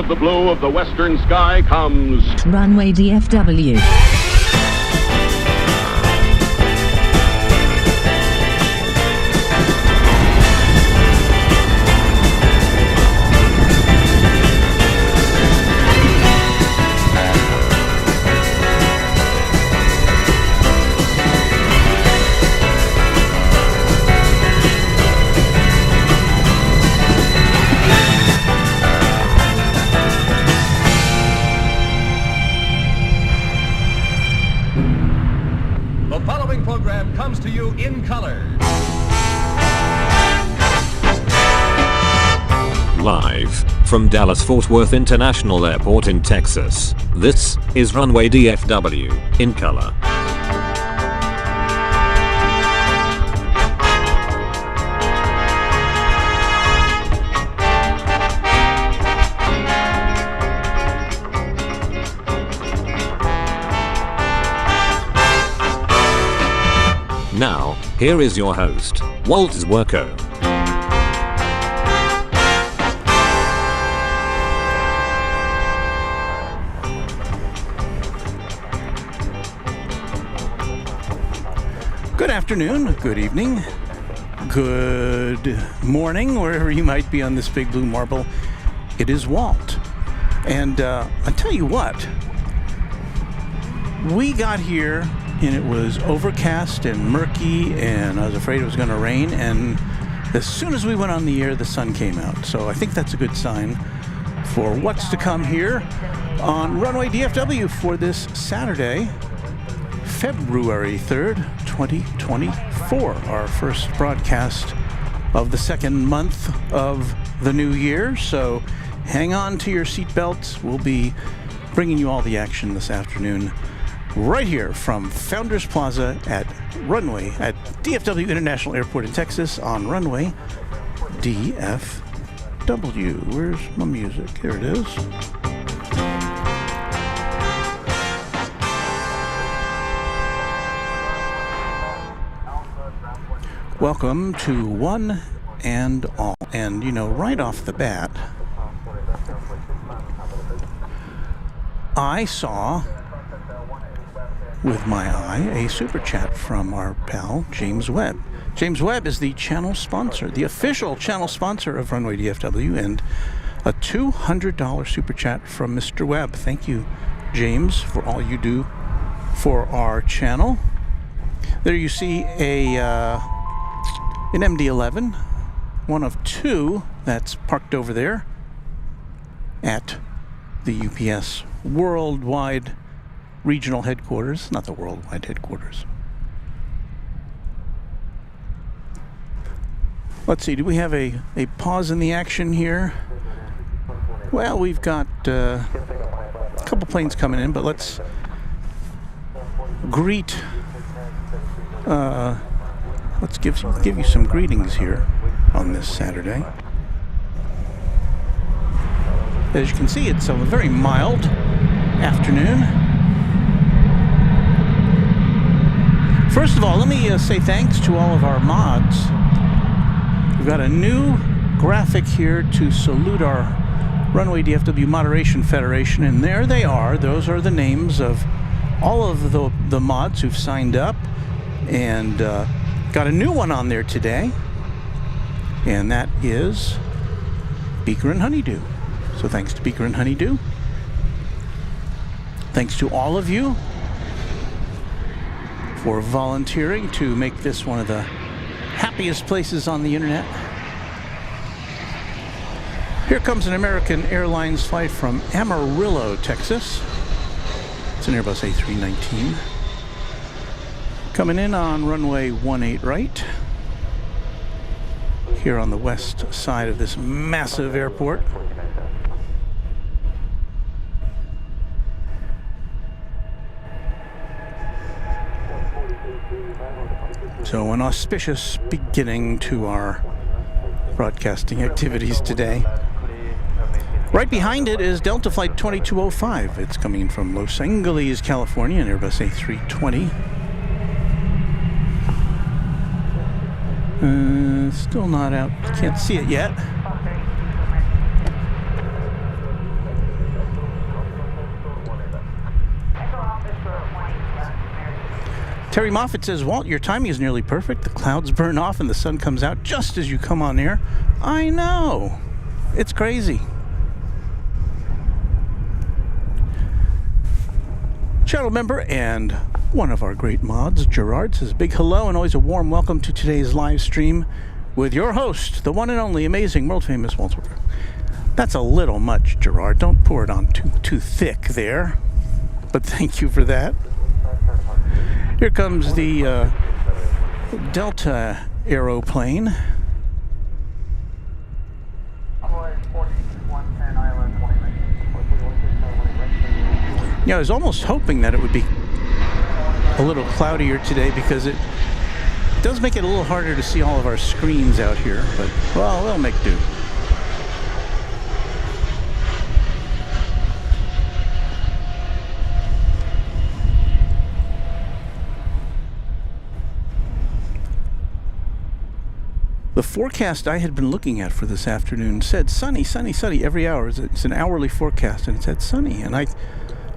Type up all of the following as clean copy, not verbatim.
of the blue of the western sky comes Runway DFW. Comes to you in color. Live from Dallas-Fort Worth International Airport in Texas, this is Runway DFW in color. Now, here is your host, Walt Zwerko. Good afternoon, good evening, good morning, wherever you might be on this big blue marble. It is Walt. And I tell you what, we got here and it was overcast and murky, and I was afraid it was going to rain, and as soon as we went on the air, the sun came out. So I think that's a good sign for what's to come here on Runway DFW for this Saturday, February 3rd, 2024, our first broadcast of the second month of the new year. So hang on to your seatbelts. We'll be bringing you all the action this afternoon right here from Founders Plaza at DFW International Airport in Texas on Runway DFW. Where's my music? Here it is. Welcome to one and all. And, you know, right off the bat, I saw with my eye a super chat from our pal James Webb. James Webb is the channel sponsor, the official channel sponsor of Runway DFW, and a $200 super chat from Mr. Webb. Thank you, James, for all you do for our channel. There you see an MD-11, one of two that's parked over there at the UPS Worldwide Regional Headquarters, not the worldwide headquarters. Let's see, do we have a pause in the action here? Well, we've got a couple planes coming in, but let's greet, let's give you some greetings here on this Saturday. As you can see, it's a very mild afternoon. First of all, let me say thanks to all of our mods. We've got a new graphic here to salute our Runway DFW Moderation Federation, and there they are. Those are the names of all of the mods who've signed up, and got a new one on there today, and that is Beaker and Honeydew. So thanks to Beaker and Honeydew. Thanks to all of you for volunteering to make this one of the happiest places on the internet. Here comes an American Airlines flight from Amarillo, Texas. It's an Airbus A380. Coming in on runway 18 right. Here on the west side of this massive airport. So an auspicious beginning to our broadcasting activities today. Right behind it is Delta Flight 2205. It's coming in from Los Angeles, California, an Airbus A380. Still not out. Can't see it yet. Terry Moffat says, Walt, your timing is nearly perfect. The clouds burn off and the sun comes out just as you come on air. I know. It's crazy. Channel member and one of our great mods, Gerard, says, big hello and always a warm welcome to today's live stream with your host, the one and only amazing, world-famous Walt Whitman. That's a little much, Gerard. Don't pour it on too thick there. But thank you for that. Here comes the Delta aeroplane. Yeah, I was almost hoping that it would be a little cloudier today because it does make it a little harder to see all of our screens out here. But, well, we'll make do. The forecast I had been looking at for this afternoon said sunny, sunny, sunny every hour. It's an hourly forecast, and it said sunny. And I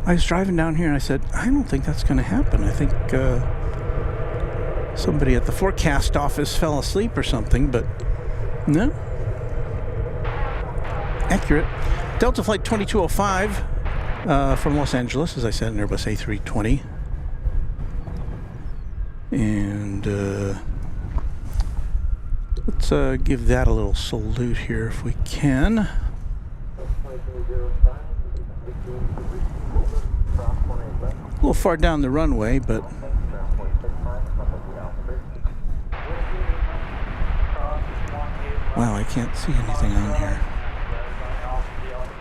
was driving down here, and I said, I don't think that's going to happen. I think somebody at the forecast office fell asleep or something, but no. Accurate. Delta Flight 2205 from Los Angeles, as I said, an Airbus A380. And let's give that a little salute here if we can. A little far down the runway, but wow, I can't see anything on here.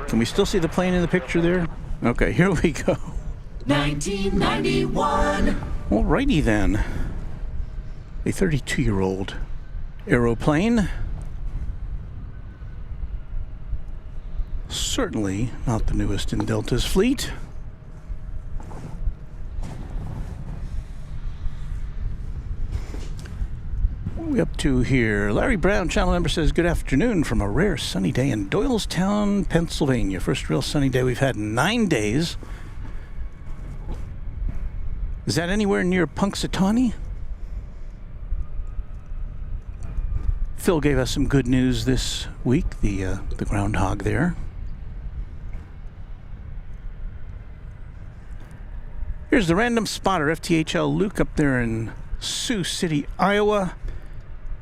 Can we still see the plane in the picture there? Okay, here we go. 1991. Alrighty then. A 32-year-old aeroplane. Certainly not the newest in Delta's fleet. What are we up to here? Larry Brown, channel member, says, good afternoon from a rare sunny day in Doylestown, Pennsylvania. First real sunny day we've had in 9 days. Is that anywhere near Punxsutawney? Phil gave us some good news this week, the groundhog there. Here's the random spotter, FTHL Luke, up there in Sioux City, Iowa.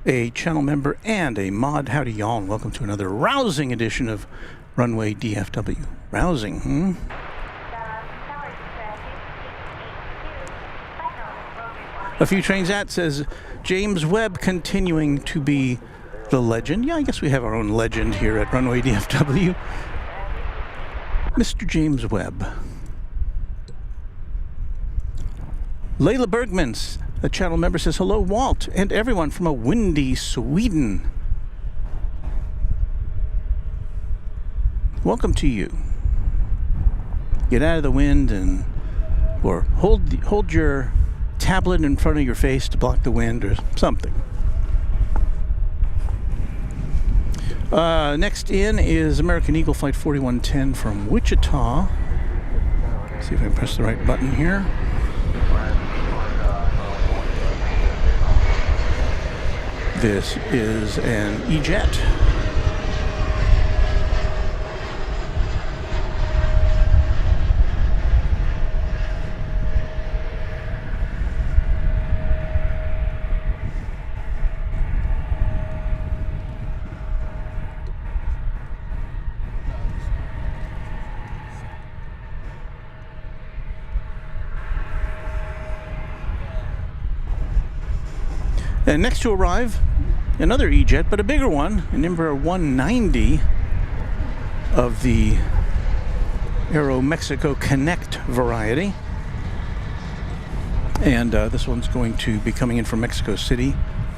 A channel member and a mod. Howdy, y'all, and welcome to another rousing edition of Runway DFW. Rousing, hmm? A few trains at says James Webb continuing to be the legend. Yeah, I guess we have our own legend here at Runway DFW. Mr. James Webb. Layla Bergmans, a channel member, says, hello, Walt, and everyone from a windy Sweden. Welcome to you. Get out of the wind and, or hold your tablet in front of your face to block the wind or something. Next in is American Eagle Flight 4110 from Wichita. See if I can press the right button here. This is an E-Jet. And next to arrive, another E-Jet, but a bigger one, an Embraer 190 of the Aero Mexico Connect variety. And this one's going to be coming in from Mexico City,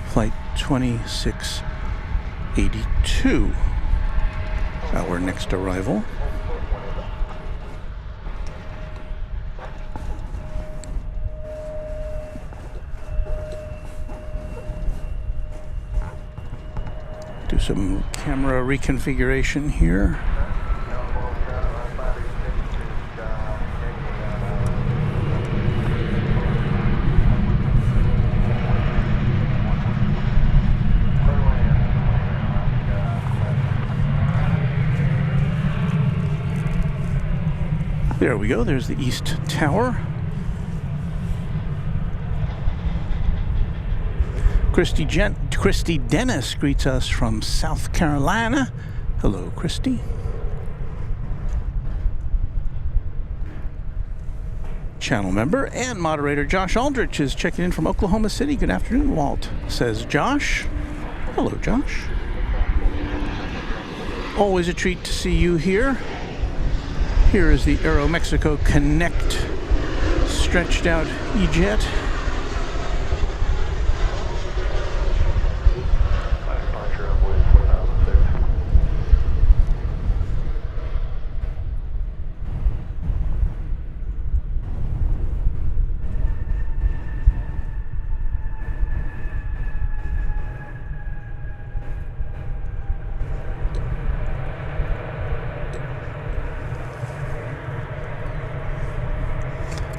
flight 2682, our next arrival. Do some camera reconfiguration here. There we go. There's the East Tower. Christy Dennis greets us from South Carolina. Hello, Christy. Channel member and moderator Josh Aldrich is checking in from Oklahoma City. Good afternoon, Walt, says Josh. Hello, Josh. Always a treat to see you here. Here is the Aeromexico Connect stretched out E-Jet.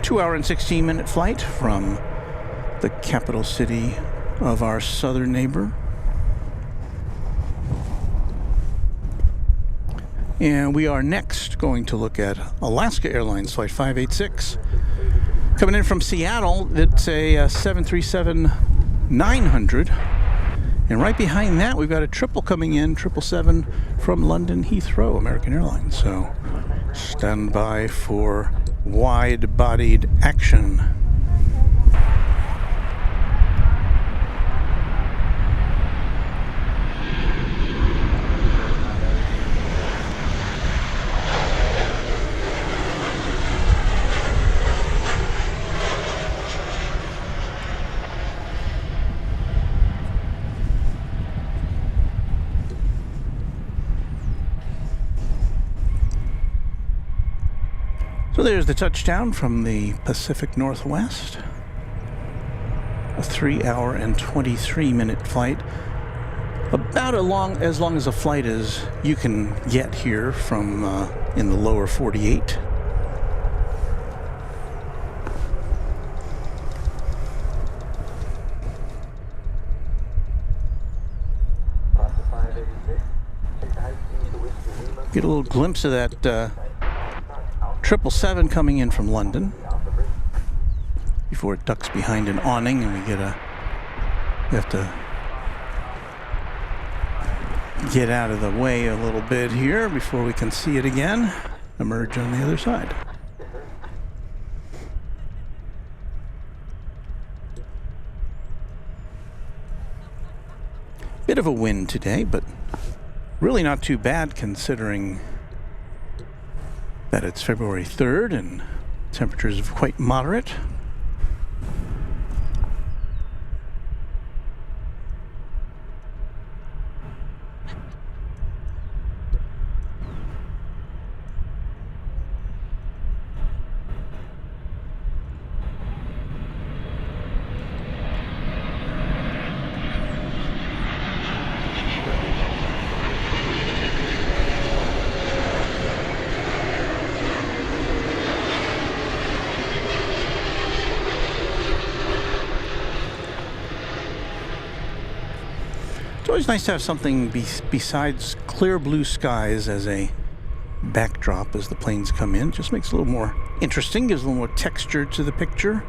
Two-hour and 16-minute flight from the capital city of our southern neighbor. And we are next going to look at Alaska Airlines Flight 586. Coming in from Seattle, it's a 737-900. And right behind that, we've got a triple coming in, 777 from London Heathrow, American Airlines. So stand by for wide-bodied action. So there's the touchdown from the Pacific Northwest. A 3-hour and 23-minute flight. About as long as a flight as you can get here from in the lower 48. Get a little glimpse of that 777 coming in from London before it ducks behind an awning and we have to get out of the way a little bit here before we can see it again emerge on the other side. Bit of a wind today, but really not too bad considering that it's February 3rd and temperatures are quite moderate. It's always nice to have something besides clear blue skies as a backdrop as the planes come in. Just makes it a little more interesting, gives a little more texture to the picture.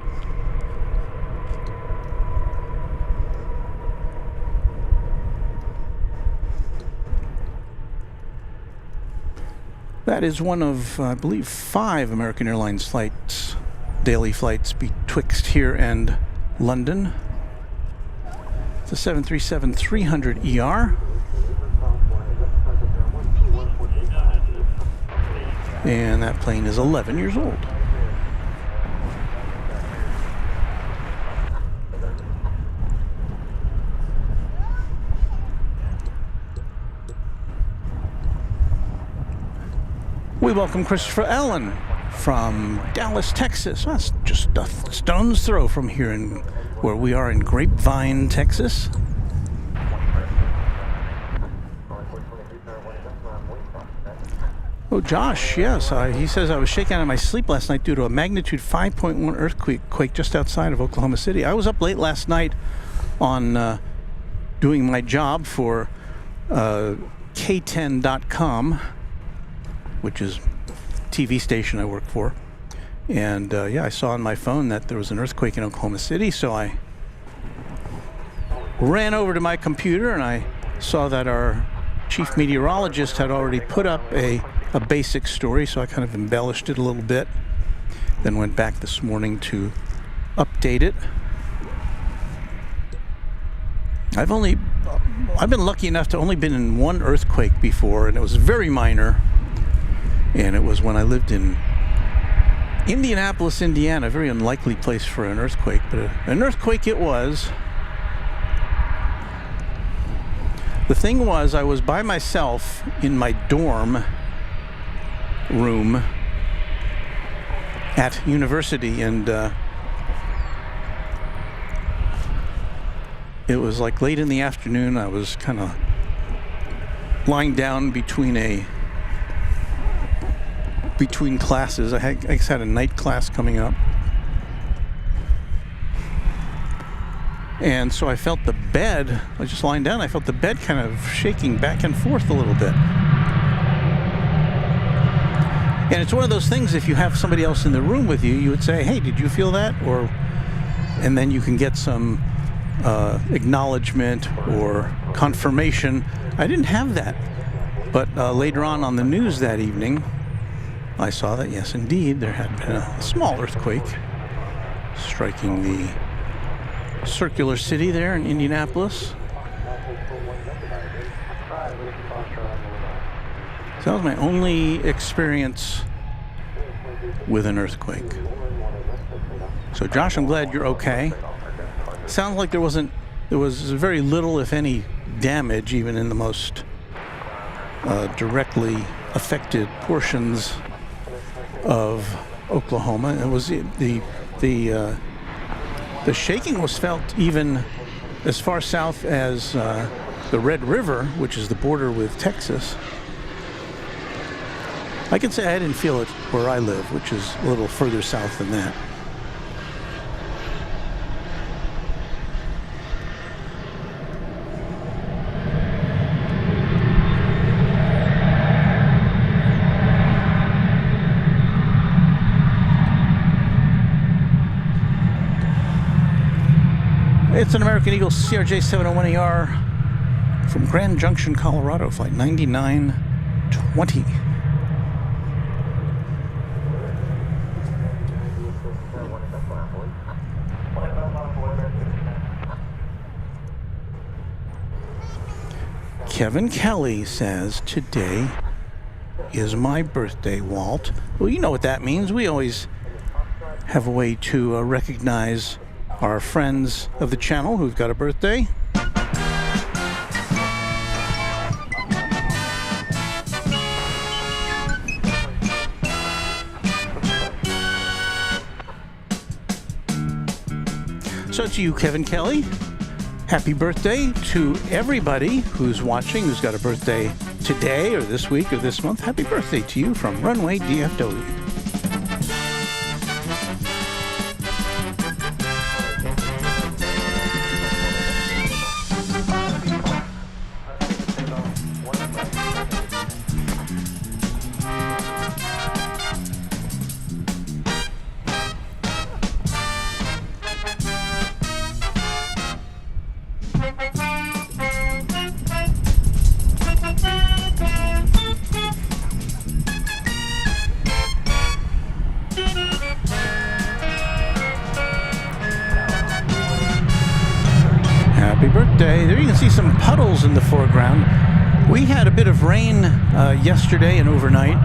That is one of, I believe, 5 American Airlines flights, daily flights betwixt here and London. The 737-300ER. And that plane is 11 years old. We welcome Christopher Allen from Dallas, Texas. That's just a stone's throw from here in where we are in Grapevine, Texas. Oh, Josh, yes. He says, I was shaken out of my sleep last night due to a magnitude 5.1 earthquake just outside of Oklahoma City. I was up late last night on doing my job for K10.com, which is TV station I work for. And yeah, I saw on my phone that there was an earthquake in Oklahoma City, so I ran over to my computer and I saw that our chief meteorologist had already put up a basic story, so I kind of embellished it a little bit. Then went back this morning to update it. I've been lucky enough to only been in one earthquake before, and it was very minor. And it was when I lived in Indianapolis, Indiana, a very unlikely place for an earthquake, but an earthquake it was. The thing was, I was by myself in my dorm room at university, and it was like late in the afternoon. I was kind of lying down between classes. I just had a night class coming up. And so I felt the bed, I was just lying down, I felt the bed kind of shaking back and forth a little bit. And it's one of those things, if you have somebody else in the room with you, you would say, hey, did you feel that? And then you can get some acknowledgement or confirmation. I didn't have that. But later on the news that evening, I saw that, yes, indeed, there had been a small earthquake striking the circular city there in Indianapolis. So that was my only experience with an earthquake. So Josh, I'm glad you're okay. Sounds like there was very little, if any, damage even in the most directly affected portions of Oklahoma. It was the shaking was felt even as far south as the Red River, which is the border with Texas. I can say I didn't feel it where I live, which is a little further south than that. It's an American Eagle CRJ 701ER from Grand Junction, Colorado, flight 9920. Kevin Kelly says, today is my birthday, Walt. Well, you know what that means. We always have a way to recognize our friends of the channel who've got a birthday. So to you, Kevin Kelly, happy birthday. To everybody who's watching, who's got a birthday today or this week or this month, happy birthday to you from Runway DFW. Happy birthday. There you can see some puddles in the foreground. We had a bit of rain yesterday and overnight.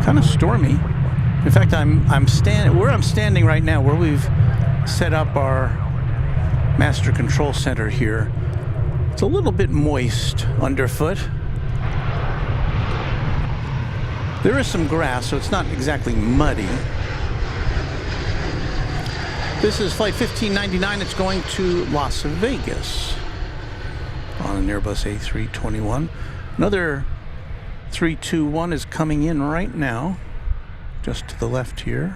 Kind of stormy. In fact, where I'm standing right now, where we've set up our master control center here, it's a little bit moist underfoot. There is some grass, so it's not exactly muddy. This is flight 1599. It's going to Las Vegas on an Airbus A380. Another 321 is coming in right now, just to the left here.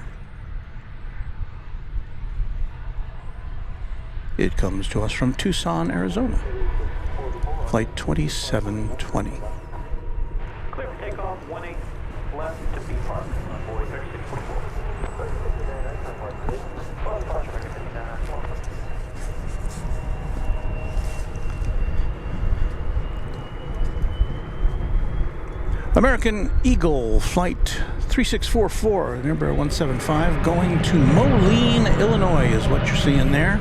It comes to us from Tucson, Arizona. Flight 2720. Clear for takeoff, 18 left to American Eagle Flight 3644, number 175, going to Moline, Illinois is what you're seeing there.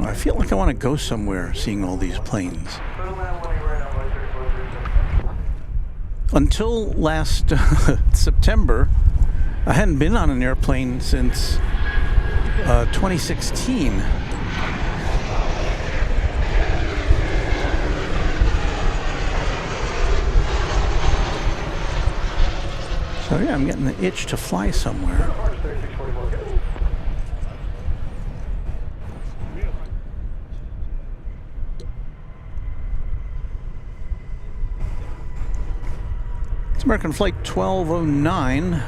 I feel like I want to go somewhere seeing all these planes. Until last September, I hadn't been on an airplane since 2016. So yeah, I'm getting the itch to fly somewhere. It's American Flight 1209,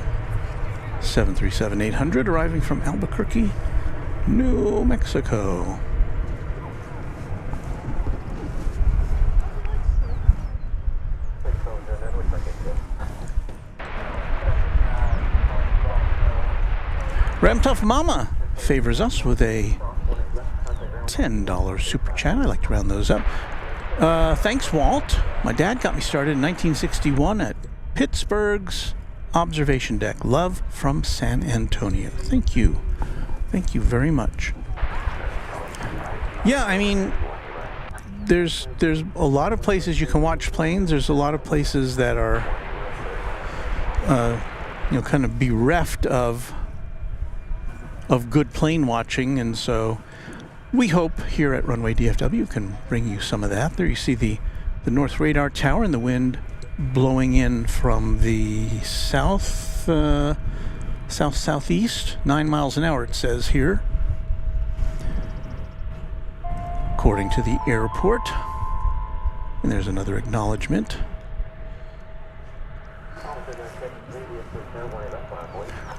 737-800, arriving from Albuquerque, New Mexico. Ramtough Mama favors us with a $10 super chat. I like to round those up. Thanks, Walt. My dad got me started in 1961 at Pittsburgh's observation deck. Love from San Antonio. Thank you. Thank you very much. Yeah, I mean, there's a lot of places you can watch planes. There's a lot of places that are, kind of bereft of good plane watching, and so we hope here at Runway DFW can bring you some of that. There you see the North Radar Tower and the wind blowing in from the southeast, 9 miles an hour it says here, according to the airport. And there's another acknowledgement.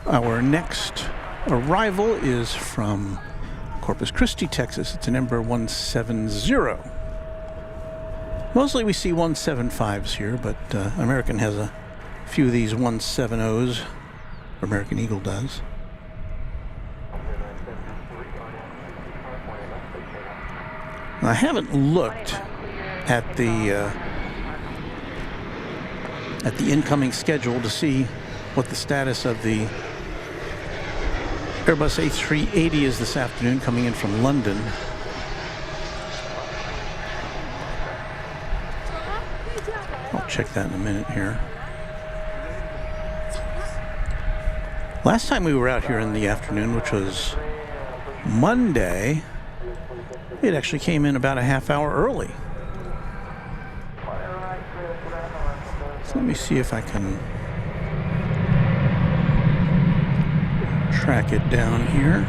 Our next arrival is from Corpus Christi, Texas. It's an Embraer 170. Mostly we see 175s here, but American has a few of these 170s. American Eagle does. I haven't looked at the incoming schedule to see what the status of the Airbus A380 is this afternoon, coming in from London. I'll check that in a minute here. Last time we were out here in the afternoon, which was Monday, it actually came in about a half hour early. So let me see if I can track it down here.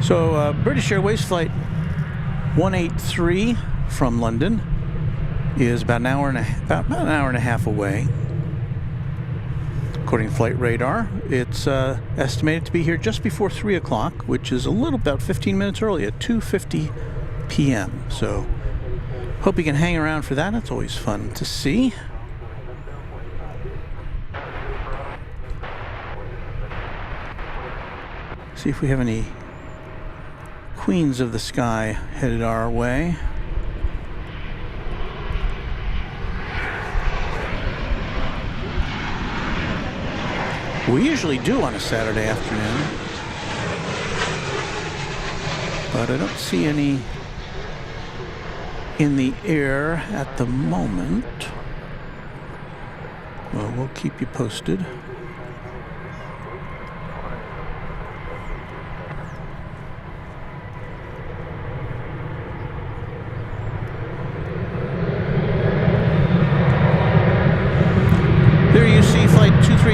So British Airways flight 183 from London is about an hour and a half away. According to Flight Radar, it's estimated to be here just before 3 o'clock, which is about 15 minutes early at 2:50 p.m. So hope you can hang around for that. It's always fun to see. See if we have any Queens of the Sky headed our way. We usually do on a Saturday afternoon, but I don't see any in the air at the moment. Well, we'll keep you posted.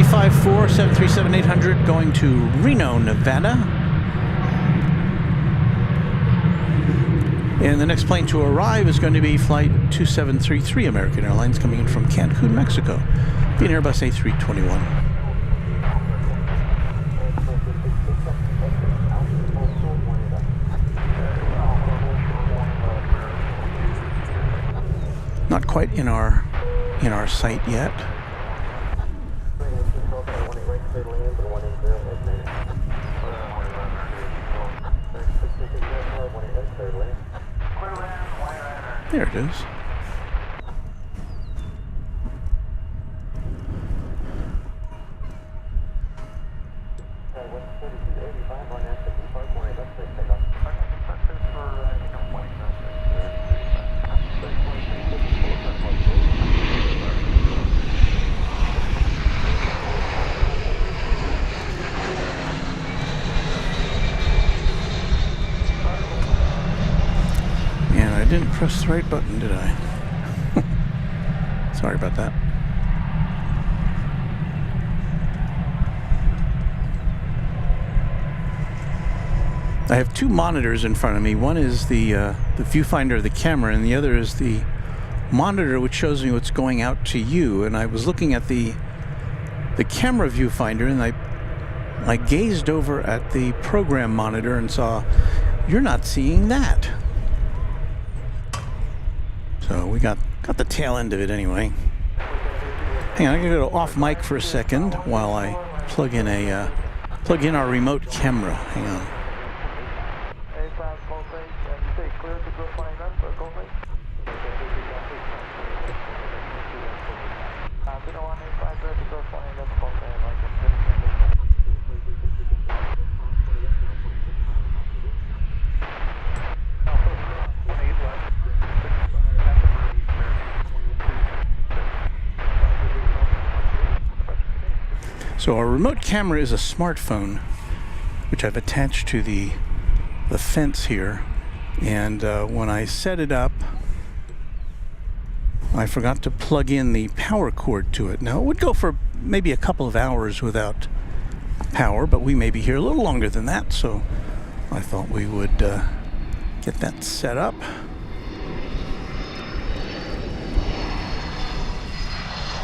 354 737-800 going to Reno, Nevada. And the next plane to arrive is going to be Flight 2733 American Airlines coming in from Cancun, Mexico. Be an Airbus A321. Not quite in our sight yet. There it is. I didn't press the right button, did I? Sorry about that. I have two monitors in front of me. One is the viewfinder of the camera, and the other is the monitor which shows me what's going out to you. And I was looking at the camera viewfinder, and I gazed over at the program monitor and saw, you're not seeing that. So we got the tail end of it anyway. Hang on, I'm gonna go off mic for a second while I plug in our remote camera. Hang on. So our remote camera is a smartphone, which I've attached to the fence here. And when I set it up, I forgot to plug in the power cord to it. Now, it would go for maybe a couple of hours without power, but we may be here a little longer than that, so I thought we would get that set up.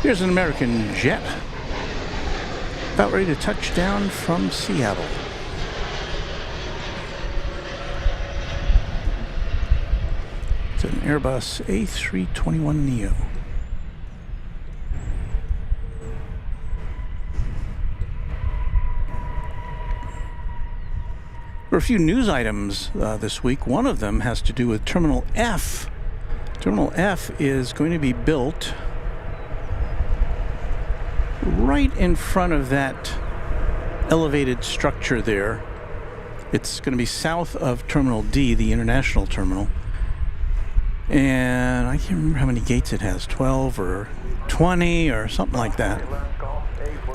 Here's an American jet about ready to touch down from Seattle. It's an Airbus A321neo. There are a few news items this week. One of them has to do with Terminal F. Terminal F is going to be built right in front of that elevated structure there. It's going to be south of Terminal D, the international terminal. And I can't remember how many gates it has, 12 or 20 or something like that.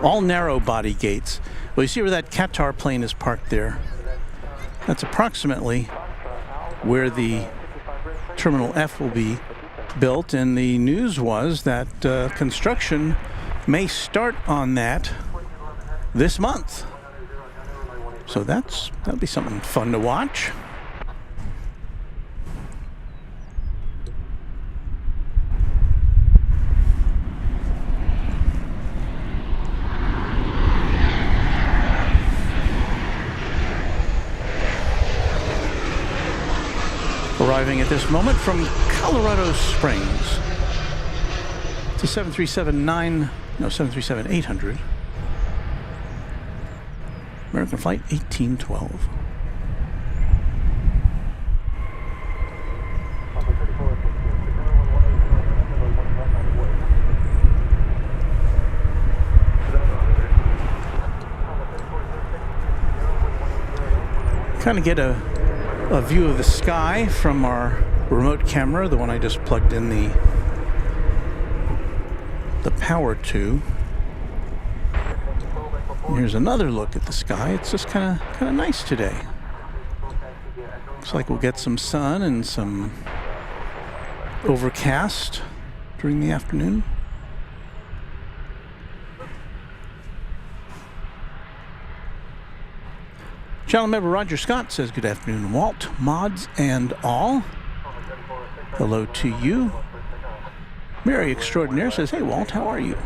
All narrow body gates. Well, you see where that Qatar plane is parked there? That's approximately where the Terminal F will be built, and the news was that construction may start on that this month. So that'll be something fun to watch. Arriving at this moment from Colorado Springs. It's a 737-800. American Flight 1812. Kind of get a view of the sky from our remote camera, the one I just plugged in the power to. And here's another look at the sky. It's just kind of nice today. Looks like we'll get some sun and some overcast during the afternoon. Channel member Roger Scott says, good afternoon, Walt, mods, and all. Hello to you. Mary Extraordinaire says, hey, Walt, how are you?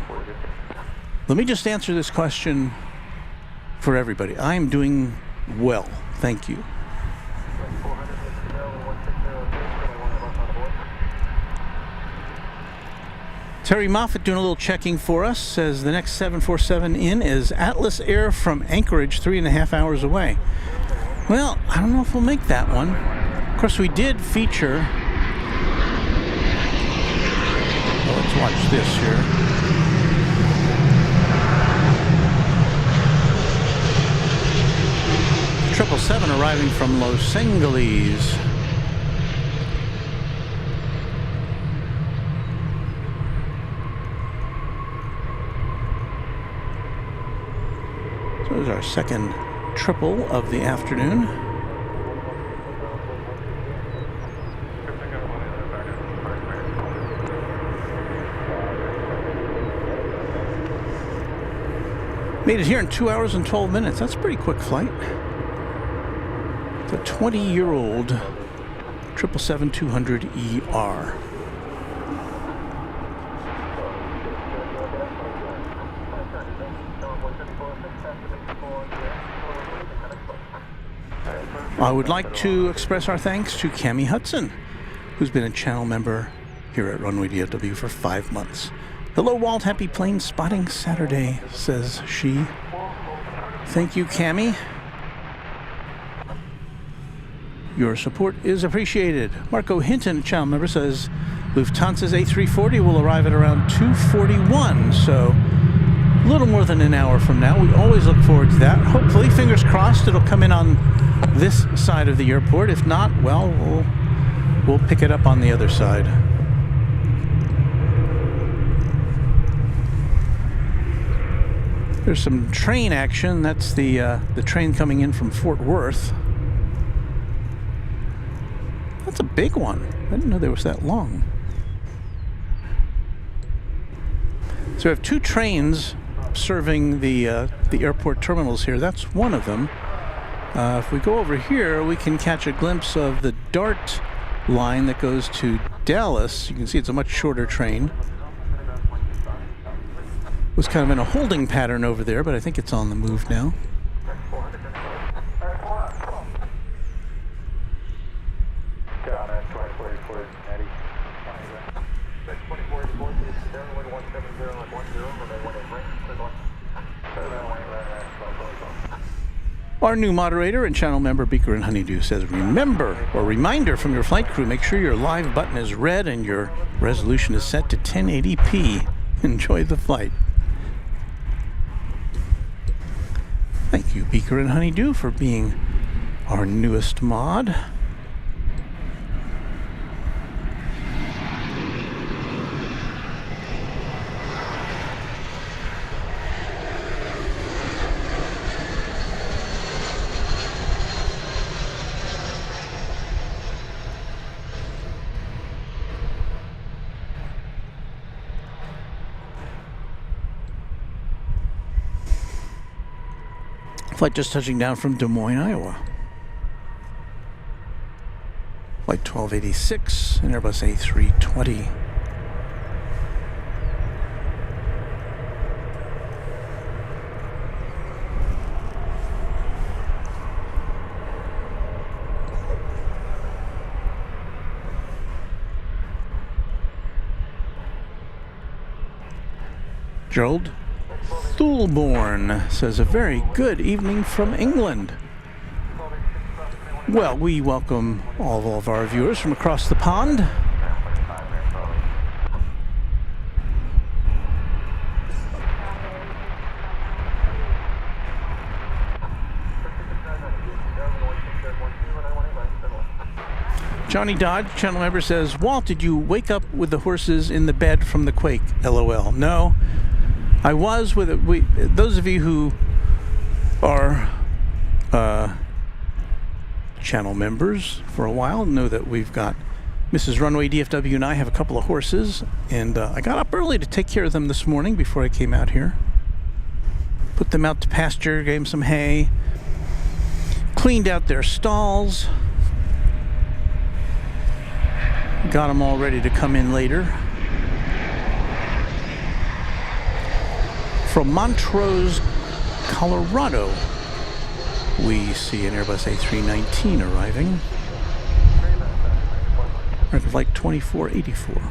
Let me just answer this question for everybody. I am doing well, thank you. Terry Moffat doing a little checking for us, says the next 747 in is Atlas Air from Anchorage, 3.5 hours away. Well, I don't know if we'll make that one. Of course, we did feature... Well, let's watch this here. Triple 7 arriving from Los Angeles. So there's our second triple of the afternoon. Made it here in 2 hours and 12 minutes. That's a pretty quick flight. It's a 20-year-old 777-200ER. I would like to express our thanks to Cammie Hudson, who's been a channel member here at Runway DFW for 5 months. Hello, Walt. Happy plane spotting Saturday, says she. Thank you, Cammie. Your support is appreciated. Marco Hinton, a channel member, says Lufthansa's A340 will arrive at around 2:41, so a little more than an hour from now. We always look forward to that. Hopefully, fingers crossed, it'll come in on this side of the airport. If not, well, we'll pick it up on the other side. There's some train action. That's the train coming in from Fort Worth. That's a big one. I didn't know there was that long. So we have 2 trains serving the airport terminals here. That's one of them. If we go over here, we can catch a glimpse of the DART line that goes to Dallas. You can see it's a much shorter train. It was kind of in a holding pattern over there, but I think it's on the move now. Our new moderator and channel member, Beaker and Honeydew, says, remember, or reminder from your flight crew, make sure your live button is red and your resolution is set to 1080p. Enjoy the flight. Thank you, Beaker and Honeydew, for being our newest mod. Flight just touching down from Des Moines, Iowa. Flight 1286, an Airbus A380. Gerald Thulborn says, a very good evening from England. Well, we welcome all of our viewers from across the pond. Johnny Dodge, channel member, says, Walt, did you wake up with the horses in the bed from the quake? LOL. No. I was with it. Those of you who are channel members for a while know that we've got Mrs. Runway DFW and I have a couple of horses, and I got up early to take care of them this morning before I came out here. Put them out to pasture, gave them some hay, cleaned out their stalls. Got them all ready to come in later. From Montrose, Colorado, we see an Airbus A380 arriving. American Flight 2484.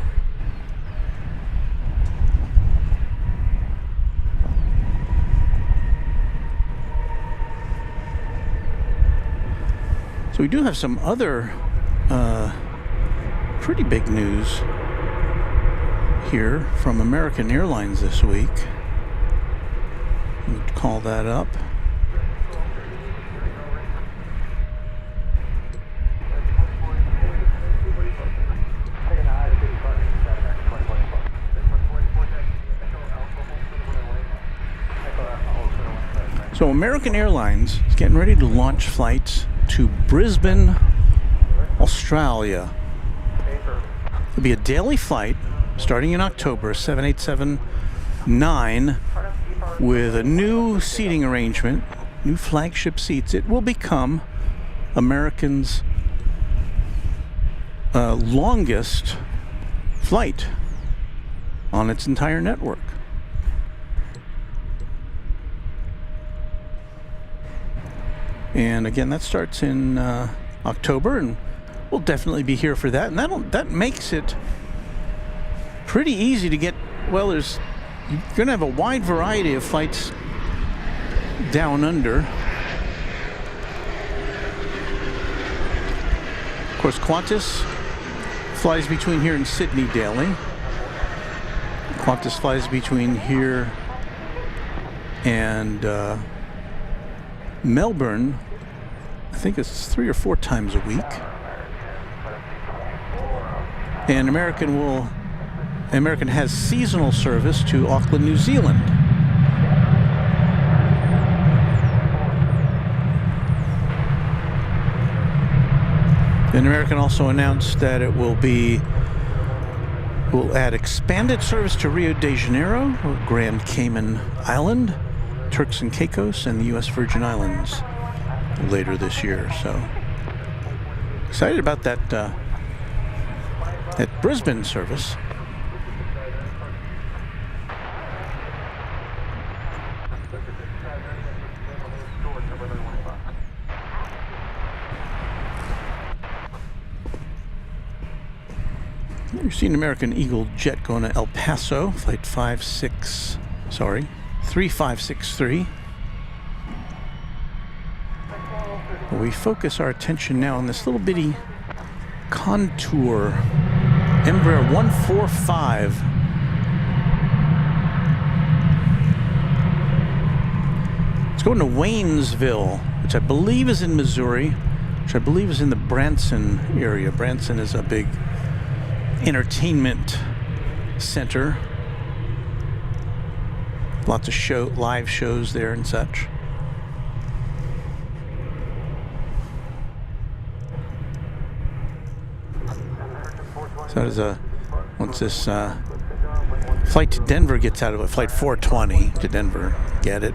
So we do have some other pretty big news here from American Airlines this week. We'll call that up. So American Airlines is getting ready to launch flights to Brisbane, Australia. It'll be a daily flight starting in October, 787-9, with a new seating arrangement, new flagship seats. It will become American's longest flight on its entire network. And again, that starts in October, and we'll definitely be here for that. And that makes it pretty easy to get. Well, you're going to have a wide variety of flights down under. Of course, Qantas flies between here and Sydney daily. Qantas flies between here and Melbourne, I think it's 3 or 4 times a week. And American has seasonal service to Auckland, New Zealand. And American also announced that it will add expanded service to Rio de Janeiro, Grand Cayman Island, Turks and Caicos, and the U.S. Virgin Islands later this year. So excited about that Brisbane service. You've seen American Eagle jet going to El Paso, flight 3563. We focus our attention now on this little bitty Contour Embraer 145. It's going to Waynesville, which I believe is in Missouri, which I believe is in the Branson area. Branson is a big entertainment center. Lots of live shows there and such. So there's once this flight to Denver gets out of it, flight 420 to Denver, get it?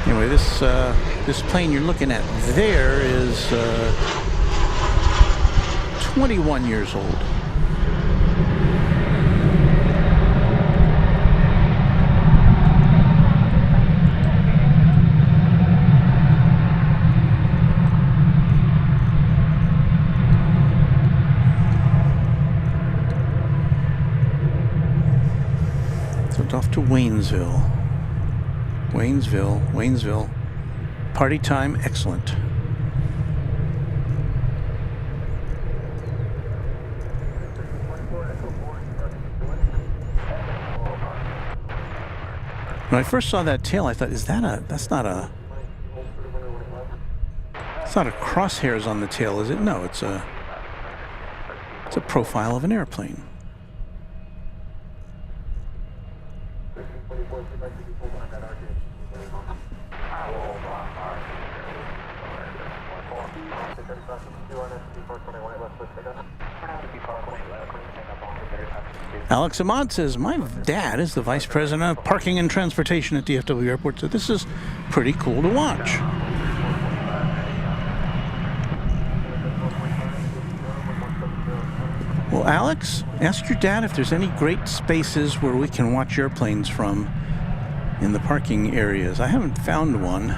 Anyway, this plane you're looking at there is 21 years old. So it's off to Waynesville. Waynesville. Party time, excellent. When I first saw that tail, I thought, that's not a crosshairs on the tail, is it? No, it's a profile of an airplane. Alex Ahmad says, my dad is the Vice President of Parking and Transportation at DFW Airport, so this is pretty cool to watch. Well, Alex, ask your dad if there's any great spaces where we can watch airplanes from in the parking areas. I haven't found one.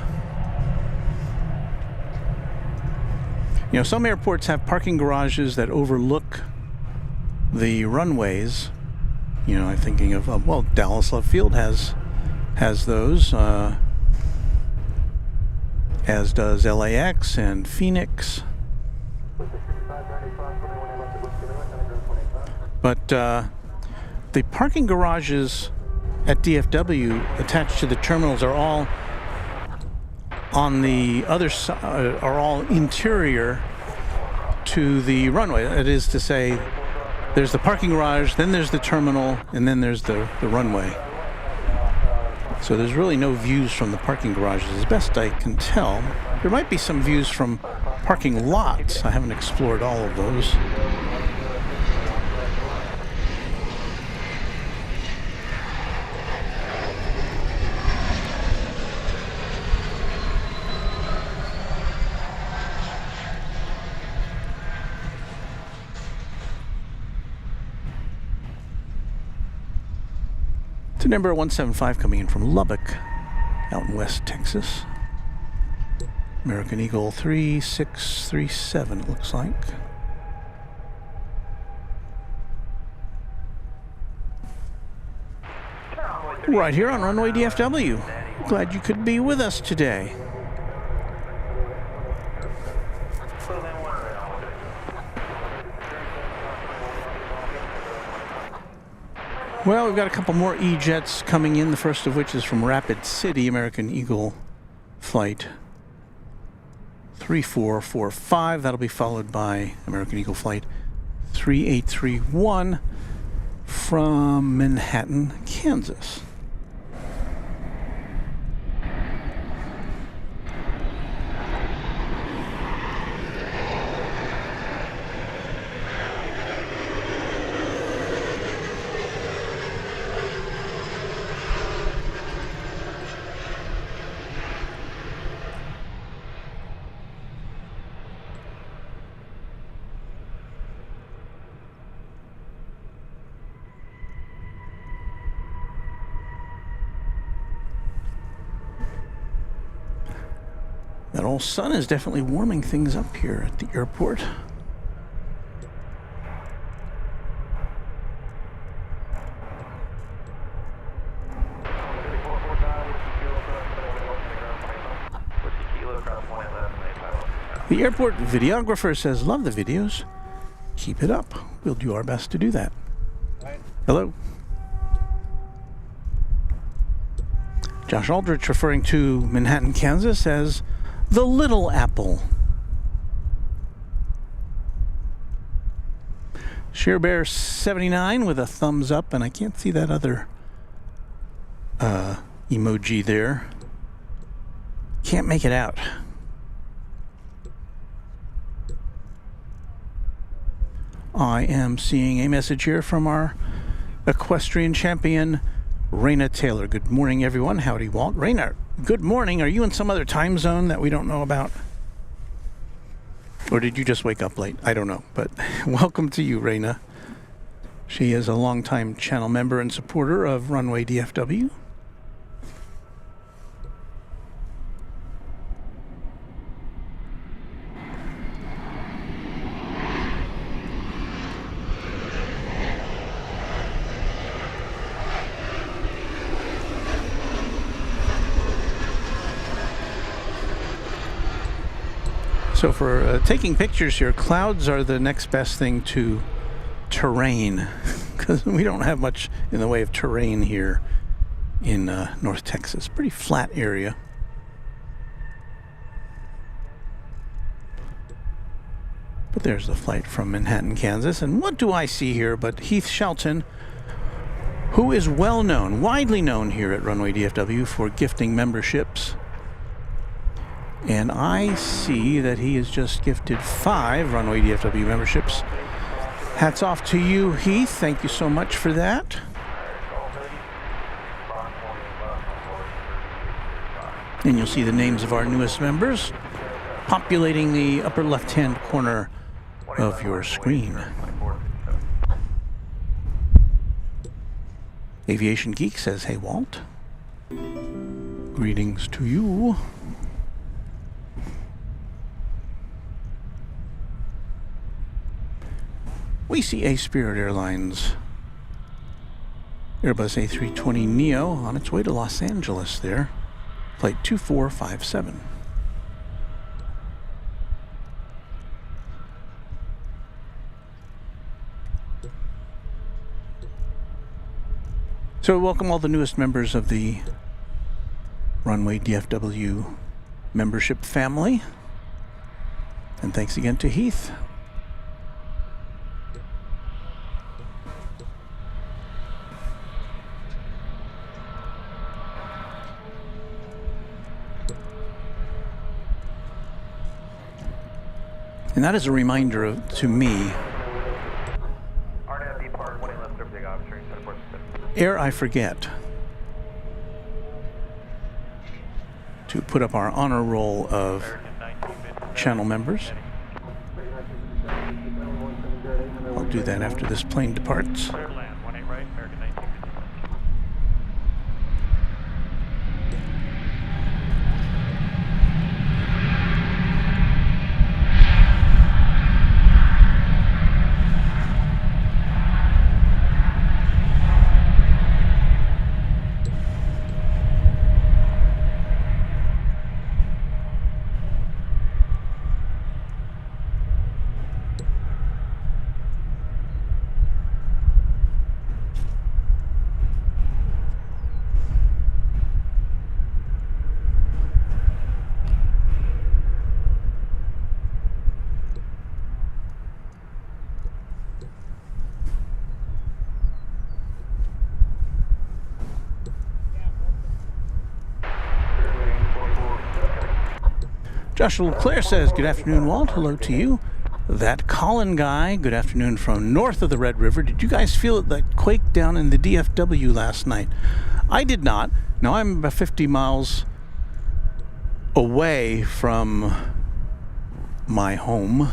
You know, some airports have parking garages that overlook the runways. You know, I'm thinking of, well, Dallas Love Field has those, as does LAX and Phoenix. But the parking garages at DFW attached to the terminals are all on the other side, are all interior to the runway. That is to say, there's the parking garage, then there's the terminal, and then there's the runway. So there's really no views from the parking garages, as best I can tell. There might be some views from parking lots. I haven't explored all of those. To number 175 coming in from Lubbock, out in West Texas. American Eagle 3637, it looks like. Right here on Runway DFW. Glad you could be with us today. Well, we've got a couple more E-jets coming in, the first of which is from Rapid City, American Eagle flight 3445. That'll be followed by American Eagle flight 3831 from Manhattan, Kansas. That old sun is definitely warming things up here at the airport. The airport videographer says, love the videos. Keep it up. We'll do our best to do that. Hello. Josh Aldrich, referring to Manhattan, Kansas, says, the Little Apple. ShareBear 79 with a thumbs up, and I can't see that other emoji there. Can't make it out. I am seeing a message here from our equestrian champion, Raina Taylor. Good morning, everyone. Howdy, Walt. Raina, good morning. Are you in some other time zone that we don't know about? Or did you just wake up late? I don't know, but welcome to you, Raina. She is a longtime channel member and supporter of Runway DFW. So for taking pictures here, clouds are the next best thing to terrain, because we don't have much in the way of terrain here in North Texas. Pretty flat area. But there's the flight from Manhattan, Kansas. And what do I see here but Heath Shelton, who is well known, widely known here at Runway DFW for gifting memberships And I see that he has just gifted 5 Runway DFW memberships. Hats off to you, Heath. Thank you so much for that. And you'll see the names of our newest members populating the upper left-hand corner of your screen. Aviation Geek says, "Hey, Walt. Greetings to you." We see a Spirit Airlines Airbus A380 Neo on its way to Los Angeles there. Flight 2457. So welcome all the newest members of the Runway DFW membership family. And thanks again to Heath. And that is a reminder to me, ere I forget to put up our honor roll of channel members. I'll do that after this plane departs. Joshua Leclerc says, "Good afternoon, Walt. Hello to you." That Colin guy, good afternoon from north of the Red River. Did you guys feel that quake down in the DFW last night? I did not. Now, I'm about 50 miles away from my home.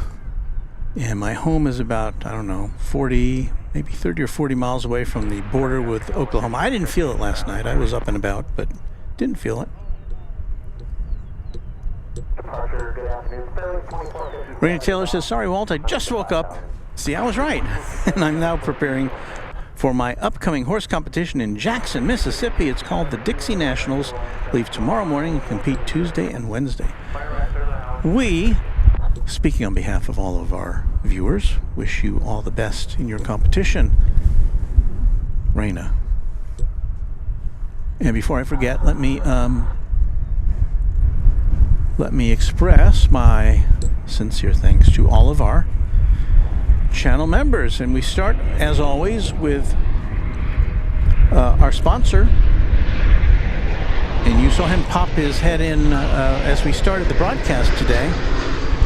And my home is about, I don't know, 40, maybe 30 or 40 miles away from the border with Oklahoma. I didn't feel it last night. I was up and about, but didn't feel it. Raina Taylor says, "Sorry, Walt, I just woke up." See, I was right. And I'm now preparing for my upcoming horse competition in Jackson, Mississippi. It's called the Dixie Nationals. Leave tomorrow morning and compete Tuesday and Wednesday. We, speaking on behalf of all of our viewers, wish you all the best in your competition. Raina. And before I forget, let me express my sincere thanks to all of our channel members. And we start, as always, with our sponsor. And you saw him pop his head in as we started the broadcast today.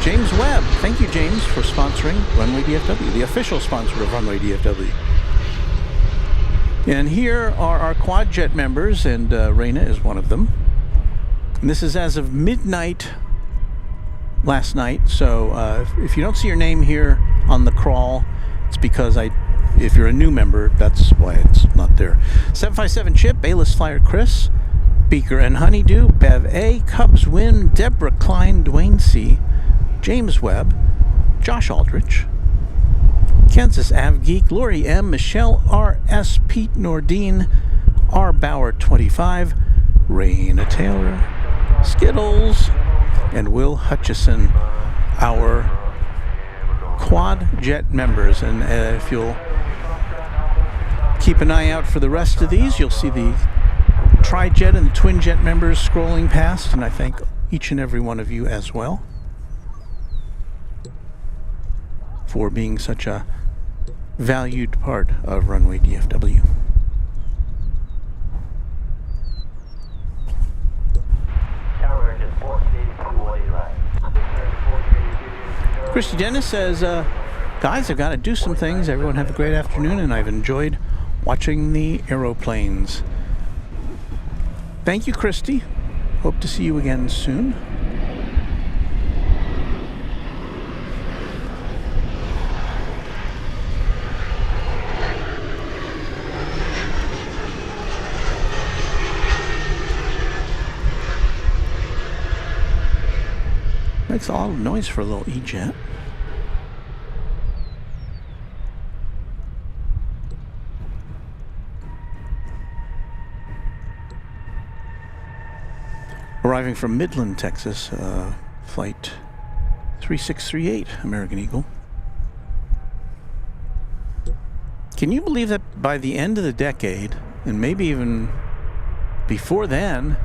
James Webb. Thank you, James, for sponsoring Runway DFW, the official sponsor of Runway DFW. And here are our quad jet members, and Raina is one of them. And this is as of midnight last night, so if you don't see your name here on the crawl, it's because if you're a new member, that's why it's not there. 757 Chip, A-list flyer Chris, Beaker and Honeydew, Bev A, Cubs Win, Deborah Klein, Dwayne C, James Webb, Josh Aldrich, Kansas Av Geek, Lori M, Michelle R.S, Pete Nordine, R. Bauer 25, Raina Taylor, Skittles, and Will Hutchison, our quad jet members. And if you'll keep an eye out for the rest of these, you'll see the tri-jet and the twin jet members scrolling past, and I thank each and every one of you as well for being such a valued part of Runway DFW. Tower engine 1482 Christy Dennis says, guys, I've got to do some things. Everyone have a great afternoon, and I've enjoyed watching the aeroplanes. Thank you, Christy. Hope to see you again soon. Makes a lot of noise for a little E-jet. Arriving from Midland, Texas, flight 3638, American Eagle. Can you believe that by the end of the decade, and maybe even before then,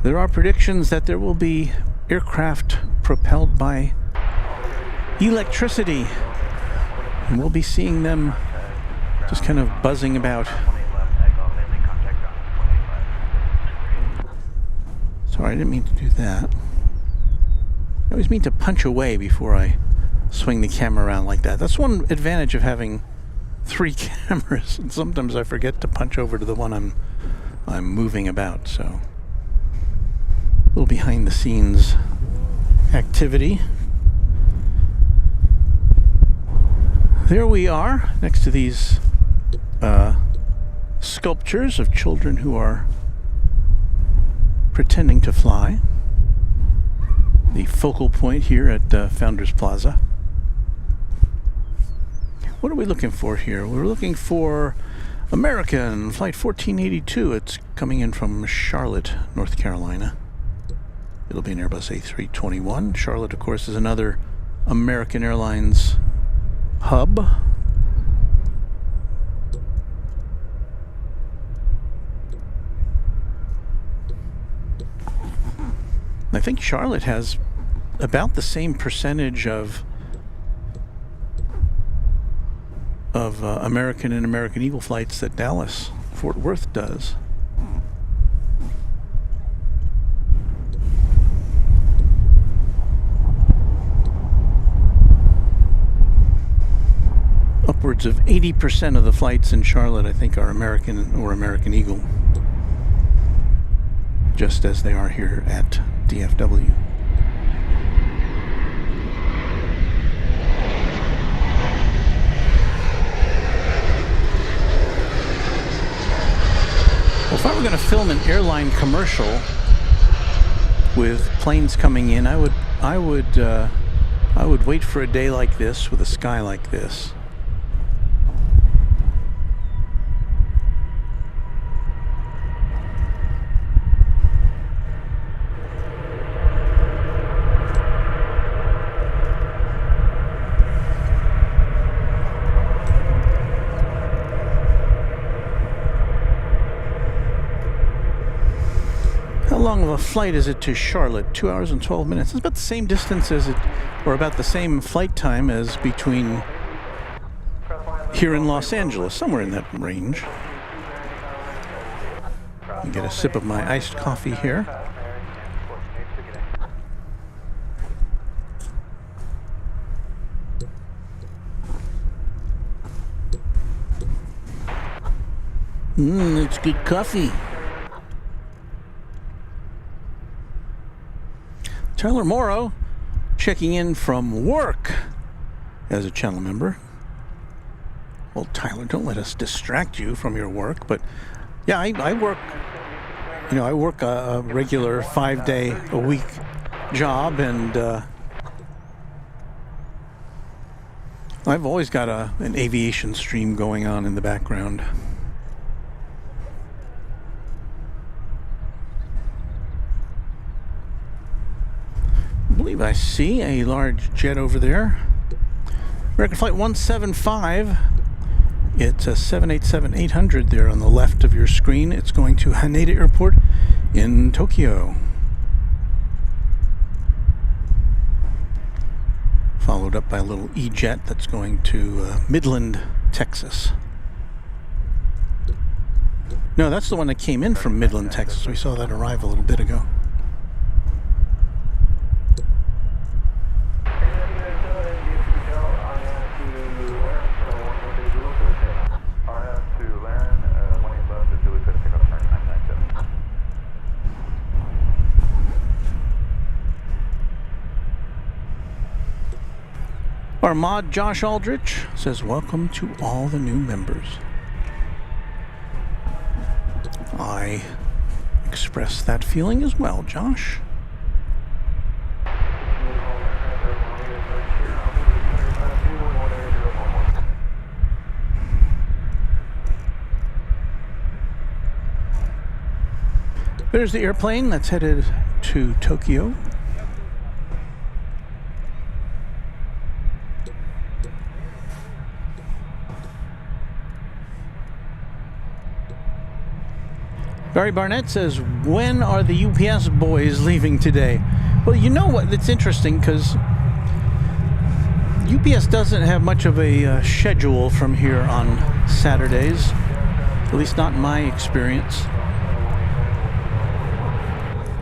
there are predictions that there will be aircraft propelled by electricity, and we'll be seeing them just kind of buzzing about. Sorry, I didn't mean to do that. I always mean to punch away before I swing the camera around like that. That's one advantage of having 3 cameras, and sometimes I forget to punch over to the one I'm moving about, so a little behind the scenes activity. There we are, next to these sculptures of children who are pretending to fly. The focal point here at Founders Plaza. What are we looking for here? We're looking for American Flight 1482. It's coming in from Charlotte, North Carolina. It'll be an Airbus A321. Charlotte, of course, is another American Airlines hub. I think Charlotte has about the same percentage of American and American Eagle flights that Dallas Fort Worth does. Upwards of 80% of the flights in Charlotte, I think, are American or American Eagle, just as they are here at DFW. Well, if I were going to film an airline commercial with planes coming in, I would wait for a day like this with a sky like this. How long of a flight is it to Charlotte? 2 hours and 12 minutes. It's about the same distance as it, or about the same flight time as between here in Los Angeles, somewhere in that range. I'll get a sip of my iced coffee here. It's good coffee. Tyler Morrow checking in from work as a channel member. Well, Tyler, don't let us distract you from your work, but yeah, I work, I work a regular 5-day-a-week job, and I've always got an aviation stream going on in the background. I believe I see a large jet over there. American Flight 175. It's a 787-800 there on the left of your screen. It's going to Haneda Airport in Tokyo. Followed up by a little E-jet that's going to Midland, Texas. No, that's the one that came in from Midland, Texas. We saw that arrive a little bit ago. Our mod Josh Aldrich says, welcome to all the new members. I express that feeling as well, Josh. There's the airplane that's headed to Tokyo. Barry Barnett says, when are the UPS boys leaving today? Well, you know what? It's interesting because UPS doesn't have much of a schedule from here on Saturdays, at least not in my experience.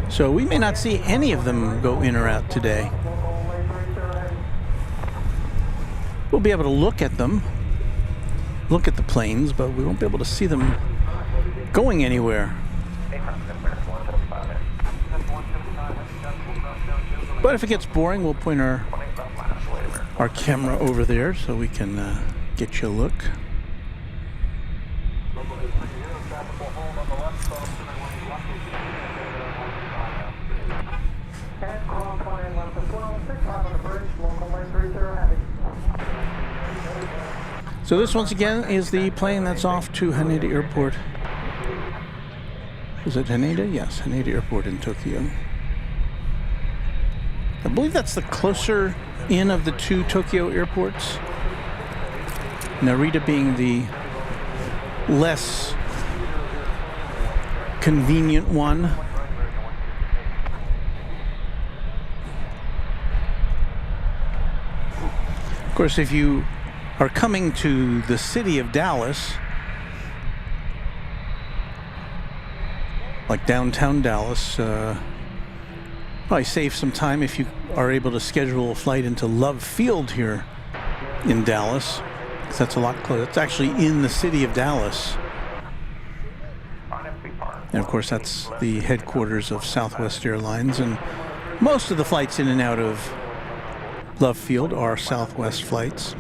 So we may not see any of them go in or out today. We'll be able to look at them, look at the planes, but we won't be able to see them going anywhere. But if it gets boring, we'll point our camera over there so we can get you a look. So this once again is the plane that's off to Haneda Airport. Is it Haneda? Yes, Haneda Airport in Tokyo. I believe that's the closer in of the two Tokyo airports. Narita being the less convenient one. Of course, if you are coming to the city of Dallas, like downtown Dallas, probably save some time if you are able to schedule a flight into Love Field here in Dallas, because that's a lot closer. It's actually in the city of Dallas. And of course, that's the headquarters of Southwest Airlines, and most of the flights in and out of Love Field are Southwest flights.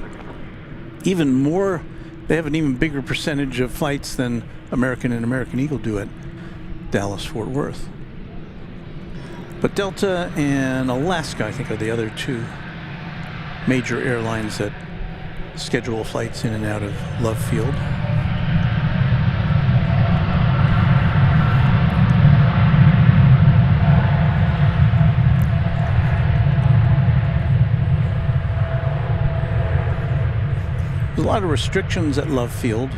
Even more, they have an even bigger percentage of flights than American and American Eagle do at Dallas-Fort Worth. But Delta and Alaska, I think, are the other two major airlines that schedule flights in and out of Love Field. There's a lot of restrictions at Love Field.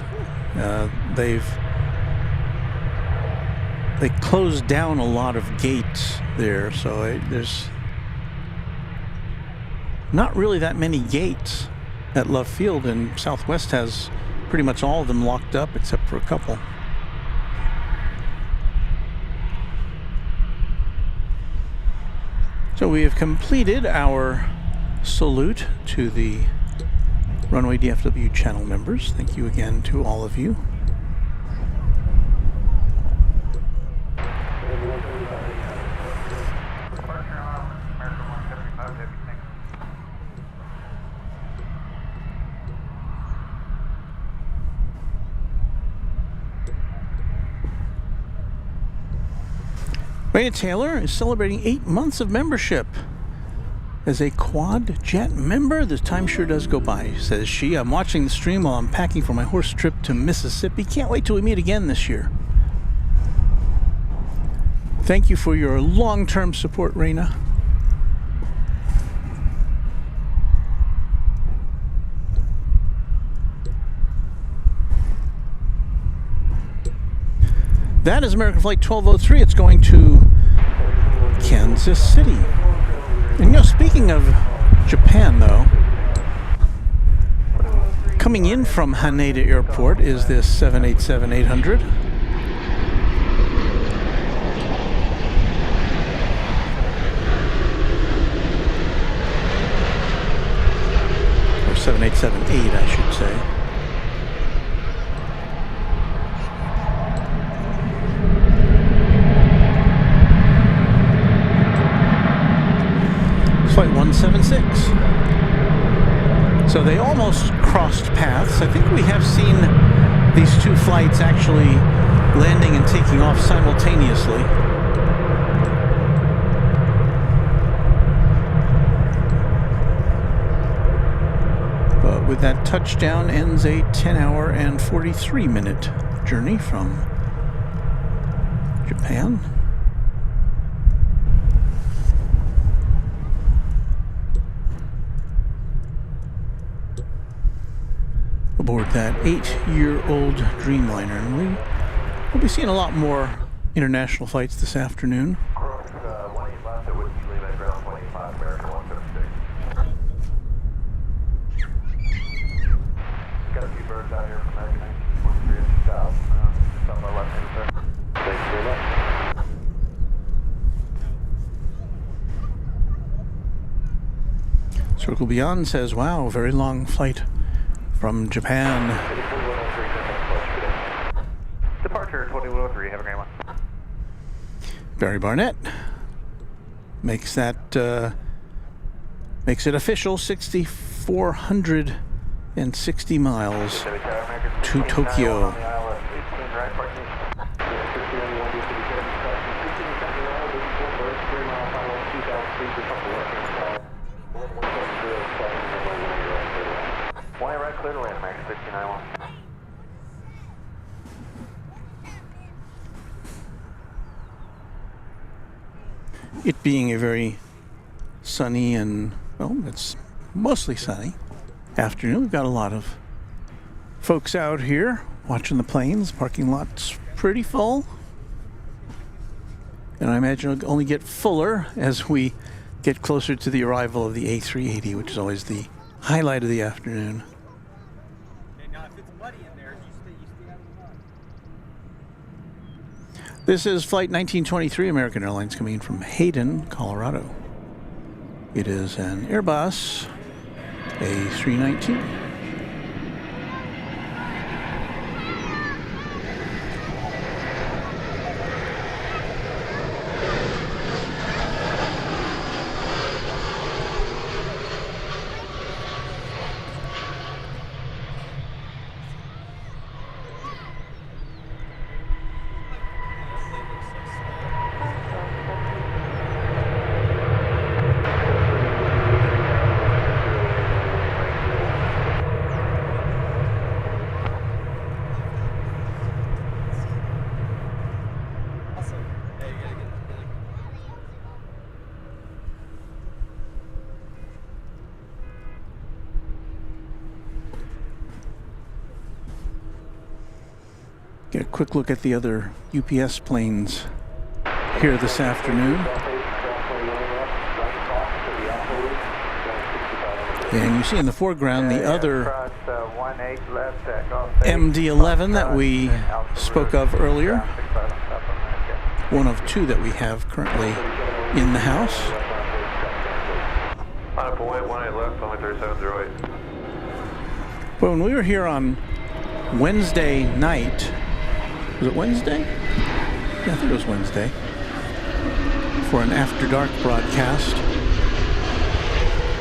They closed down a lot of gates there, so there's not really that many gates at Love Field, and Southwest has pretty much all of them locked up except for a couple. So we have completed our salute to the Runway DFW channel members. Thank you again to all of you. Raina Taylor is celebrating 8 months of membership as a quad jet member. The time sure does go by, says she. I'm watching the stream while I'm packing for my horse trip to Mississippi. Can't wait till we meet again this year. Thank you for your long-term support, Raina. That is American Flight 1203. It's going to Kansas City. And you know, speaking of Japan, though, coming in from Haneda Airport is this 787-800. Or 787-8, I should say. Flight 176. So they almost crossed paths. I think we have seen these two flights actually landing and taking off simultaneously. But with that touchdown ends a 10-hour and 43-minute journey from Japan. Aboard that 8-year-old Dreamliner, and we'll be seeing a lot more international flights this afternoon. Got a few birds out here from American 1923 inch south. South by left hand, sir. Thanks very much. Circle Beyond says, wow, very long flight from Japan. Departure 2103, have a great one. Barry Barnett makes that makes it official, 6,460 miles to Tokyo. Clear to land, Max 69.1. It being a very sunny and, well, it's mostly sunny afternoon. We've got a lot of folks out here watching the planes. Parking lot's pretty full. And I imagine it'll only get fuller as we get closer to the arrival of the A380, which is always the highlight of the afternoon. This is Flight 1923, American Airlines, coming in from Hayden, Colorado. It is an Airbus A380. Get a quick look at the other UPS planes here this afternoon. And you see in the foreground the other MD-11 that we spoke of earlier. One of two that we have currently in the house. On a point, 18 left, only 3708. But when we were here on Wednesday night, was it Wednesday? Yeah, I think it was Wednesday, for an After Dark broadcast,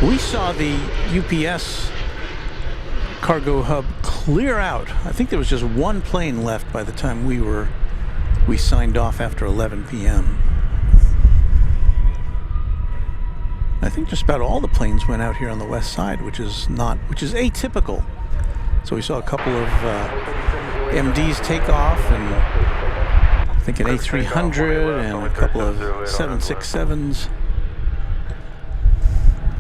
we saw the UPS cargo hub clear out. I think there was just one plane left by the time we signed off after 11 p.m. I think just about all the planes went out here on the west side, which is atypical. So we saw a couple of MDs take off, and I think an A300 and a couple of 767s.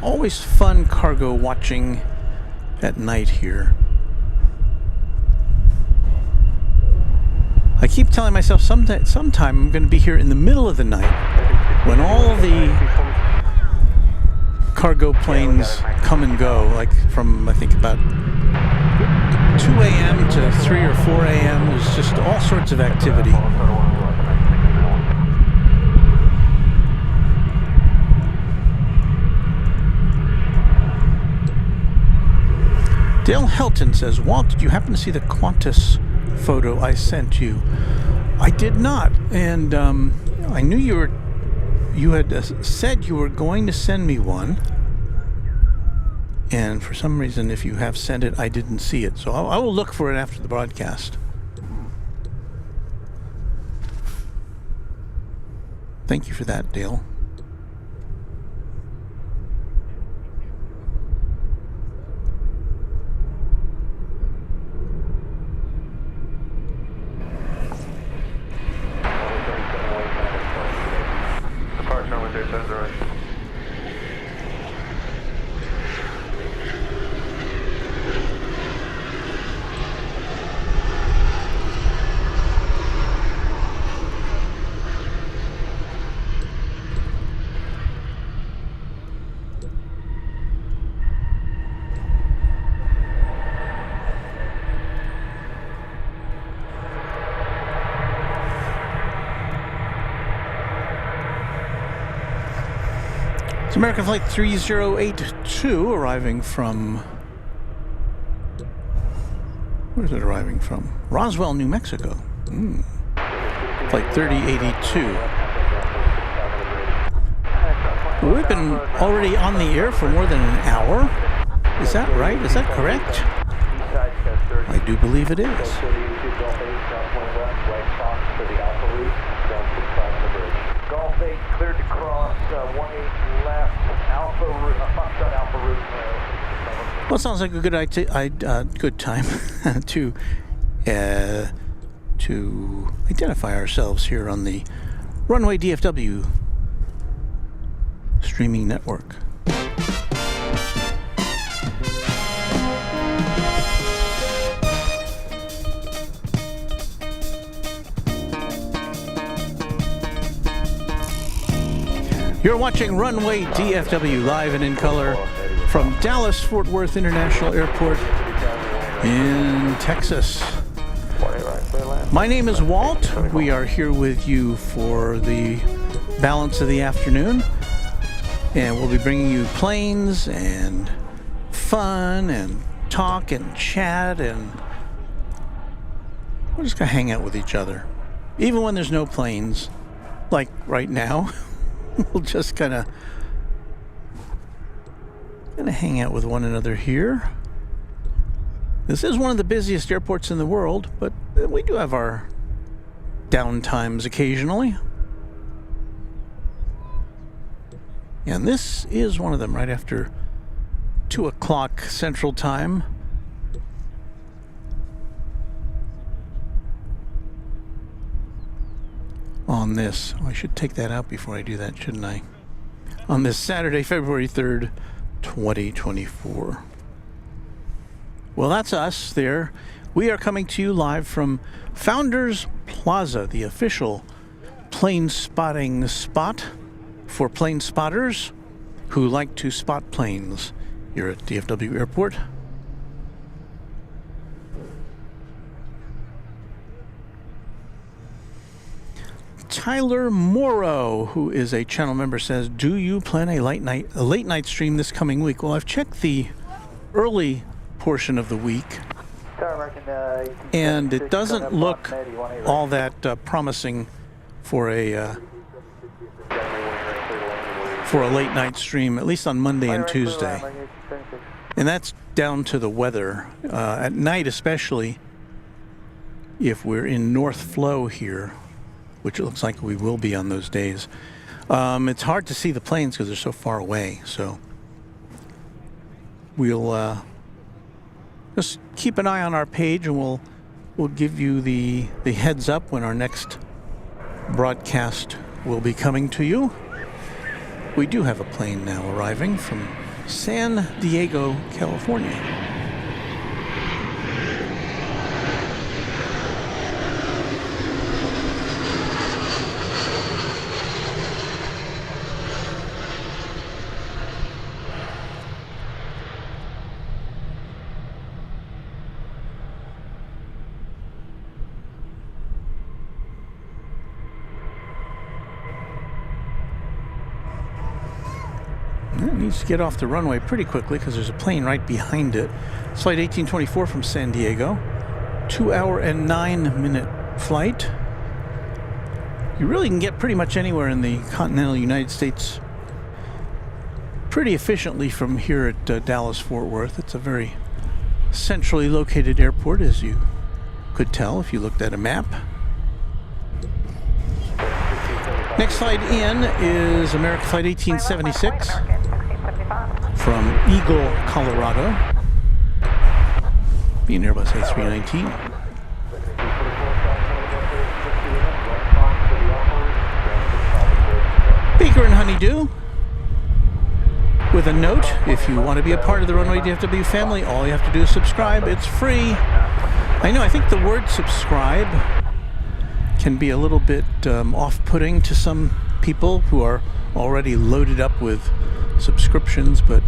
Always fun cargo watching at night here. I keep telling myself sometime I'm going to be here in the middle of the night when all the cargo planes come and go, like from I think about 2 a.m. to 3 or 4 a.m. There's just all sorts of activity. Dale Helton says, Walt, did you happen to see the Qantas photo I sent you? I did not, and I knew you had said you were going to send me one, And for some reason, if you have sent it, I didn't see it. So I will look for it after the broadcast. Thank you for that, Dale. Departure window 10-0. It's American Flight 3082 arriving from... Where's it arriving from? Roswell, New Mexico. Flight 3082. We've been already on the air for more than an hour. Is that right? Is that correct? I do believe it is. Golf 8 cleared to cross 18 left, Alpha route, Foxtrot Alpha route. Well, it sounds like a good time to identify ourselves here on the Runway DFW streaming network. You're watching Runway DFW live and in color from Dallas-Fort Worth International Airport in Texas. My name is Walt. We are here with you for the balance of the afternoon, and we'll be bringing you planes and fun and talk and chat, and we're just gonna hang out with each other, even when there's no planes, like right now. We'll just kind of hang out with one another here. This is one of the busiest airports in the world, but we do have our downtimes occasionally. And this is one of them, right after 2 o'clock Central Time. On this, I should take that out before I do that, shouldn't I? On this Saturday, February 3rd, 2024. Well, that's us there. We are coming to you live from Founders Plaza, the official plane spotting spot for plane spotters who like to spot planes here at DFW Airport. Tyler Morrow, who is a channel member, says, do you plan a late night stream this coming week? Well, I've checked the early portion of the week, and it doesn't look all that promising for a late night stream, at least on Monday and Tuesday. And that's down to the weather. At night, especially, if we're in North Flow here, which it looks like we will be on those days. It's hard to see the planes because they're so far away. So we'll just keep an eye on our page, and we'll give you the heads up when our next broadcast will be coming to you. We do have a plane now arriving from San Diego, California. It needs to get off the runway pretty quickly because there's a plane right behind it. It's Flight 1824 from San Diego. 2 hour and 9 minute flight. You really can get pretty much anywhere in the continental United States pretty efficiently from here at Dallas-Fort Worth. It's a very centrally located airport, as you could tell if you looked at a map. Next flight in is American Flight 1876 from Eagle, Colorado. Being Airbus A380. Baker and Honeydew. With a note, if you want to be a part of the Runway DFW family, all you have to do is subscribe. It's free. I know, I think the word subscribe can be a little bit off-putting to some people who are already loaded up with subscriptions, but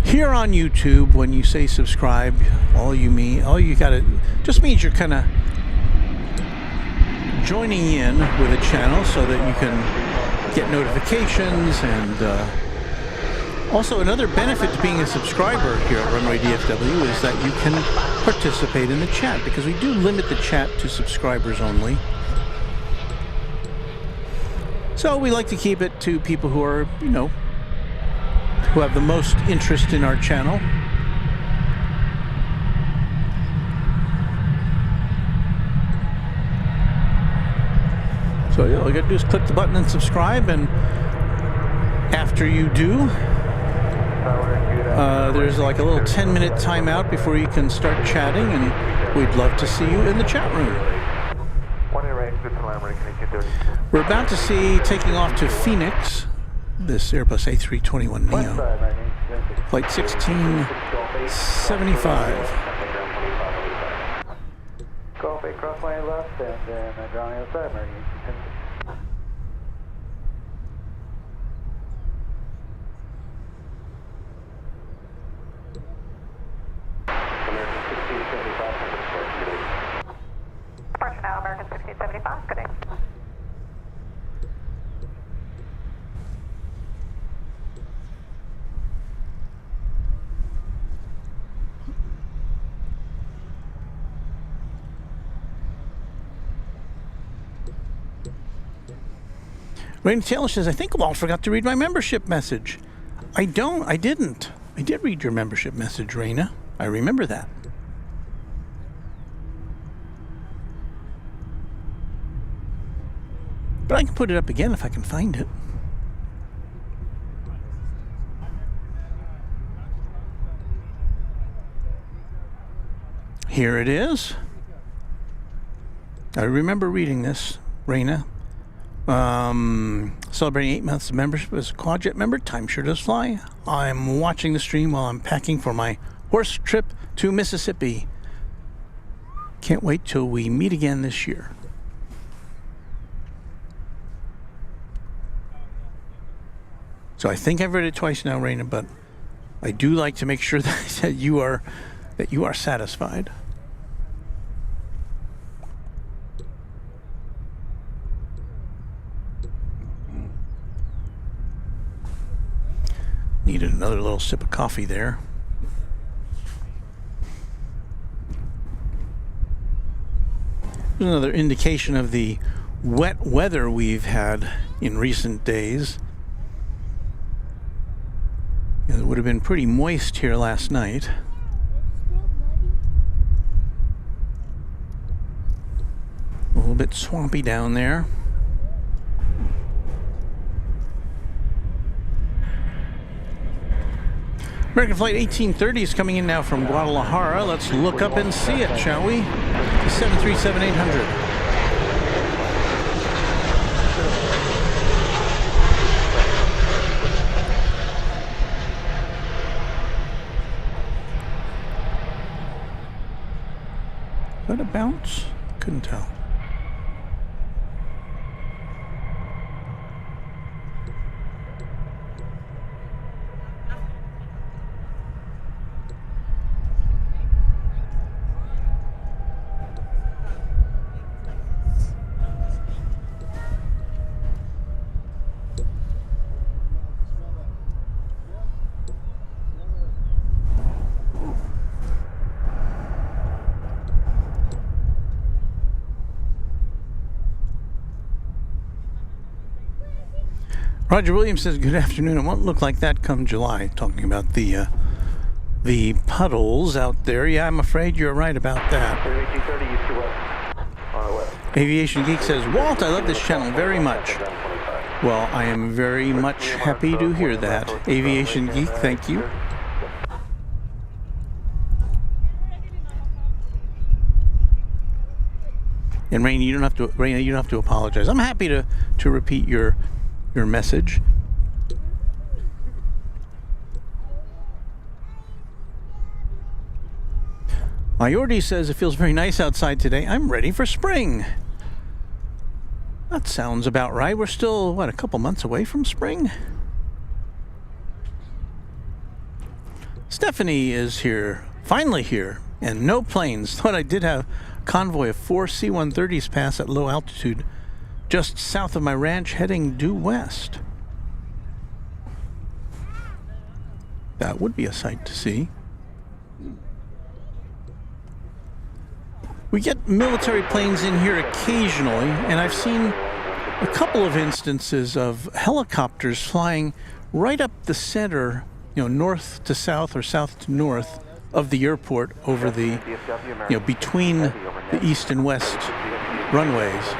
here on YouTube, when you say subscribe, all you gotta, just means you're kind of joining in with a channel so that you can get notifications. And also another benefit to being a subscriber here at Runway DFW is that you can participate in the chat, because we do limit the chat to subscribers only. So we like to keep it to people who are, you know, who have the most interest in our channel. So all you gotta do is click the button and subscribe, and after you do, there's like a little 10-minute timeout before you can start chatting, and we'd love to see you in the chat room. We're about to see taking off to Phoenix, this Airbus A321 Neo, flight 1675. Copy, cross lane left, and then ground the other side, American. Departure now, American 1675, good day. Raina Taylor says, I think Walt forgot to read my membership message. I didn't. I did read your membership message, Raina. I remember that. But I can put it up again if I can find it. Here it is. I remember reading this, Raina. Celebrating 8 months of membership as a Quadjet member. Time sure does fly. I'm watching the stream while I'm packing for my horse trip to Mississippi. Can't wait till we meet again this year. So I think I've read it twice now, Raina, but I do like to make sure that you are satisfied. Needed another little sip of coffee there. There's another indication of the wet weather we've had in recent days. It would have been pretty moist here last night. A little bit swampy down there. American Flight 1830 is coming in now from Guadalajara. Let's look up and see it, shall we? 737-800. Is that a bounce? Couldn't tell. Roger Williams says, good afternoon. It won't look like that come July, talking about the puddles out there. Yeah, I'm afraid you're right about that. Aviation Geek says, Walt, I love this channel very much. Well, I am very much happy to hear that. Aviation Geek, thank you. And Raina, you don't have to apologize. I'm happy to repeat your message. Mayordi says it feels very nice outside today. I'm ready for spring. That sounds about right. We're still, what, a couple months away from spring? Stephanie is here, finally here, and no planes. Thought I did have a convoy of 4 C-130s pass at low altitude just south of my ranch heading due west. That would be a sight to see. We get military planes in here occasionally, and I've seen a couple of instances of helicopters flying right up the center, north to south or south to north of the airport over the, between the east and west runways.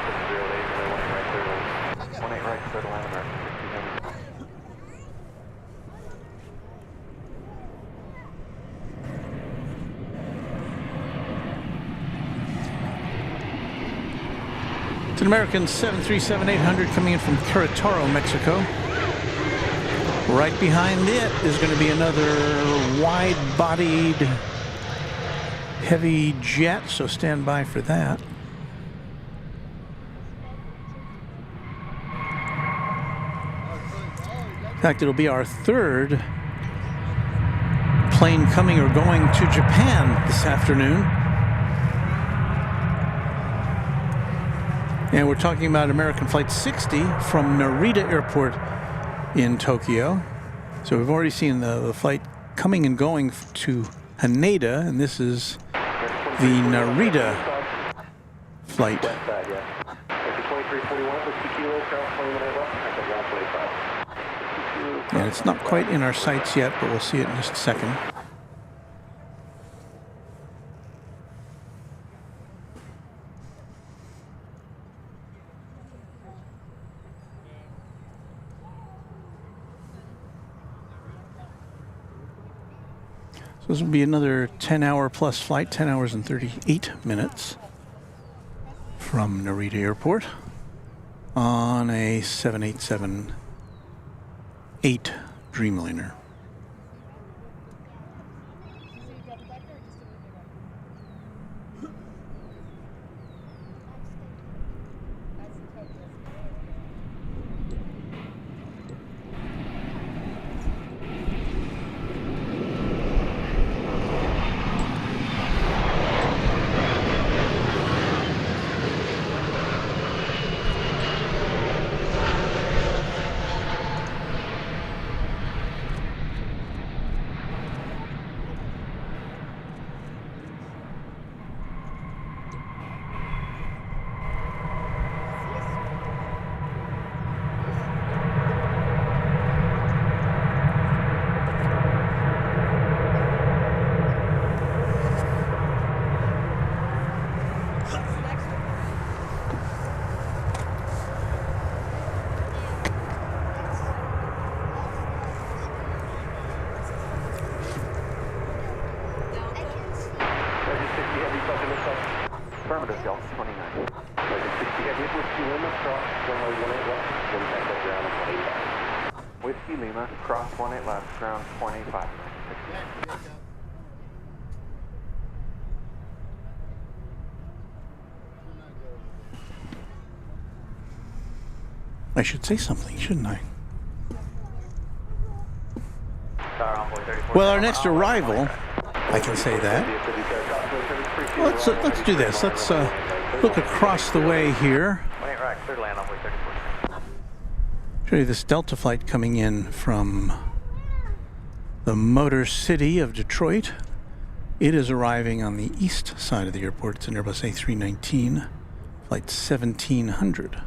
It's an American 737-800 coming in from Querétaro, Mexico. Right behind it is going to be another wide-bodied heavy jet, so stand by for that. In fact, it'll be our third plane coming or going to Japan this afternoon. And we're talking about American Flight 60 from Narita Airport in Tokyo. So we've already seen the flight coming and going to Haneda, and this is the Narita flight. And it's not quite in our sights yet, but we'll see it in just a second. This will be another 10-hour plus flight, 10 hours and 38 minutes from Narita Airport on a 787-8 Dreamliner. Affirmative, Delta 29. 60 heavy with Whiskey Lima, cross runway 18 left, then back up ground 185. Whiskey Lima, cross 18 left, ground 185. I should say something, shouldn't I? Well, our next arrival, I can say that. Let's do this. Let's look across the way here. Show you this Delta flight coming in from the Motor City of Detroit. It is arriving on the east side of the airport. It's an Airbus A380, flight 1700.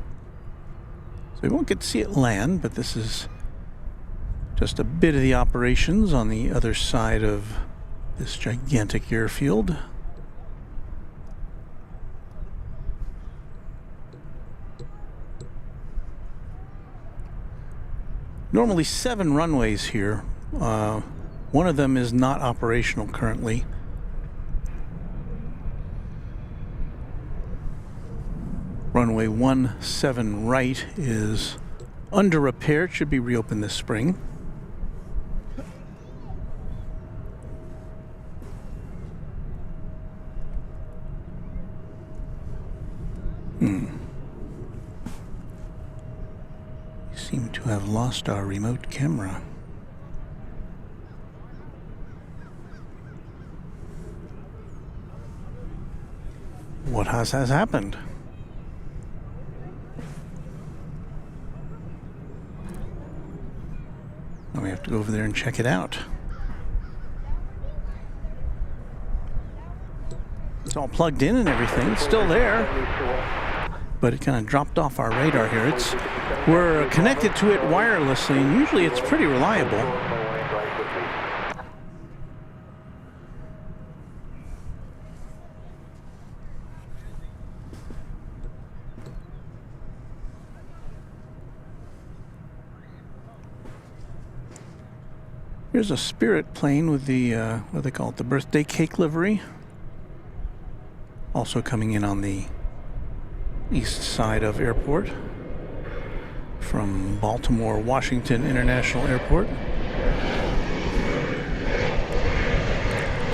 we won't get to see it land, but this is just a bit of the operations on the other side of this gigantic airfield. Normally 7 runways here. One of them is not operational currently. Runway 17 right is under repair. It should be reopened this spring. We seem to have lost our remote camera. What has happened? Now we have to go over there and check it out. It's all plugged in and everything. It's still there, but it kind of dropped off our radar here. We're connected to it wirelessly, and usually it's pretty reliable. Here's a Spirit plane with the, what do they call it, the birthday cake livery. Also coming in on the east side of airport from Baltimore Washington International Airport.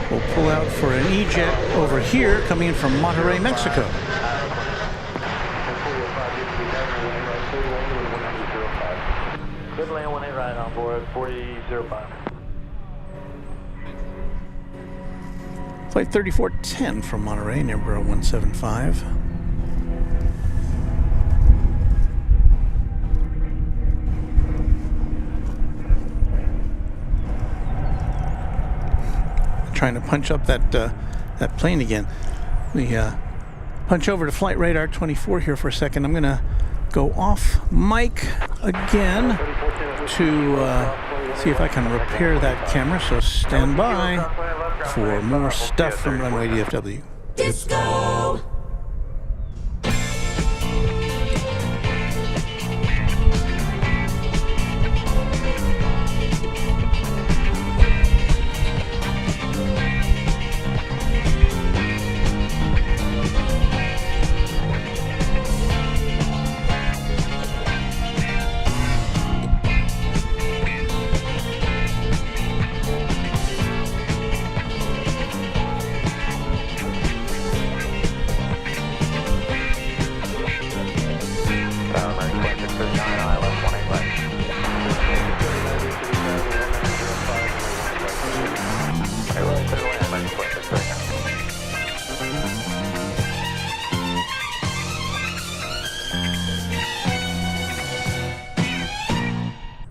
We'll pull out for an E-jet over here coming in from Monterrey, Mexico. Good land 18 right on board, 4005. Flight 3410 from Monterey, Airbus 175. Trying to punch up that plane again. We punch over to Flight Radar 24 here for a second. I'm going to go off mic again to see if I can repair that camera. So stand by for more stuff from Runway DFW. Disco!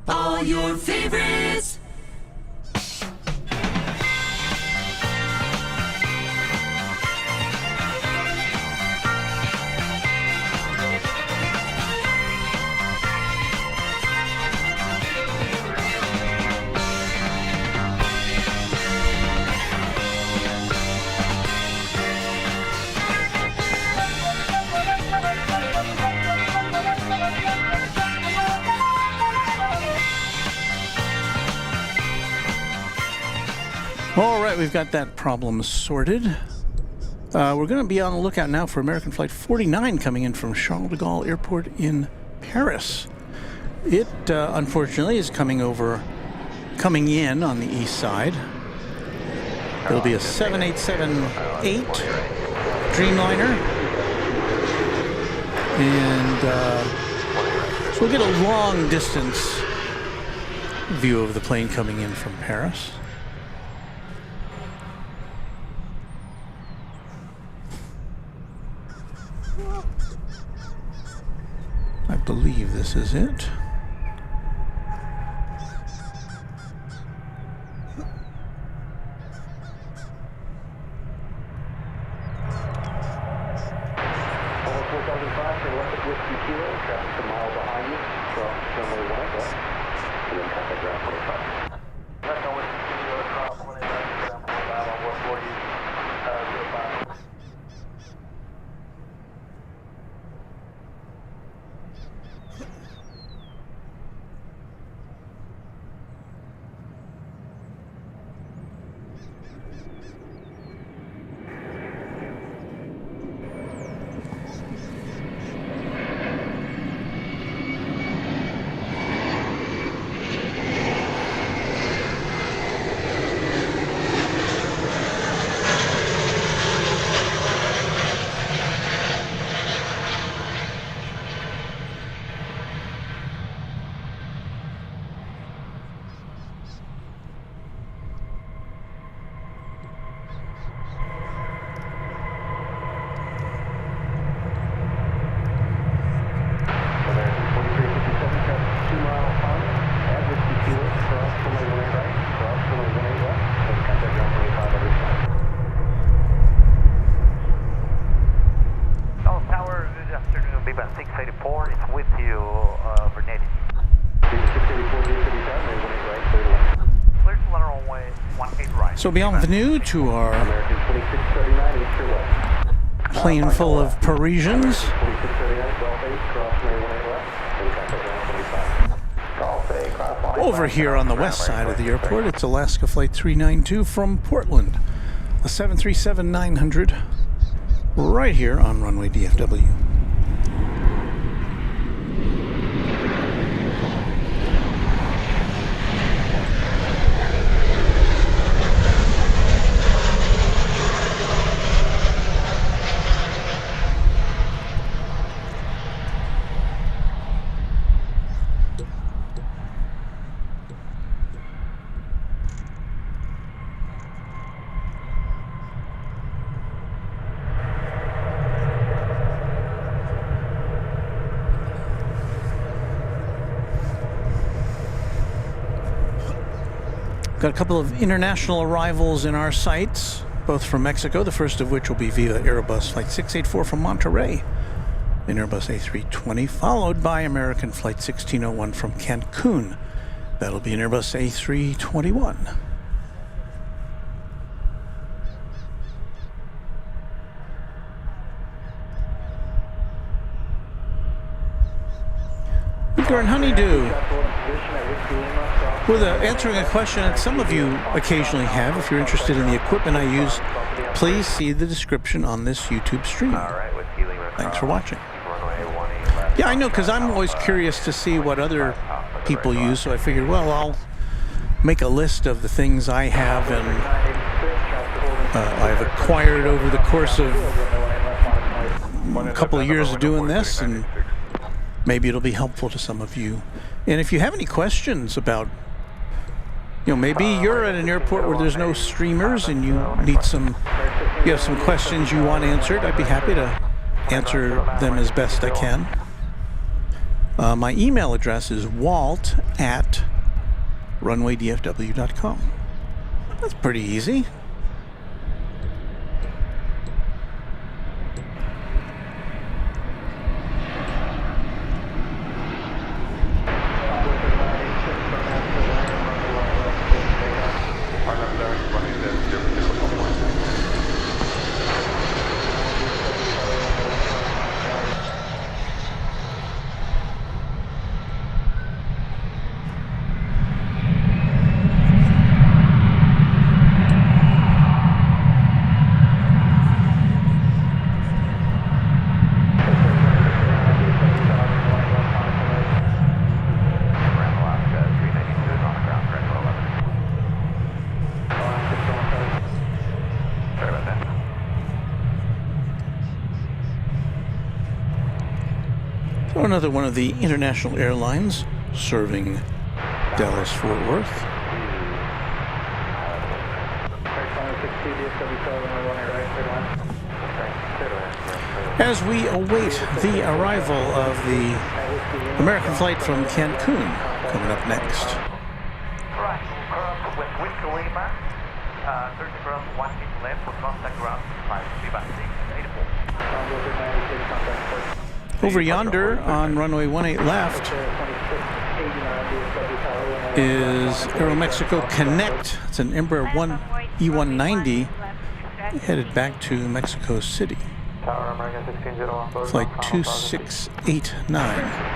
All your favorites. All right, we've got that problem sorted. We're going to be on the lookout now for American Flight 49 coming in from Charles de Gaulle Airport in Paris. It, unfortunately, is coming in on the east side. It'll be a 787-8 Dreamliner. And so we'll get a long distance view of the plane coming in from Paris. I believe this is it. kilo, traffic a mile behind you, cross runway 18 left, and then contact ground 25. That's on whiskey kilo, cross 18 left, ground 25 on 140, 05. So bienvenue to our plane full of Parisians. Over here on the west side of the airport, it's Alaska Flight 392 from Portland, a 737-900, right here on Runway DFW. Got a couple of international arrivals in our sights, both from Mexico, the first of which will be via Airbus Flight 684 from Monterrey, an Airbus A320, followed by American Flight 1601 from Cancun. That'll be an Airbus A321. Gurn Honeydew, with answering a question that some of you occasionally have. If you're interested in the equipment I use, please see the description on this YouTube stream. Thanks for watching. Yeah, I know, because I'm always curious to see what other people use, so I figured, well, I'll make a list of the things I have and I've acquired over the course of a couple of years of doing this, and maybe it'll be helpful to some of you. And if you have any questions about, maybe you're at an airport where there's no streamers and you need you have some questions you want answered, I'd be happy to answer them as best I can. My email address is walt@runwaydfw.com. That's pretty easy. Another one of the international airlines serving Dallas-Fort Worth. As we await the arrival of the American flight from Cancun coming up next. Right, with Whiskey Lima, 30 ground, 1 feet left, for contact ground 5, 3 by 6, 84. Over yonder on runway 18 left is Aeromexico Connect. It's an Embraer E190 headed back to Mexico City. Tower American 1601. Flight 2689.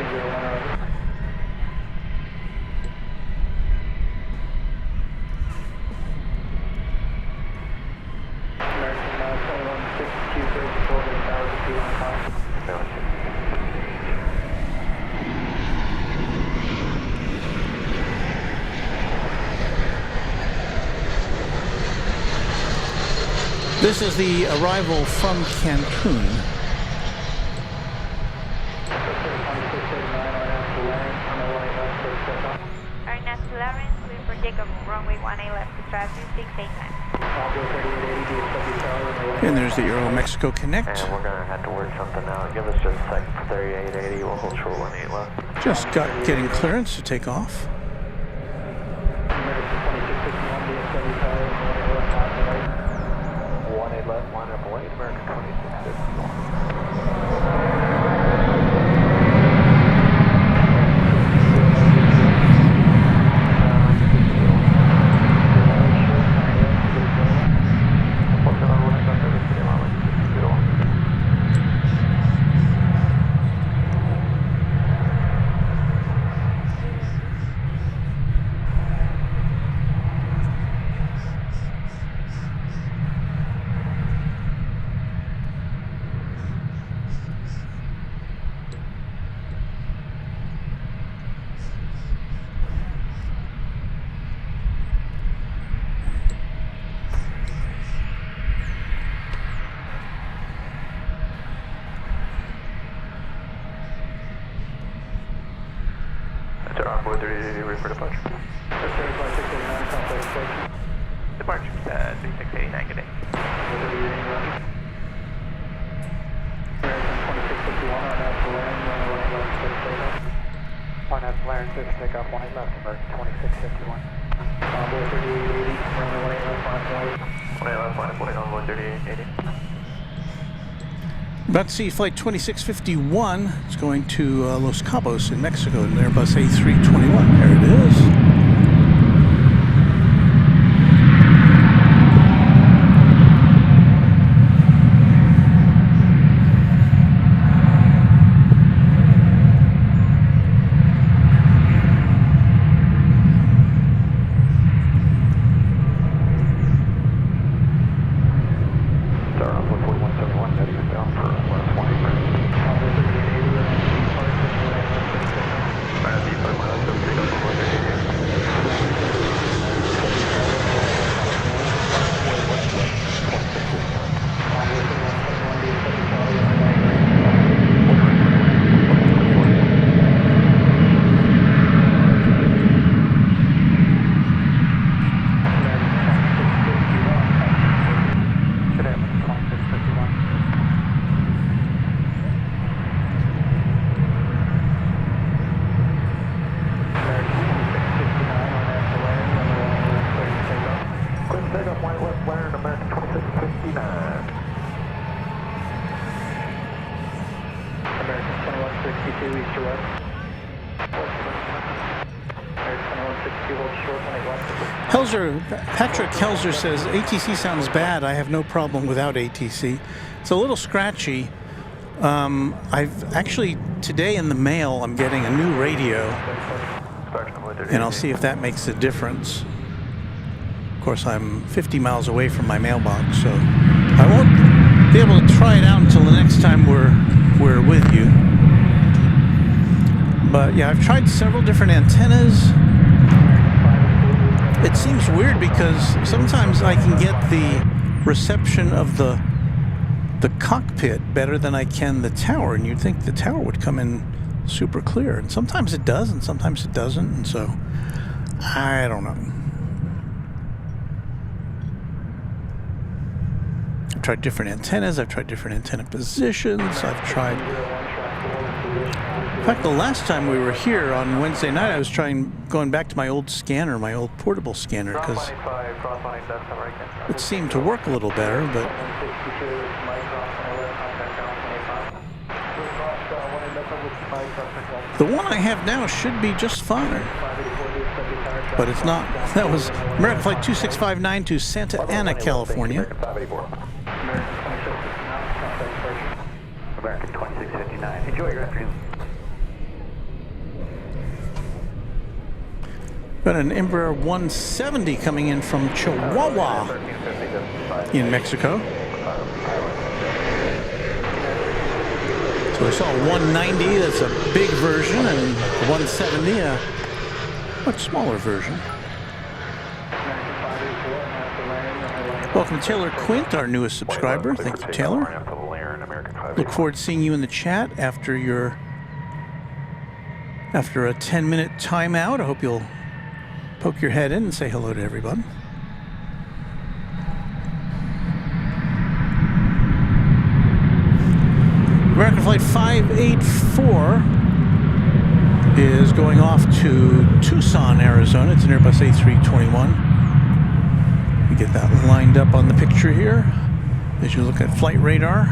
This is the arrival from Cancun. And there's the Aeromexico Connect. And we're gonna have to work something out. Give us just a second for 3880. We'll hold short 18 left. Just getting clearance to take off. 18 left, line up away, American 2651. Envoy 380, ready for departure. Departure, 3689, good day. One has Larry, just take off 18 left, American 2651. Envoy 3880, runway 18 left, line up 18 left, envoy 3880. About to see flight 2651. It's going to Los Cabos in Mexico, an Airbus A321. There it is. Patrick Helzer says, ATC sounds bad. I have no problem without ATC. It's a little scratchy. I've actually, today in the mail, I'm getting a new radio. And I'll see if that makes a difference. Of course, I'm 50 miles away from my mailbox, so I won't be able to try it out until the next time we're with you. But yeah, I've tried several different antennas. It seems weird because sometimes I can get the reception of the cockpit better than I can the tower, and you'd think the tower would come in super clear, and sometimes it does and sometimes it doesn't, and so I don't know. I've tried different antennas, I've tried different antenna positions, I've tried... In fact, the last time we were here on Wednesday night, I was going back to my old scanner, my old portable scanner, because it seemed to work a little better, but The one I have now should be just fine, but it's not. That was American Flight 2659 to Santa Ana, California. American 2659. Enjoy your afternoon. Got an Embraer 170 coming in from Chihuahua in Mexico. So I saw a 190, that's a big version, and 170, a much smaller version. Welcome to Taylor Quint, our newest subscriber. Thank you, Taylor. Look forward to seeing you in the chat after a 10-minute timeout. I hope you'll poke your head in and say hello to everybody. American Flight 584 is going off to Tucson, Arizona. It's an Airbus A321. We get that lined up on the picture here as you look at flight radar.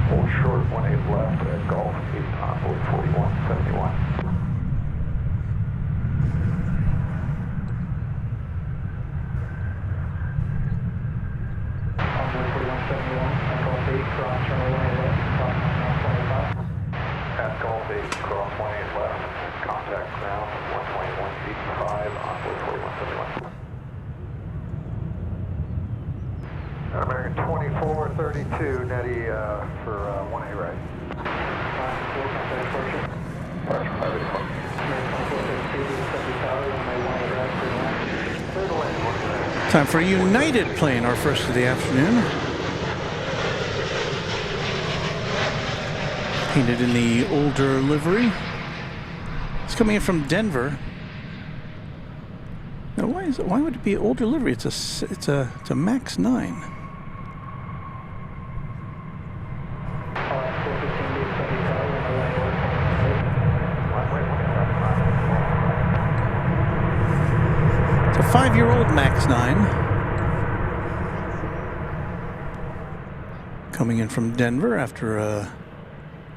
Hold short 18 left at Golf 8 envoy 4171. At Golf 8, cross 18 left, contact ground 121 feet 5, envoy 4171. American 2432, Netty for 1A right. Time for a United plane, our first of the afternoon. Painted in the older livery. It's coming in from Denver. Now, why would it be older livery? It's a Max 9. It's a 5-year-old Max 9. Coming in from Denver after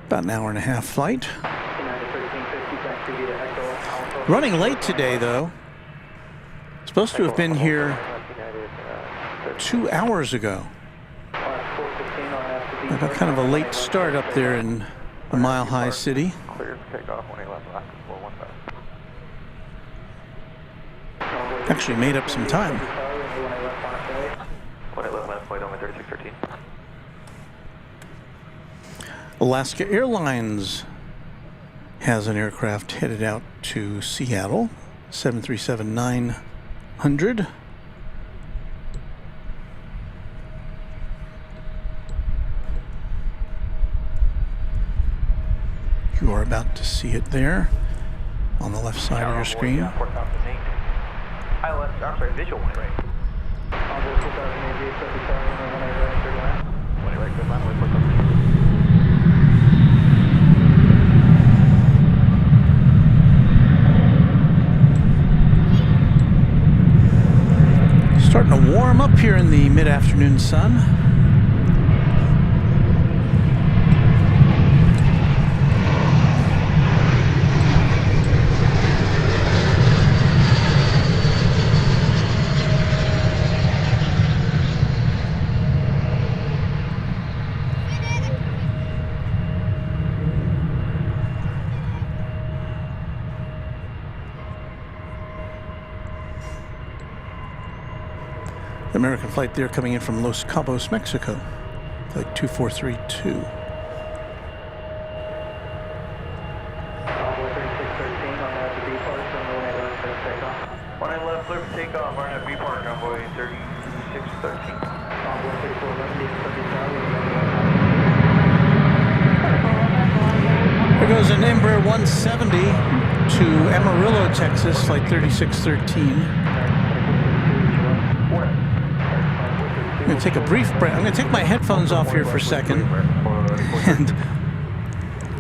about an hour and a half flight. Running late today, though. Supposed to have been here 2 hours ago. I got kind of a late start up there in the Mile High City. Actually made up some time. Alaska Airlines has an aircraft headed out to Seattle, 737-900. You are about to see it there on the left side of your screen. I'm sorry, visual one right. Starting to warm up here in the mid-afternoon sun. American flight there coming in from Los Cabos, Mexico, flight 2432. When I left, clear for takeoff, we're at B Park, runway 3613. There goes an Embraer 170 to Amarillo, Texas, flight 3613. I'm going to take a brief break. I'm going to take my headphones off here for a second and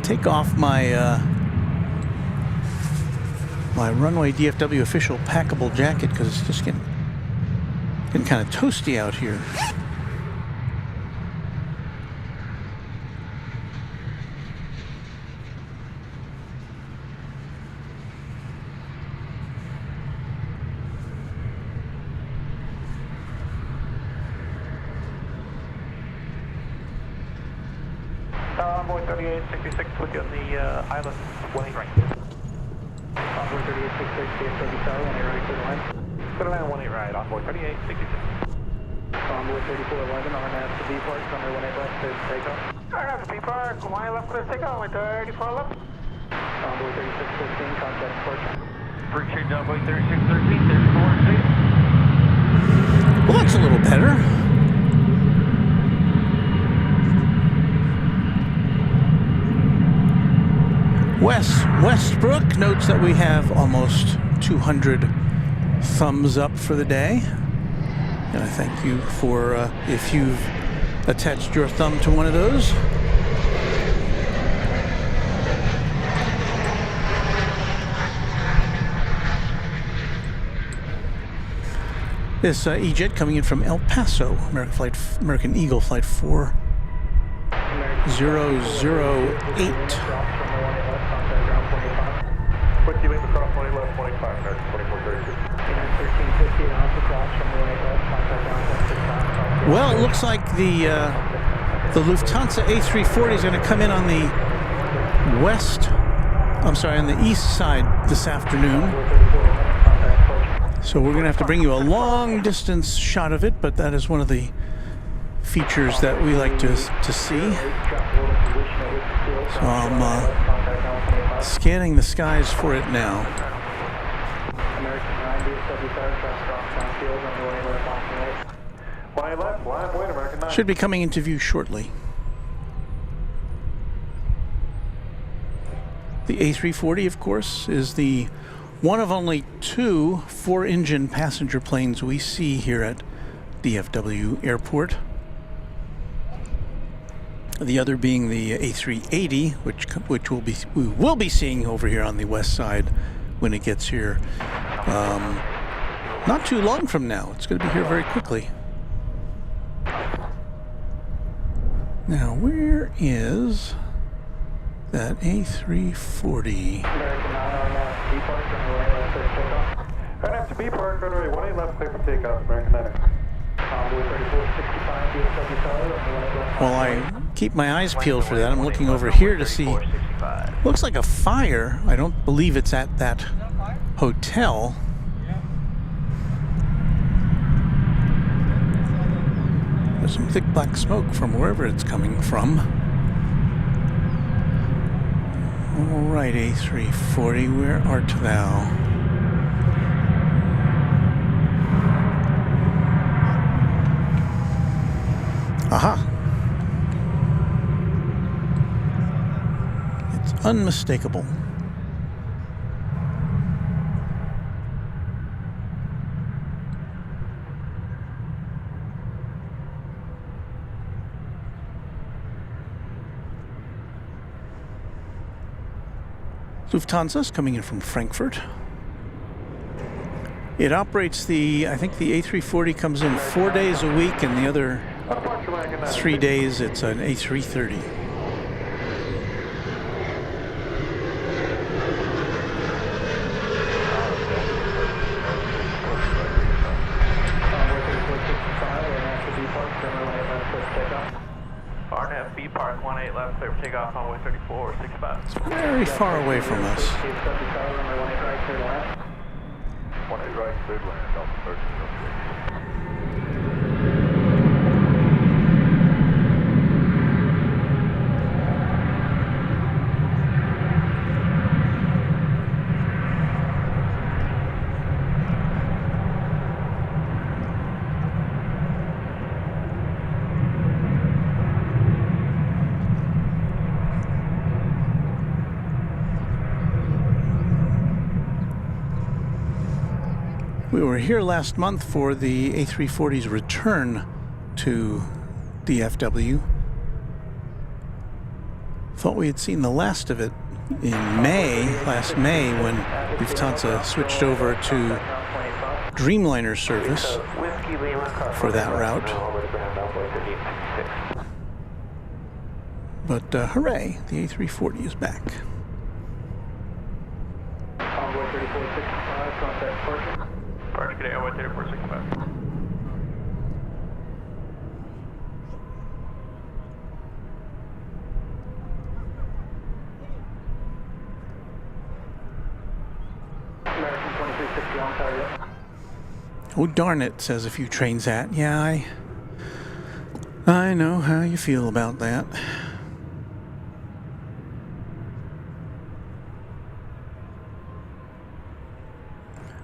take off my my Runway DFW official packable jacket because it's just getting kind of toasty out here. Envoy 3866 with you on the island, 18 right. Envoy 3866, DFW Tower, when you're ready for the line. Go to land 18 right, Envoy 3866. Envoy 3411, RNAV to B Park, runway 18 left, clear for takeoff. RNAV to B Park, 18 left, clear takeoff, runway 34 left. Envoy 3615, contact departure. Bridge change Envoy 3613, 34 feet. Well, that's a little better. Westbrook notes that we have almost 200 thumbs up for the day. And I thank you for if you've attached your thumb to one of those. This E-Jet coming in from El Paso, American Eagle Flight 4008. With you, leave across 20 left, 25, American 2432. 1350, and also cross from the 18 left, contact ground 165. Well, it looks like the Lufthansa A380 is going to come in on the on the east side this afternoon. So we're going to have to bring you a long distance shot of it, but that is one of the features that we like to see. So I'm scanning the skies for it now. American 9, DFW Tower, traffic off field, runway 18 left, Line left, line wait, American 9. Should be coming into view shortly. The A340, of course, is the one of only two 4-engine passenger planes we see here at DFW Airport. The other being the A380, which we will be seeing over here on the west side when it gets here. Not too long from now. It's going to be here very quickly. Now, where is that A340? American 9, RNAV to B Park, runway 18 left, clear for takeoff. RNAV to B Park, runway 18 left, clear for takeoff, American 9. Envoy 3465, DFW Tower, runway 18 left. Well, I keep my eyes peeled for that. I'm looking over here to see. Looks like a fire. I don't believe it's at that hotel. There's some thick black smoke from wherever it's coming from. All right, A340, where art thou? Aha! It's unmistakable. Lufthansa is coming in from Frankfurt. It operates I think the A340 comes in 4 days a week, and the other 3 days it's an A330. RNAV B Park, 18 left, clear for takeoff, runway 3465. It's very far away from us. 18 right, clear to land. 18 right, clear to land, Delta 1306. We were here last month for the A340's return to DFW. Thought we had seen the last of it in last May, when Lufthansa switched over to Dreamliner service for that route. But hooray, the A340 is back. Envoy 3465, contact departure. Departure, good Airway 3465. target. Oh darn it, says a few trains at. Yeah, I know how you feel about that.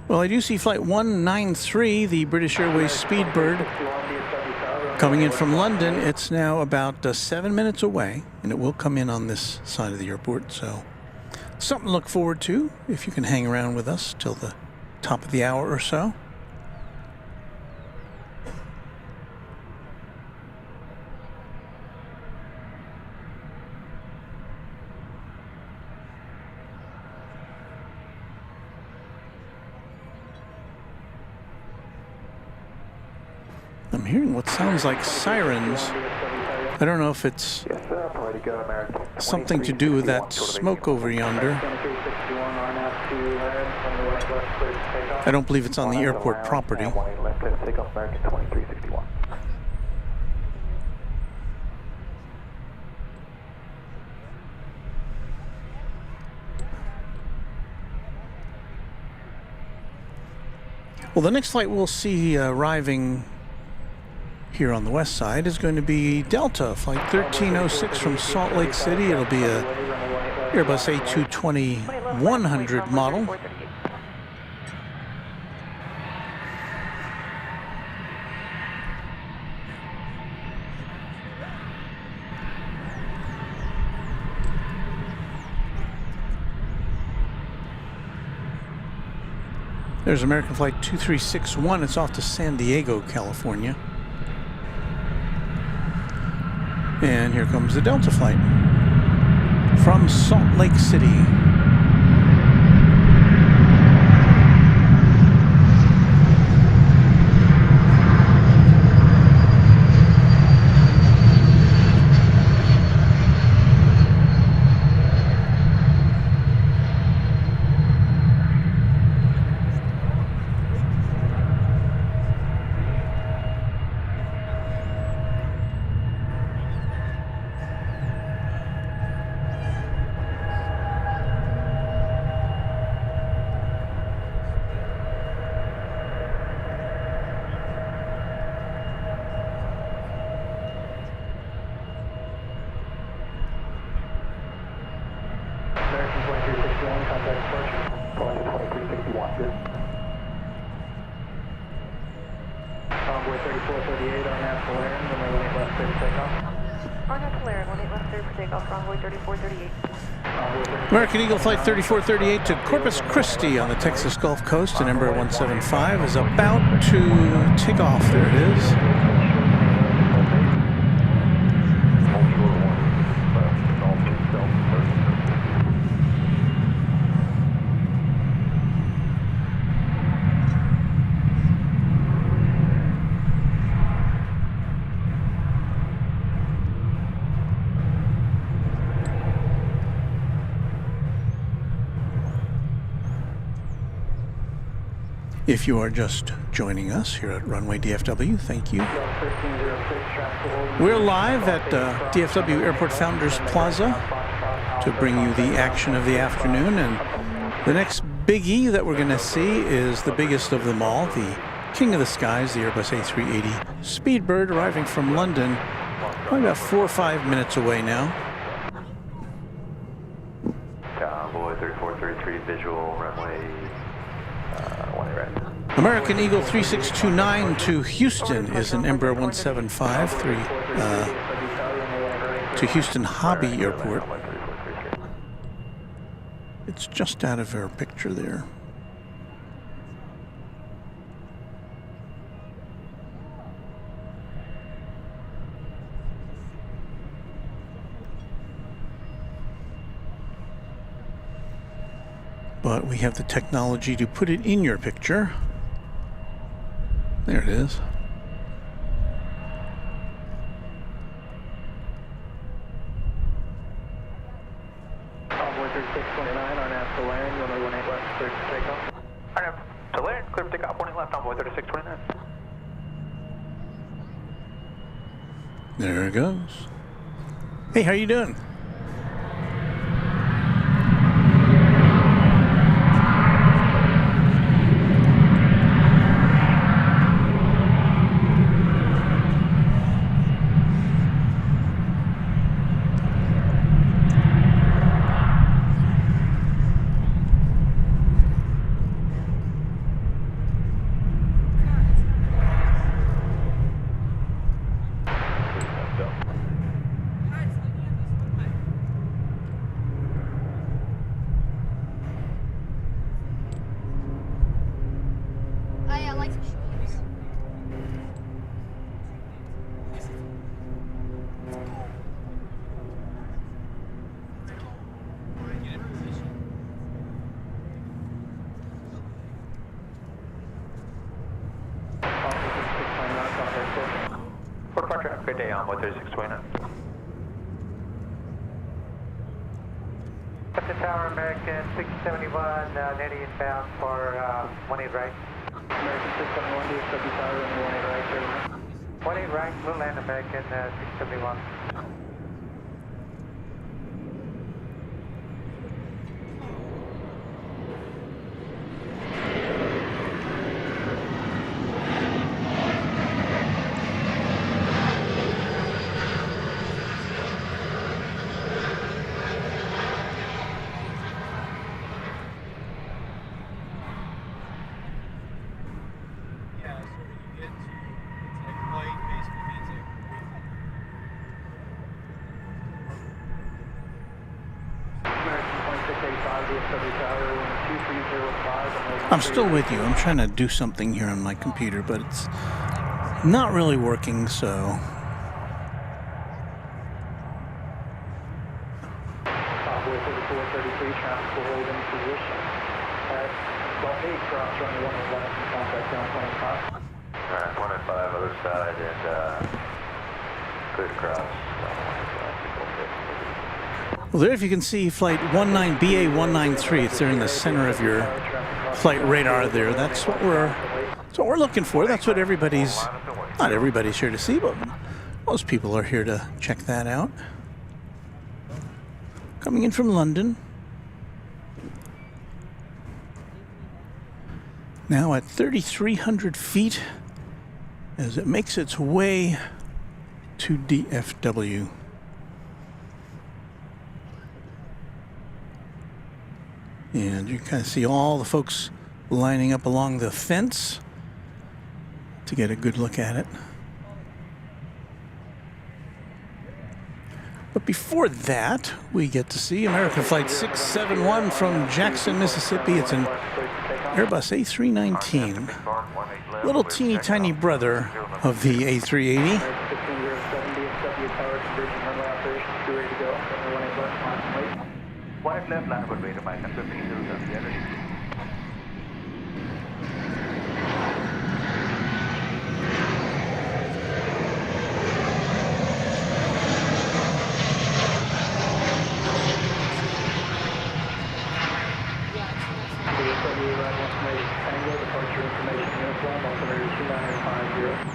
Well, I do see Flight 193, the British Airways Speedbird, coming in from London. It's now about 7 minutes away, and it will come in on this side of the airport, so something to look forward to if you can hang around with us till the top of the hour or so. I'm hearing what sounds like sirens. I don't know if it's something to do with that smoke over yonder. I don't believe it's on the airport property. Well, the next flight we'll see arriving here on the west side is going to be Delta, Flight 1306 from Salt Lake City. It'll be a Airbus A380 100 model. There's American Flight 2361. It's off to San Diego, California. And here comes the Delta flight from Salt Lake City. American Eagle Flight 3438 to Corpus Christi on the Texas Gulf Coast, and Embraer 175 is about to take off. There it is. If you are just joining us here at Runway DFW, thank you. We're live at DFW Airport Founders Plaza to bring you the action of the afternoon. And the next biggie that we're going to see is the biggest of them all, the king of the skies, the Airbus A380 Speedbird, arriving from London, probably about 4 or 5 minutes away now. Convoy 3433 visual runway. American Eagle 3629 to Houston is an Embraer 175 to Houston Hobby Airport. It's just out of our picture there. But we have the technology to put it in your picture. There it is. Convoy 3629 on NASA land, runway 18 left, clear to take off. Alright, to land, clear for takeoff, 18 left, Convoy 3629. There it goes. Hey, how you doing? Good day on 13629. Captain Tower, American 671, netting inbound for 18 right. American 671, DFW Tower, 18 right. 18 right, we'll land American 671. I'm still with you. I'm trying to do something here on my computer, but it's not really working, so. Convoy 3433, transport holding position. At Gulf 8, cross runway 1 left, contact down 25. Alright, 105 other side and clear across. Well, there, if you can see flight 19BA193, it's there in the center of your flight radar there. That's what we're looking for. That's what not everybody's here to see, but most people are here to check that out. Coming in from London. Now at 3,300 feet as it makes its way to DFW. And you kind of see all the folks lining up along the fence to get a good look at it. But before that, we get to see American Flight 671 from Jackson, Mississippi. It's an Airbus A319, little teeny tiny brother of the A380. Left line would be to my 15 departure information uniform, altimeter 2950.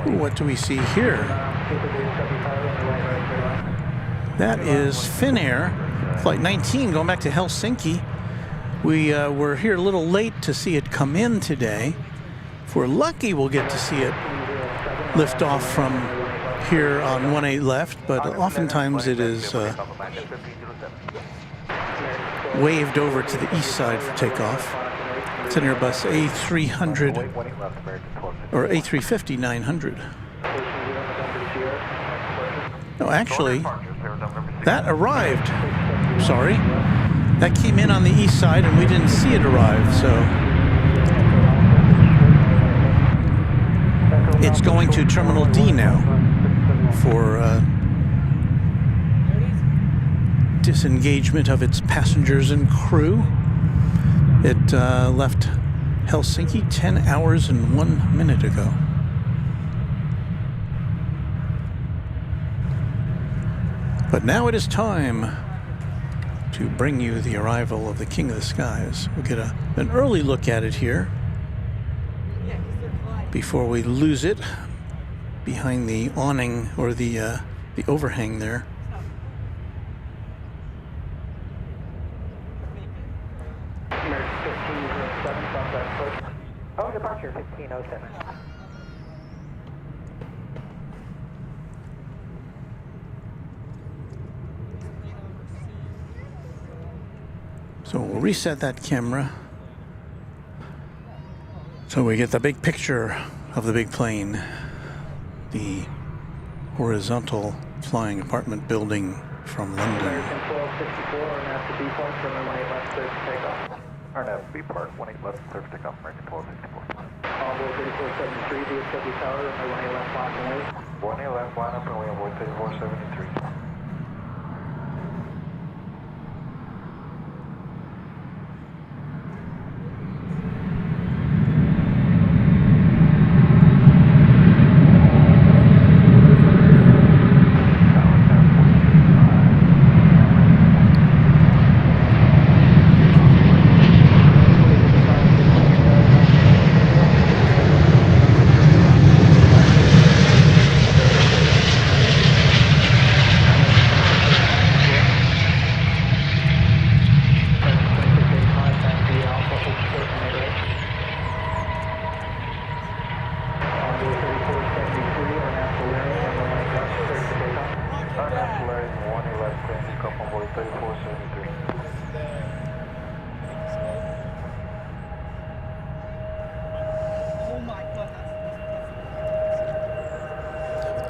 What do we see here? That is Finnair, Flight 19, going back to Helsinki. We were here a little late to see it come in today. If we're lucky, we'll get to see it lift off from here on 18 left, but oftentimes it is waved over to the east side for takeoff. It's an Airbus A300 or A350-900. No, actually, that arrived. Sorry, that came in on the east side, and we didn't see it arrive. So it's going to Terminal D now for disengagement of its passengers and crew. It left Helsinki 10 hours and 1 minute ago. But now it is time to bring you the arrival of the King of the Skies. We'll get an early look at it here before we lose it behind the awning or the overhang there. Oh, departure 1507. So we'll reset that camera so we get the big picture of the big plane, the horizontal flying apartment building from London. American 1264, RNAV to B Park, runway 18 left, clear for takeoff. RNAV B Park, 18 left, clear for takeoff, American 1264. Envoy 3473, DFW Tower, runway 18 left, lock and wait. 18 left, line up, and we avoid 3473.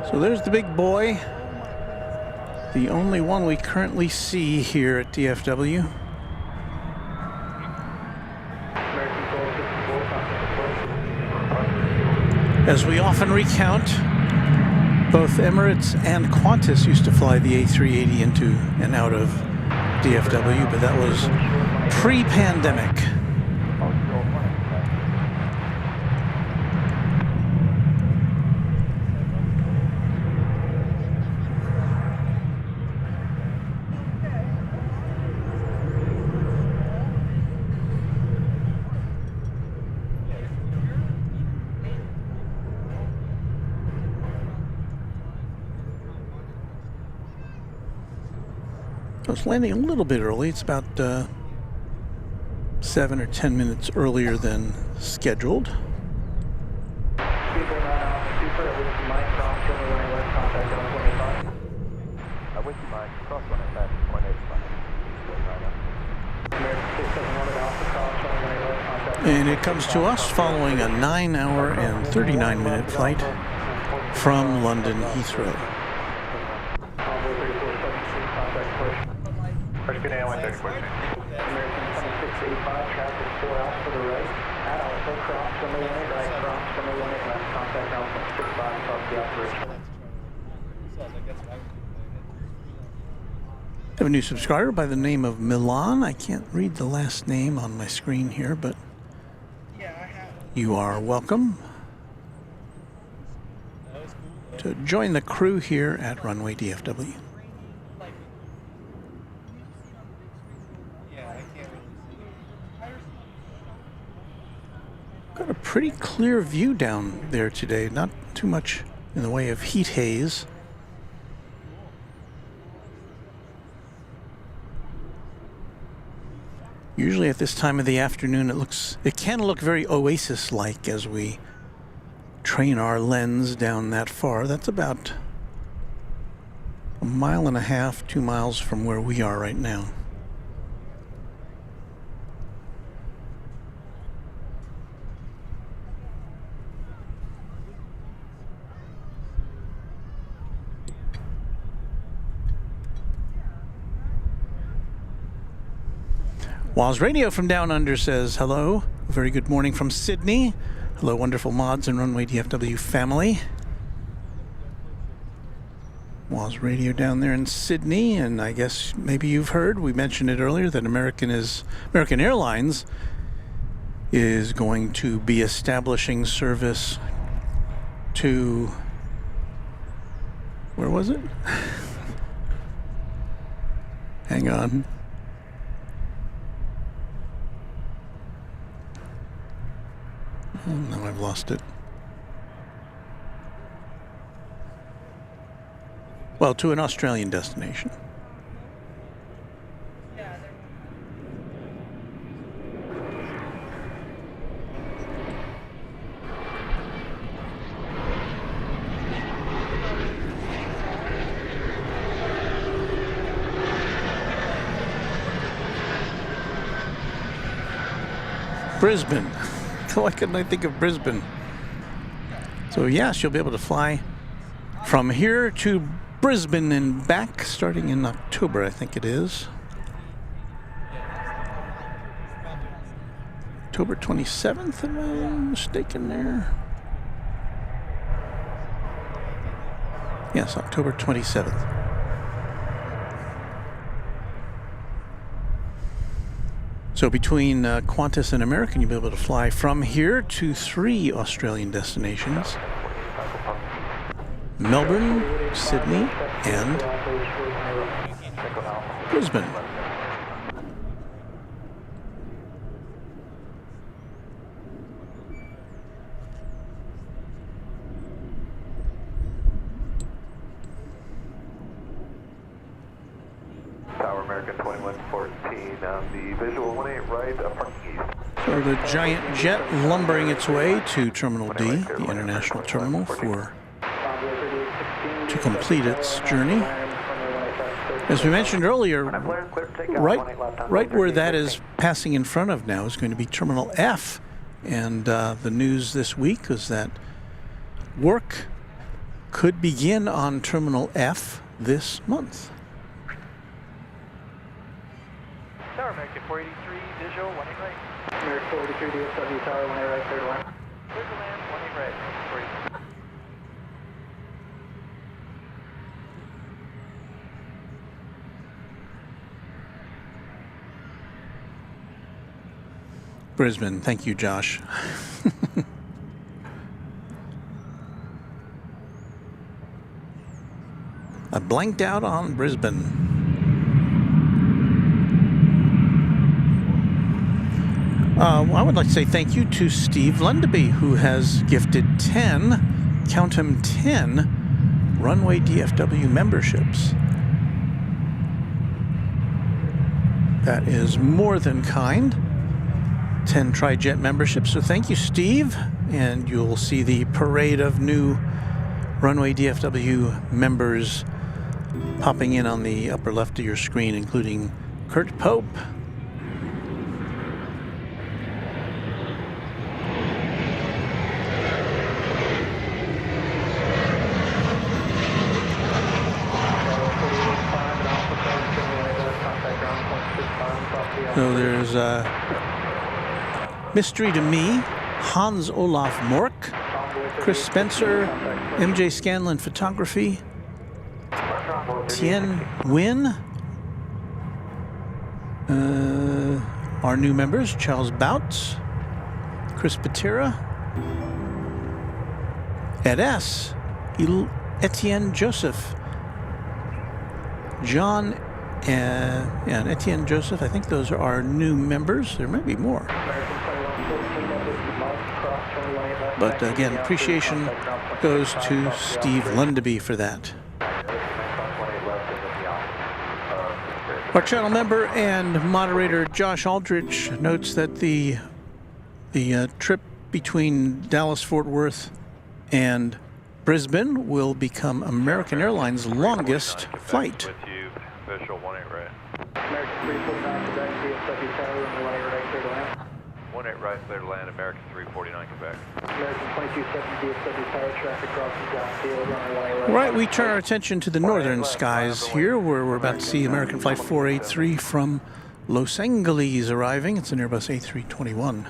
So there's the big boy, the only one we currently see here at DFW. As we often recount, both Emirates and Qantas used to fly the A380 into and out of DFW, but that was pre-pandemic. I was landing a little bit early. It's about 7 or 10 minutes earlier than scheduled. And it comes to us following a 9-hour and 39-minute flight from London Heathrow. First good day, I went 30 question. American 2685, traffic 4 out to the right. At Alpha, cross runway 18 right, cross runway 18 left, contact Alpha, 65, stop the operation. I have a new subscriber by the name of Milan. I can't read the last name on my screen here, but you are welcome to join the crew here at Runway DFW. Got a pretty clear view down there today, not too much in the way of heat haze. Usually at this time of the afternoon it can look very oasis-like as we train our lens down that far. That's about 1.5 miles, 2 miles from where we are right now. Waz Radio from Down Under says hello. A very good morning from Sydney. Hello, wonderful mods and Runway DFW family. Waz Radio down there in Sydney, and I guess maybe you've heard, we mentioned it earlier, that American Airlines is going to be establishing service to, where was it? Hang on. Oh, now I've lost it. Well, to an Australian destination. Brisbane. Why couldn't I think of Brisbane? So yes, you'll be able to fly From here to Brisbane and back, starting in October, I think it is. October 27th, am I mistaken there? Yes, October 27th. So between Qantas and American, you'll be able to fly from here to 3 Australian destinations: Melbourne, Sydney, and Brisbane. Tower American 2114, the visual 18 right, parking east. So the giant jet lumbering its way to Terminal D, the international terminal, to complete its journey. As we mentioned earlier, right where that is passing in front of now is going to be Terminal F. And the news this week is that work could begin on Terminal F this month. Tower American 483, visual 18 right. American 483, DFW Tower 18 right, clear to land. Clear to land, 18 right, 483. Brisbane, thank you, Josh. I blanked out on Brisbane. I would like to say thank you to Steve Lundaby, who has gifted 10, count 'em 10, Runway DFW memberships. That is more than kind. 10 Tri-Jet memberships, so thank you, Steve. And you'll see the parade of new Runway DFW members popping in on the upper left of your screen, including Kurt Pope, so there's Mystery to Me, Hans Olaf Mork, Chris Spencer, MJ Scanlon Photography, Tien Nguyen, our new members, Charles Bouts, Chris Patera, Ed S., Etienne Joseph, John and Etienne Joseph. I think those are our new members. There might be more. But again, appreciation goes to Steve Lundaby for that. Our channel member and moderator Josh Aldrich notes that the trip between Dallas-Fort Worth and Brisbane will become American Airlines' longest flight. With you, visual 18 right. American 349, Quebec, DFW Tower, 18 right, clear to land. 18 right, clear to land, American 349, Quebec. American 2270, DFW Tower, traffic crossing John Field, runway 18 right. Right, we turn our attention to the northern skies here, where we're about to see American Flight 483 from Los Angeles arriving. It's an Airbus A321.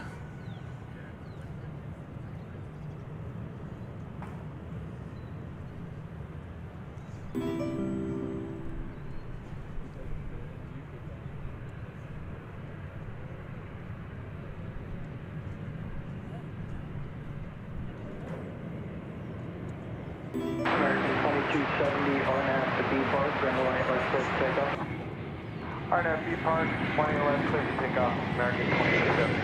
RNAV B Park, 20 left, clear to take off, American 2270.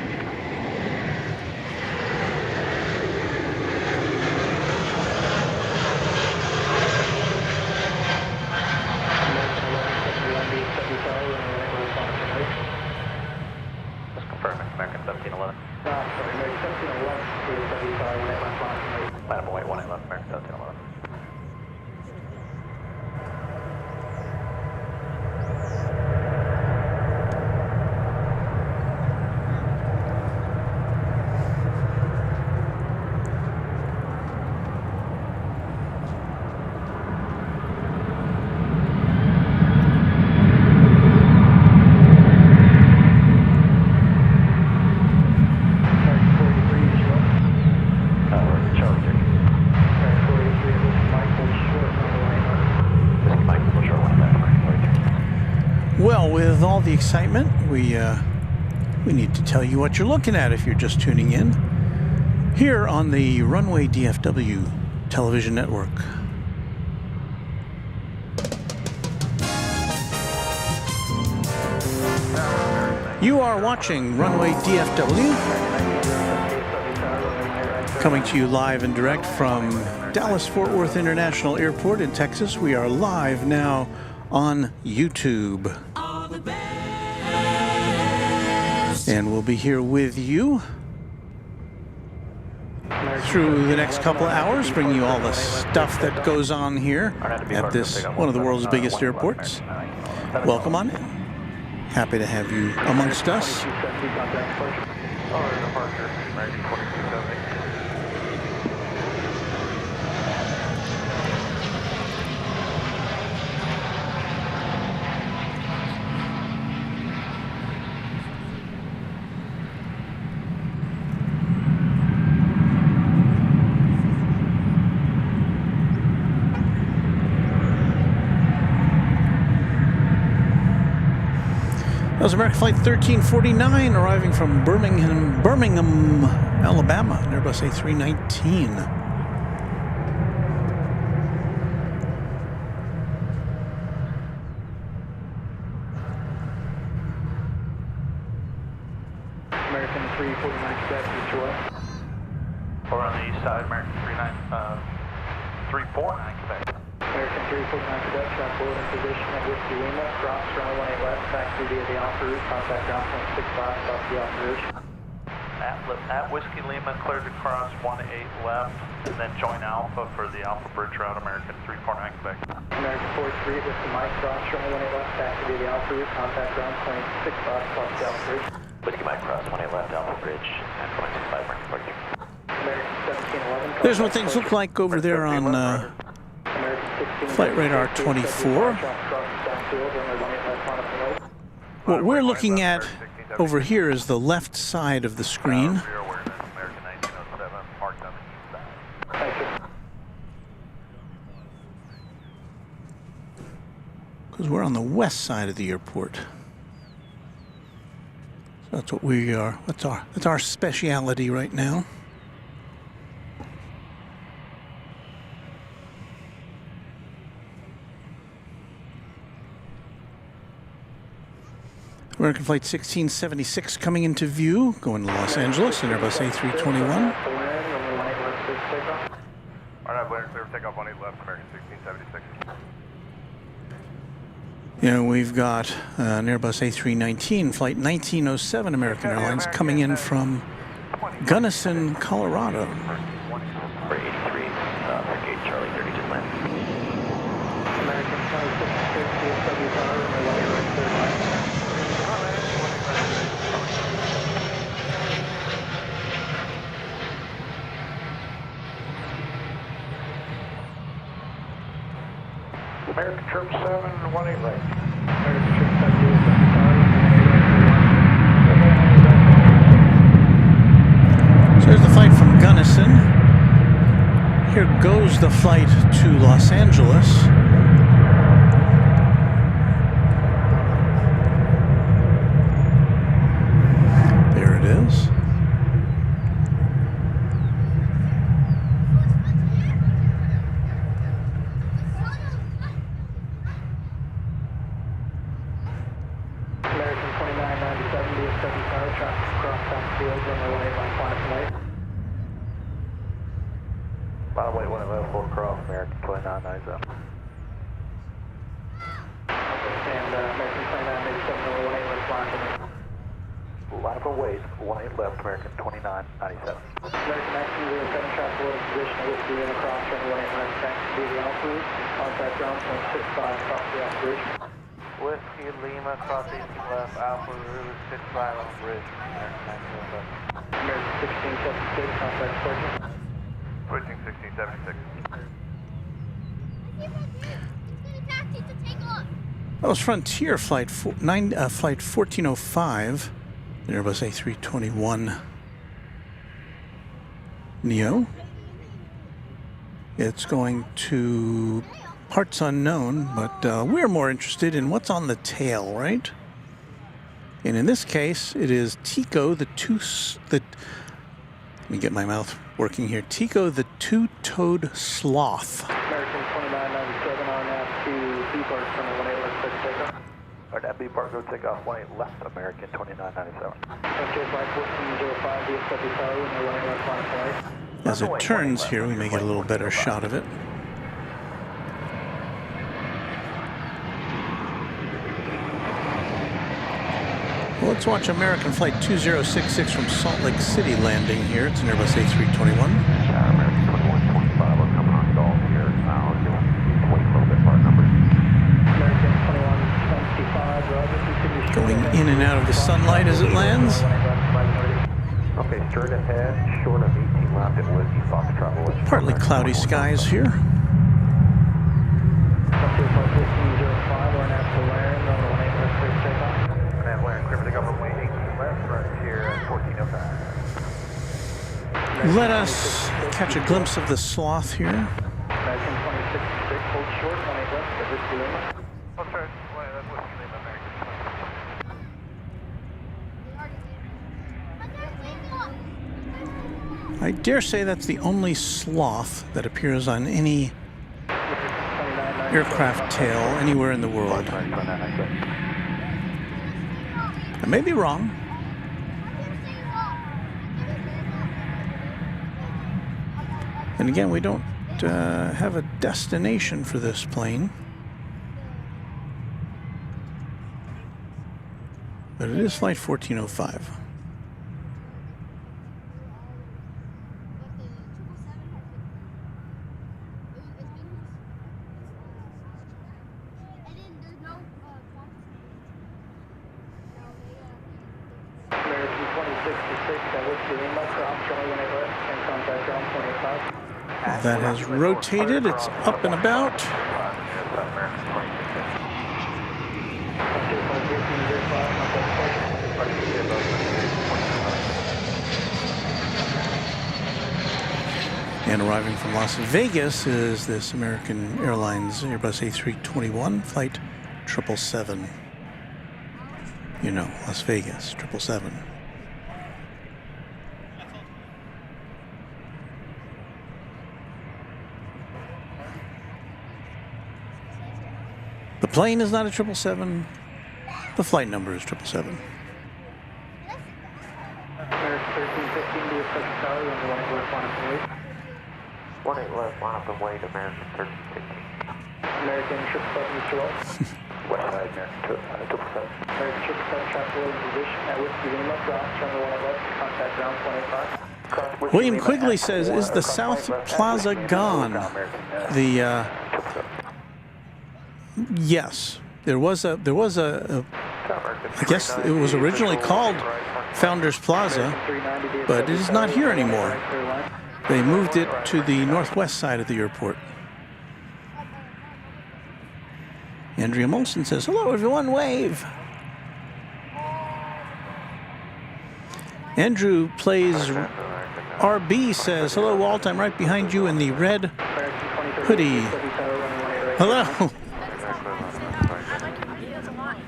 Just confirming, American 1711. Sorry, American 1711, DFW Tower, 18 left, launching. Madam away, 18 left, American 1711. with all the excitement, we need to tell you what you're looking at if you're just tuning in. Here on the Runway DFW television network. You are watching Runway DFW, coming to you live and direct from Dallas-Fort Worth International Airport in Texas. We are live now on YouTube. And we'll be here with you through the next couple of hours, bringing you all the stuff that goes on here at this, one of the world's biggest airports. Welcome on in. Happy to have you amongst us. That was American Flight 1349 arriving from Birmingham, Alabama, an Airbus A319. American 349 Quebec, each way. Over on the east side, American 349 Quebec. American 349 Quebec, transport in position at Whiskey Lima, cross runway 18 left, taxi via the Alpha route, contact ground point 65, stop the Alpha route. At Whiskey Lima, cleared to cross 18 left, and then join Alpha for the Alpha Bridge route, American 349 Quebec. American 43, Whiskey Mike, cross runway 18 left, taxi via the Alpha route, contact ground point 65, stop the Alpha bridge. Whiskey Mike, cross 18 left, Alpha Bridge, and 0.65, American 42. American 1711. There's what things look like over there on Flight Radar 24. What we're looking at over here is the left side of the screen. Because we're on the west side of the airport. So that's what we are. That's our speciality right now. American Flight 1676 coming into view, going to Los Angeles, an Airbus A321. Alright, clear for takeoff 18 left, American 1676. Yeah, we've got an Airbus A319, Flight 1907, American Airlines, coming in from Gunnison, Colorado. For 83, Brigade Charlie 30 just landed. American 26 DFW Tower, runway 18 right, clear line. American Trip 7, 18 right. American Trip 7 DFW Tower, So there's the flight from Gunnison. Here goes the flight to Los Angeles. There it is. American 2997 DFW Tower, traffic across South Field, runway 18 by Quantum Way. Bottom weight 1 level, full cross, American 2997. And American 2987 runway 18 left, Quantum Way. Line up and waste, 18 left, American 2997. American Action 07, traffic load in position at Whiskey Lima, cross runway 18 left, taxi via the Alpha route, contact ground point 65, stop the Alpha bridge. Whiskey Lima, cross 18 left, Alpha Route 65 on bridge, American 1907. American 1676, contact departure. Switching 1676. That was Frontier Flight 1405, the Airbus A321 Neo. It's going to parts unknown, but we're more interested in what's on the tail, right? And in this case, it is Tico, let me get my mouth working here. Tico, the two-toed sloth. American 2997 on out to B Park from the 18 left clear takeoff. Alright, at B Park, go take off 18 left, American 2997. Okay, flight 1405 DFW Tower, and the 18 left final flight. As it turns here, we may get a little better shot of it. Well, let's watch American Flight 2066 from Salt Lake City landing here. It's an Airbus A321. American 2125, we're coming on Gulf here. Now, you'll need to wait a little bit for our numbers. American 2125, Roger. Going in and out of the sunlight as it lands. Okay, straight ahead, short of 18 left, it was Foxtrot. Partly cloudy skies here. Okay, flight 1505, we're now to land on the 18 left clear takeoff. Let us catch a glimpse of the sloth here. American 2666, hold short, 18 left, at Whiskey Lima. Oh, sorry, that's Whiskey Lima, American. I dare say that's the only sloth that appears on any aircraft tail anywhere in the world. I may be wrong. And again, we don't have a destination for this plane. But it is flight 1405. American 2066, that Whiskey Lima, cross, Charlie 18 left, and contact ground 285. That has rotated, it's up and about. Okay, flight 1505, contact And arriving from Las Vegas is this American Airlines Airbus A321 flight 777. You know, Las Vegas, 777. The plane is not a 777. The flight number is 777. American 1315, DFW Tower, on the 18 left, line up and wait. 18 left, line up and wait, American 1315. American 777, Mr. Wells. West side, American 777. American 777, traffic in position at Whiskey Lima, cross, Charlie 18 left, contact ground 285. William Quigley says, is the South Plaza gone? The, yes, there was a, I guess it was originally called Founders Plaza, but it is not here anymore. They moved it to the northwest side of the airport. Andrea Molson says, hello everyone, wave. Andrew plays RB says, hello Walt, I'm right behind you in the red hoodie. Hello.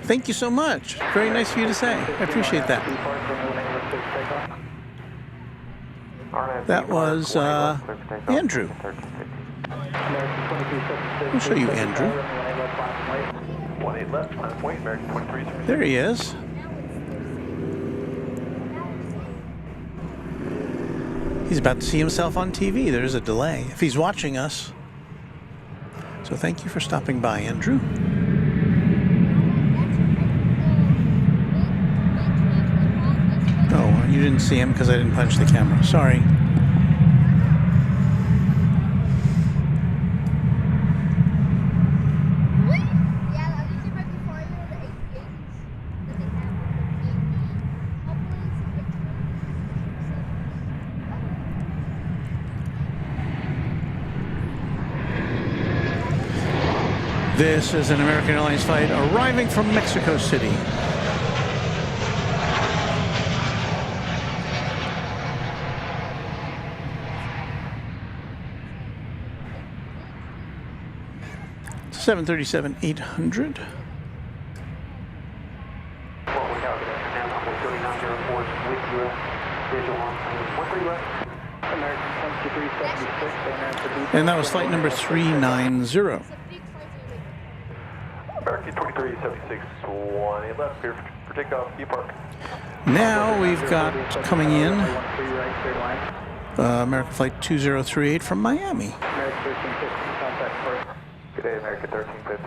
Thank you so much. Very nice of you to say. I appreciate that. That was Andrew. I'll show you Andrew. There he is. He's about to see himself on TV. There's a delay if he's watching us. So thank you for stopping by, Andrew. Oh, you didn't see him because I didn't punch the camera. Sorry. This is an American Airlines flight arriving from Mexico City. It's 737-800. What we have today? visual on 13 right. American 2376, American And that was flight number 390. American 2376, 18 left, clear for takeoff, depark. Now we've got coming in American flight 2038 from Miami. American 1350, contact first. Good day, American 1350.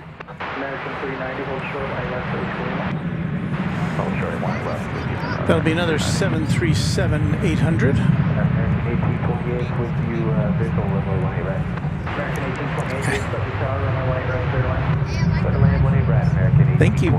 American 390, hold short, right left, Hold short, one left. That'll be another 737-800. American 1828 with you, visual runway 18 right. American 1828, DFW Tower, runway 18 right, clear line. Clear land 18 right, American 1828. Thank you.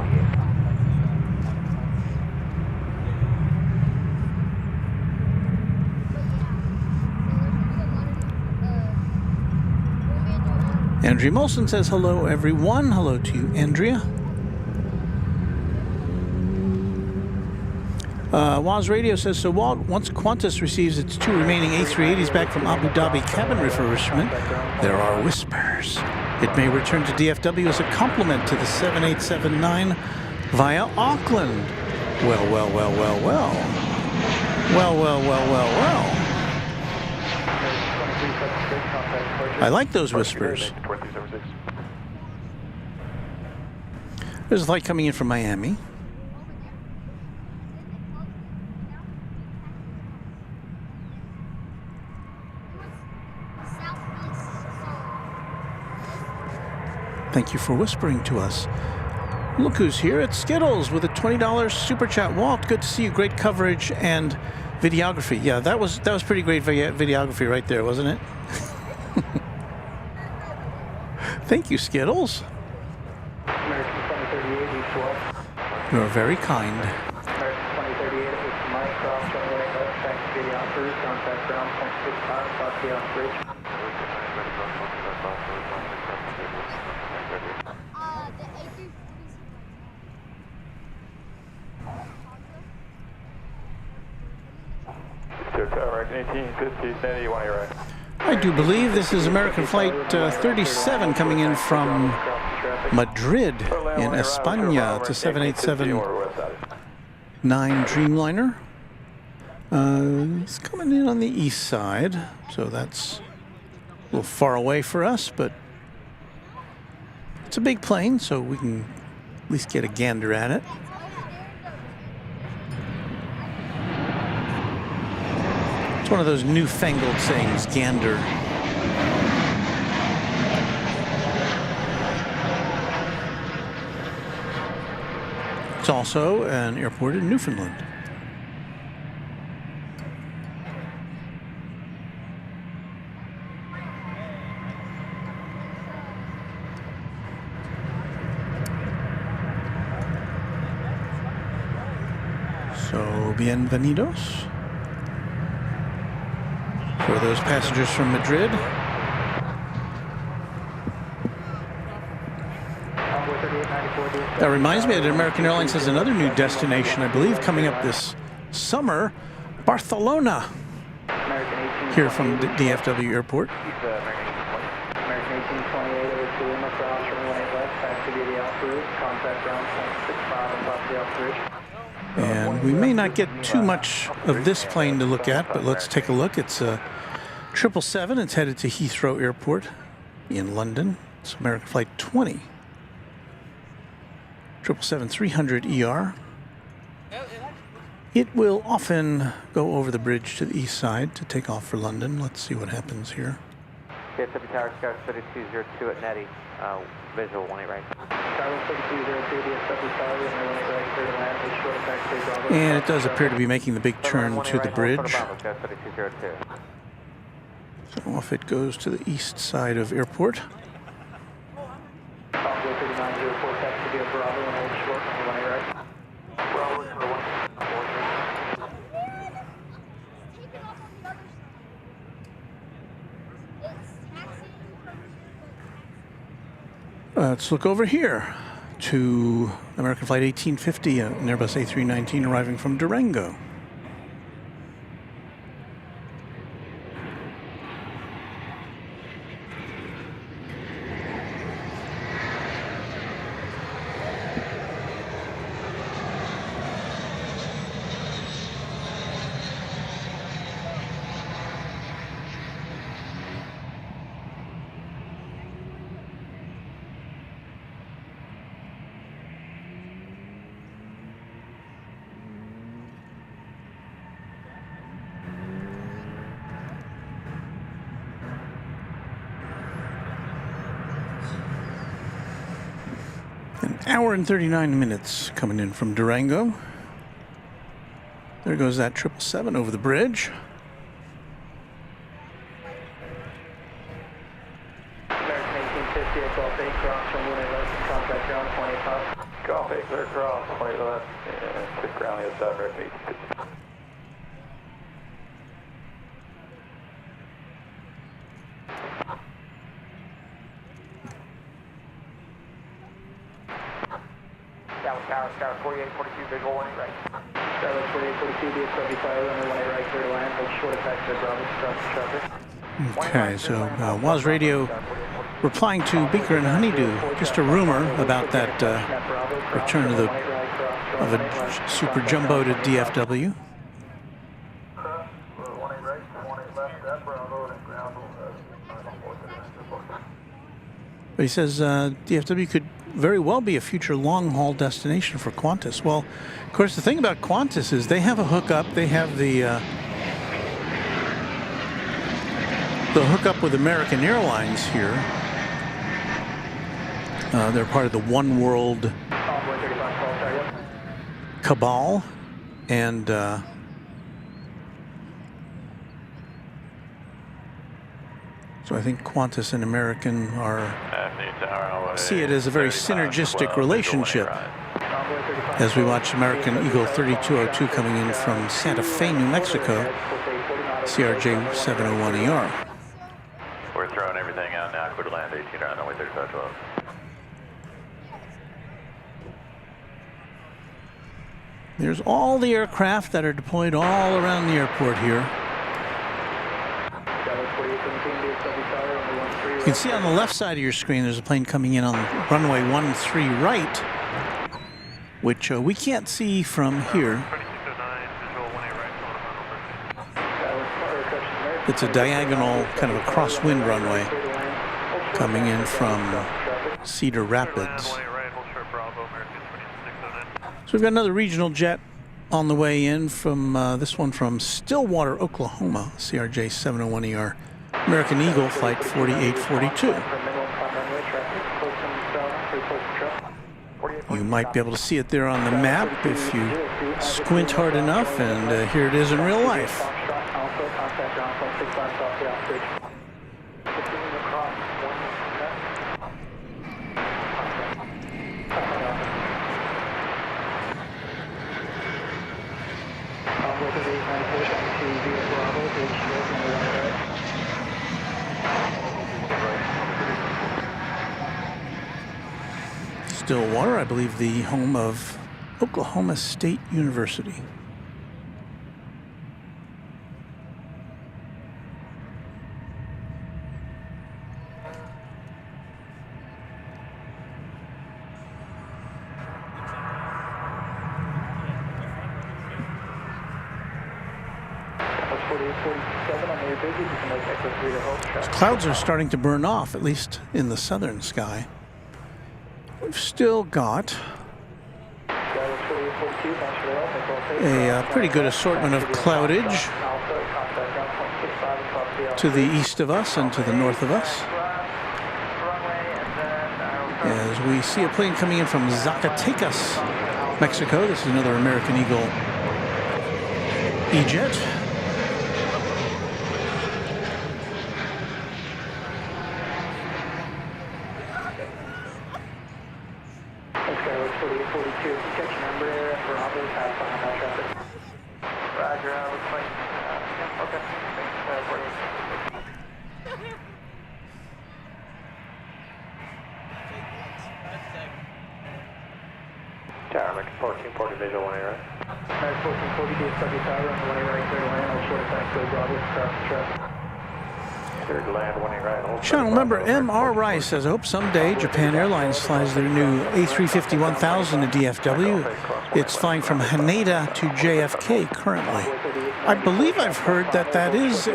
Andrea Molson says hello, everyone. Hello to you, Andrea. Waz Radio says, so once Qantas receives its 2 remaining A380s back from Abu Dhabi cabin refurbishment, there are whispers it may return to DFW as a complement to the 7879 via Auckland. Well, well, well, well, well. Well, well, well, well, well. I like those whispers. There's a flight coming in from Miami. Thank you for whispering to us. Look who's here. It's Skittles with a $20 super chat. Walt, good to see you. Great coverage and videography. Yeah, that was pretty great videography right there, wasn't it? Thank you, Skittles. American 2038, east west. You're very kind. American 2038, it's Mike, cross runway left, taxi video on cruise, contact ground, 0.65, south beyond bridge. American 1850, steady, 1 right. I do believe this is American Flight 37 coming in from Madrid in España to 787-9 Dreamliner. It's coming in on the east side, so that's a little far away for us, but it's a big plane, so we can at least get a gander at it. It's one of those newfangled sayings, gander. It's also an airport in Newfoundland. So, bienvenidos. For those passengers from Madrid. That reminds me that American Airlines has another new destination, I believe, coming up this summer, Barcelona, here from the DFW Airport. American 1828, over to Lima, cross runway left, taxi video on cruise, contact ground, 0.65 on top of the bridge. And we may not get too much of this plane to look at, but let's take a look. It's a 777. It's headed to Heathrow Airport in London. It's American Flight 20. 777-300ER. It will often go over the bridge to the east side to take off for London. Let's see what happens here. DFW Tower, Sky 3202 at Netty, visual 18 right. Tower 3202, DFW Tower, runway 18 right, clear to land, with short taxi, Bravo. And it does appear to be making the big turn to the bridge. So off it goes to the east side of airport. Congo 3904, taxi via Bravo, and hold short, 18 right. Bravo, Let's look over here to American Flight 1850, an Airbus A380 arriving from Durango. Hour and 39 minutes coming in from Durango. There goes that 777 over the bridge. American 1850 at Golf 8, cross from 1 left, contact ground 25. Golf 8, clear cross, 20 left, and 6 ground is American 1850. Tower 4842, visual 18 right. Tower 4842, DFW fire, runway 18 right, clear to land, hold short attack to Bravo, stop the traffic. Okay, so WAS radio replying to Beaker and Honeydew, just a rumor about that return of a super jumbo to DFW. But he says DFW could very well be a future long-haul destination for Qantas. Well, of course, the thing about Qantas is they have a hookup. They have the hookup with American Airlines here. They're part of the One World cabal, and so I think Qantas and American see it as a very synergistic relationship. As we watch American Eagle 3202 coming in from Santa Fe, New Mexico, CRJ 701ER. We're throwing everything out now, clear to land 18 on runway 3512. There's all the aircraft that are deployed all around the airport here. You can see on the left side of your screen there's a plane coming in on runway 13 right, which we can't see from here. It's a diagonal, kind of a crosswind runway coming in from Cedar Rapids. So we've got another regional jet on the way in from this one from Stillwater, Oklahoma, CRJ 701ER. American Eagle Flight 4842. You might be able to see it there on the map if you squint hard enough, and here it is in real life. Stillwater, I believe the home of Oklahoma State University. Clouds are starting to burn off, at least in the southern sky. We've still got a pretty good assortment of cloudage to the east of us and to the north of us, as we see a plane coming in from Zacatecas, Mexico. This is another American Eagle E-Jet. Tower, American 1440, visual 18 right. American 1440, DFW tower, on the 18 right, clear to land, hold short attack to Bravo, cross the traffic. Clear to land 18 right, hold Channel member M.R. Rice says, I hope someday Japan Airlines flies their new A350 1000 to DFW. It's flying from Haneda to JFK currently. I believe I've heard that that is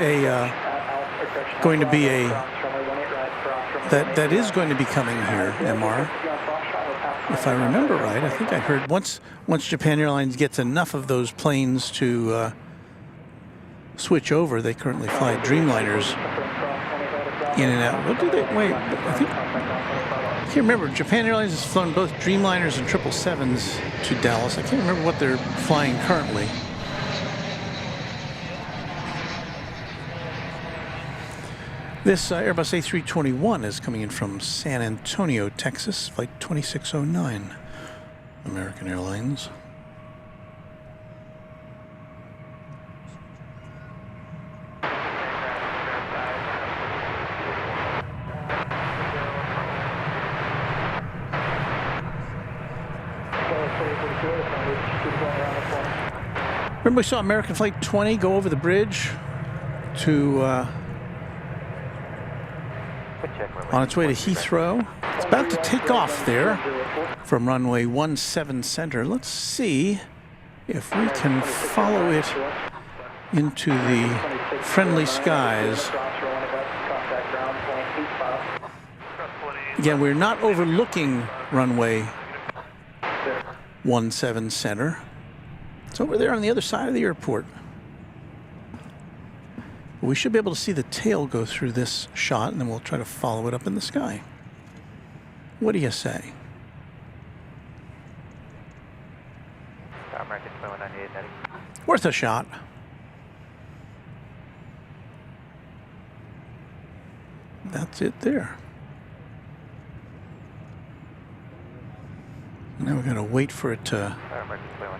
going to be coming here, M.R. If I remember right, I think I heard once Japan Airlines gets enough of those planes to switch over, they currently fly Dreamliners in and out. What do they? Wait, I can't remember. Japan Airlines has flown both Dreamliners and 777s to Dallas. I can't remember what they're flying currently. This Airbus A321 is coming in from San Antonio, Texas, flight 2609, American Airlines. Remember we saw American Flight 20 go over the bridge to on its way to Heathrow. It's about to take off there from runway 17 center. Let's see if we can follow it into the friendly skies. Again, we're not overlooking runway 17 center. It's over there on the other side of the airport. We should be able to see the tail go through this shot, and then we'll try to follow it up in the sky. What do you say? American 2198, Worth a shot. That's it there. Now we're going to wait for it to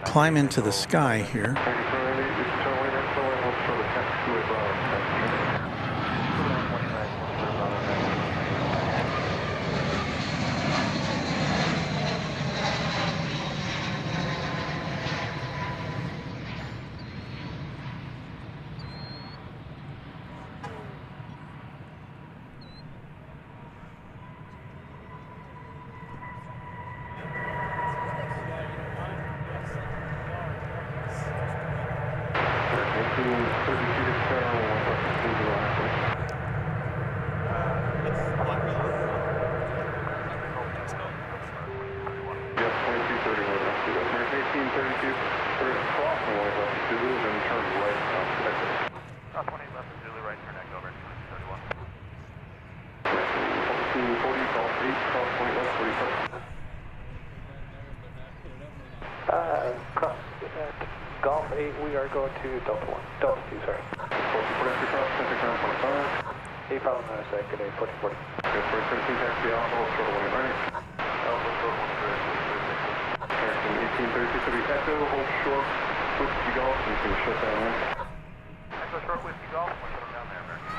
climb into the sky here. Golf 8, we are going to Delta 1. Delta 2, sorry. 8 problem, good day, 1440. Good, 13 taxi Alpha, hold short of 1 right. Alpha, short 1 American 1832, so we echo, hold short, whiskey golf, and you can shut down there. Echo short, whiskey golf, we'll shut them down there, American.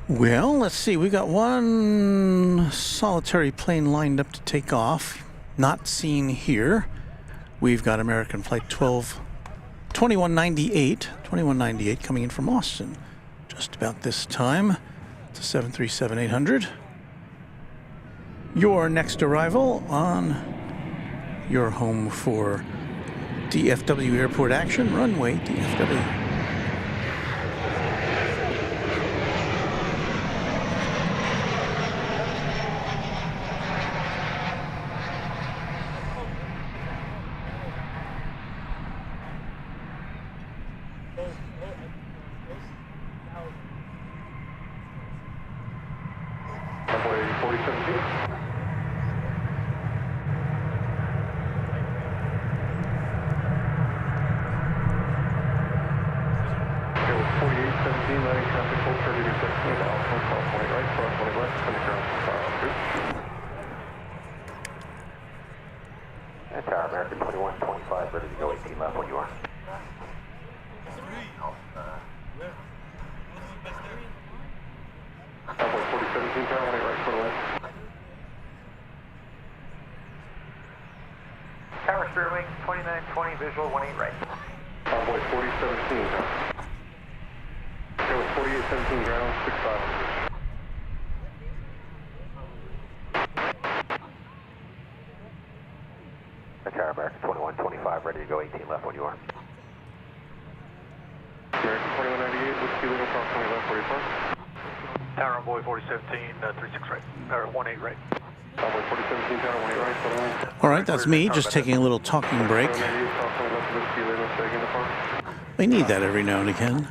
Well, let's see. We got one solitary plane lined up to take off. Not seen here. We've got American Flight 2198 coming in from Austin. Just about this time. It's a 737-800. Your next arrival on your home for DFW Airport action, Runway DFW. Tower American 2125, ready to go 18 left when you are. Cowboy 4017, Tower 18 right, quarter left. Tower Spirit Wing 2920, visual 18 right. Cowboy 4017, Tower. Cowboy 4817, ground 65. Tower American 2125, ready to go 18 left when you are. American 2198, whiskey Lima, cross 20 left, 44. Tower Boy 4017, 36 right, or 18 right. Tower 4017, Tower 18 right, All right, that's me, just taking a little talking break. We need that every now and again.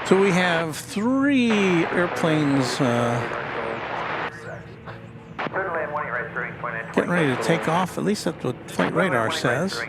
So we have 3 airplanes getting ready to take off. At least that's what flight radar says.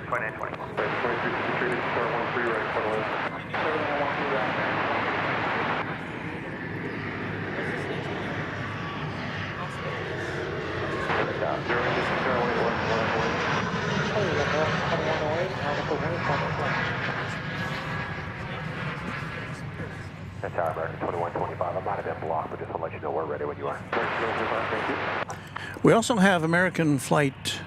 That's our American 2125. I might have been blocked, but just to let you know we're ready when you are. We also have American flight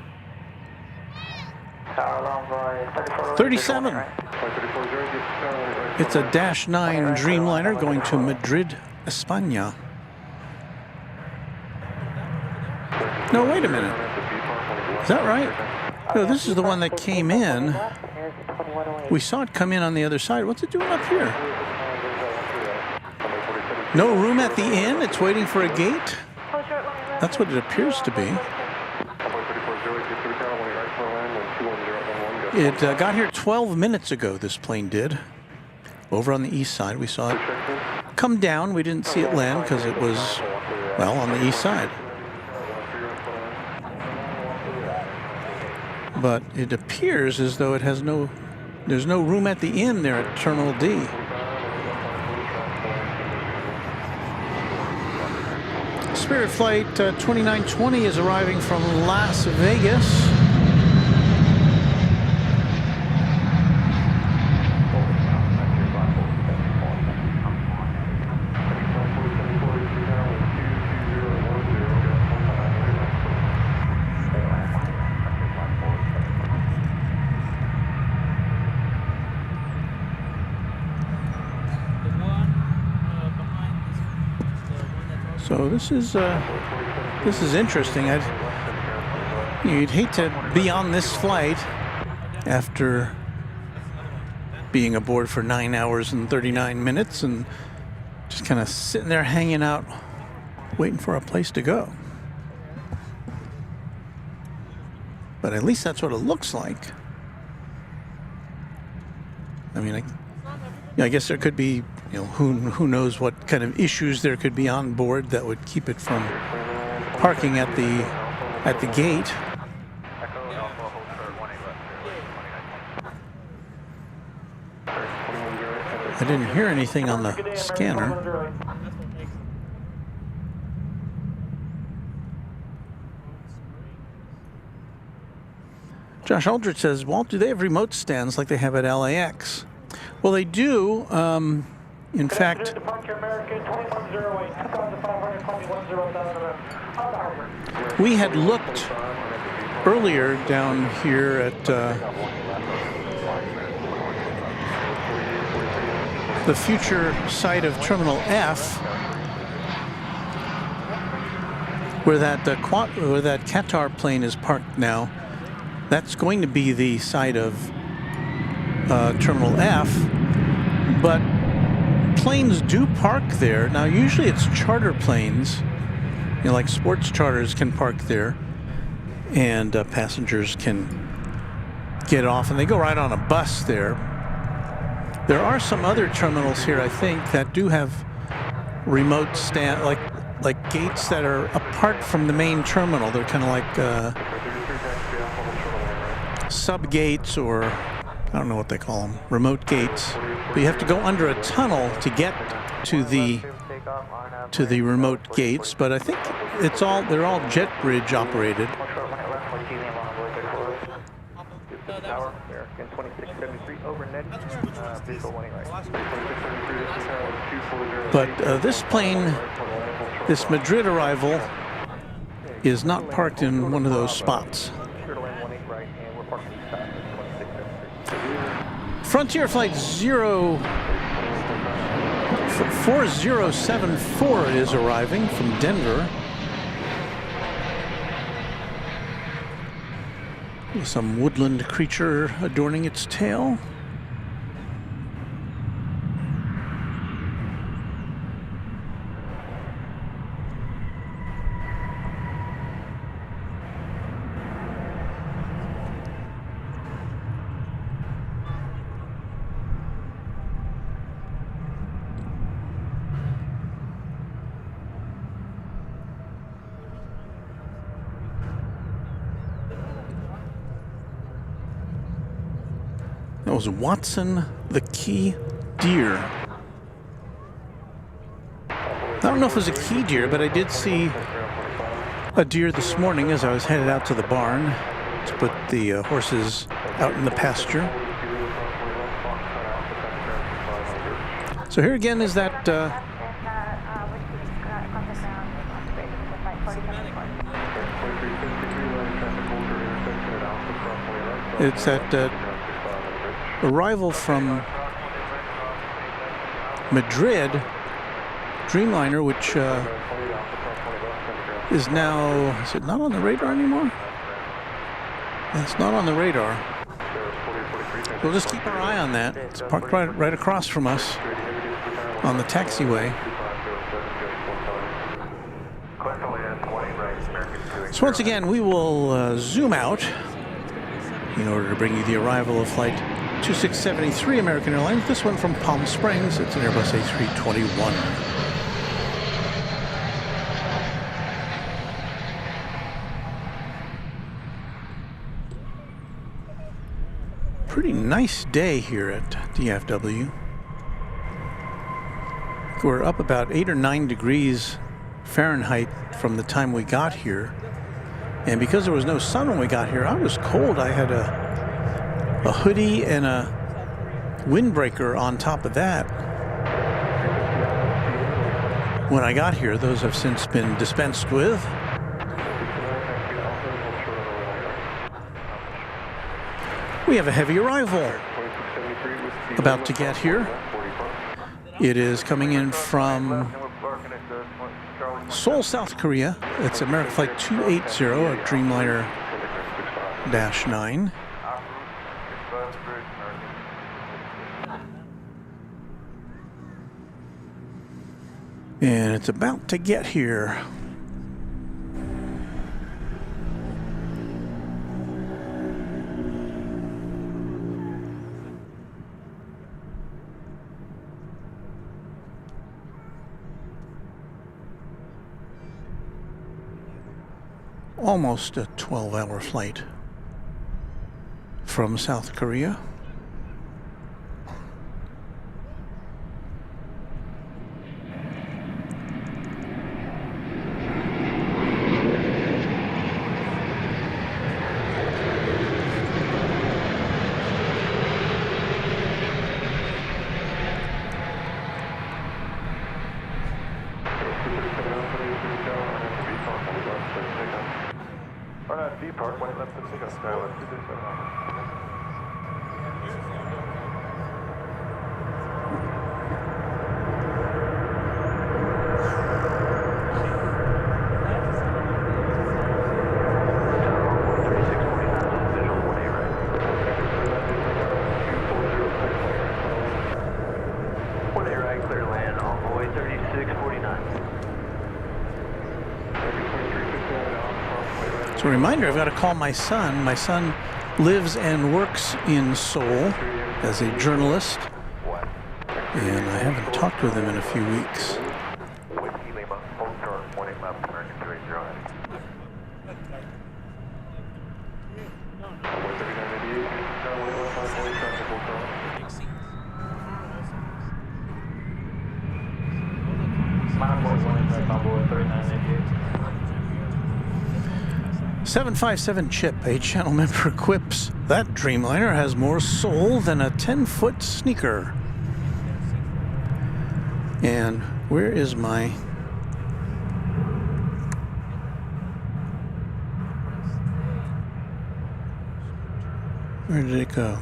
37. It's a -9 Dreamliner going to Madrid, España. No, wait a minute. Is that right? No, this is the one that came in. We saw it come in on the other side. What's it doing up here? No room at the inn? It's waiting for a gate? That's what it appears to be. It got here 12 minutes ago, this plane did. Over on the east side, we saw it come down. We didn't see it land because it was, well, on the east side. But it appears as though it has there's no room at the inn there at Terminal D. Spirit Flight 2920 is arriving from Las Vegas. So this is interesting. You'd hate to be on this flight after being aboard for 9 hours and 39 minutes and just kind of sitting there hanging out, waiting for a place to go. But at least that's what it looks like. I mean, I guess there could be, who knows what kind of issues there could be on board that would keep it from parking at the gate. I didn't hear anything on the scanner. Josh Aldrich says, Walt, do they have remote stands like they have at LAX? Well, they do. In fact, we had looked earlier down here at the future site of Terminal F, where that Qatar plane is parked now. That's going to be the site of Terminal F, but planes do park there. Now, usually it's charter planes, like sports charters can park there, and passengers can get off, and they go right on a bus there. There are some other terminals here, I think, that do have remote stand, like gates that are apart from the main terminal. They're kind of like sub gates, or I don't know what they call them, remote gates. But you have to go under a tunnel to get to the remote gates. But I think they're all jet bridge operated. But this plane, this Madrid arrival, is not parked in one of those spots. Frontier Flight 4074 is arriving from Denver. With some woodland creature adorning its tail. was Watson the Key Deer. I don't know if it was a key deer, but I did see a deer this morning as I was headed out to the barn to put the horses out in the pasture. So here again is that it's that arrival from Madrid Dreamliner, which is now, is it not on the radar anymore? It's not on the radar. We'll just keep our eye on that. It's parked right across from us on the taxiway. So once again, we will zoom out in order to bring you the arrival of Flight 2673 American Airlines. This one from Palm Springs. It's an Airbus A321. Pretty nice day here at DFW. We're up about 8 or 9 degrees Fahrenheit from the time we got here. And because there was no sun when we got here, I was cold. I had a hoodie and a windbreaker on top of that. When I got here, those have since been dispensed with. We have a heavy arrival about to get here. It is coming in from Seoul, South Korea. It's American Flight 280, a Dreamliner -9. And it's about to get here. Almost a 12-hour flight from South Korea. So a reminder, I've got to call my son. My son lives and works in Seoul as a journalist, and I haven't talked with him in a few weeks. .757 Chip, a channel member, quips that Dreamliner has more soul than a 10-foot sneaker. And where is my... Where did it go?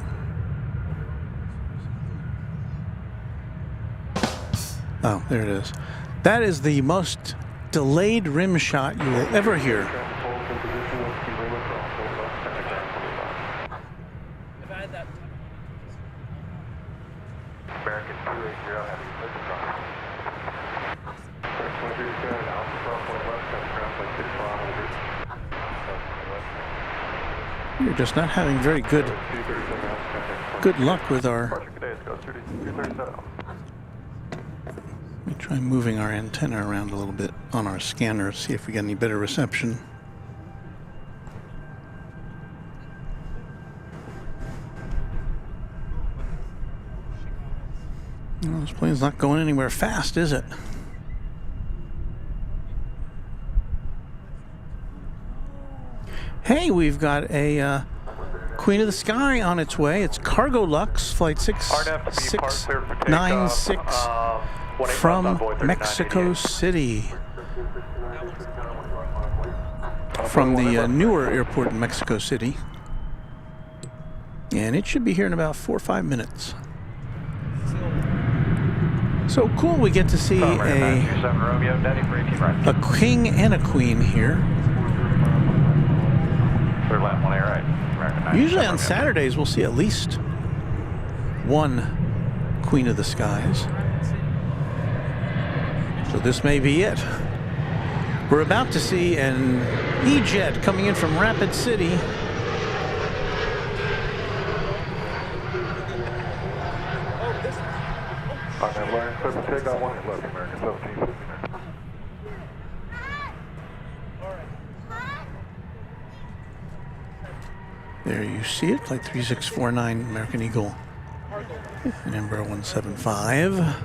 Oh, there it is. That is the most delayed rim shot you will ever hear. We're just not having very good luck with our... Let me try moving our antenna around a little bit on our scanner, see if we get any better reception. Well, this plane's not going anywhere fast, is it? Hey, we've got a Queen of the Sky on its way. It's Cargo Lux, flight 6696 from Mexico City. From the newer airport in Mexico City. And it should be here in about 4 or 5 minutes. So cool, we get to see a king and a queen here. Usually on Saturdays we'll see at least one Queen of the Skies. So this may be it. We're about to see an E-Jet coming in from Rapid City. Takeoff 1 left, American 1759. There you see it, flight 3649 American Eagle and Embraer 175.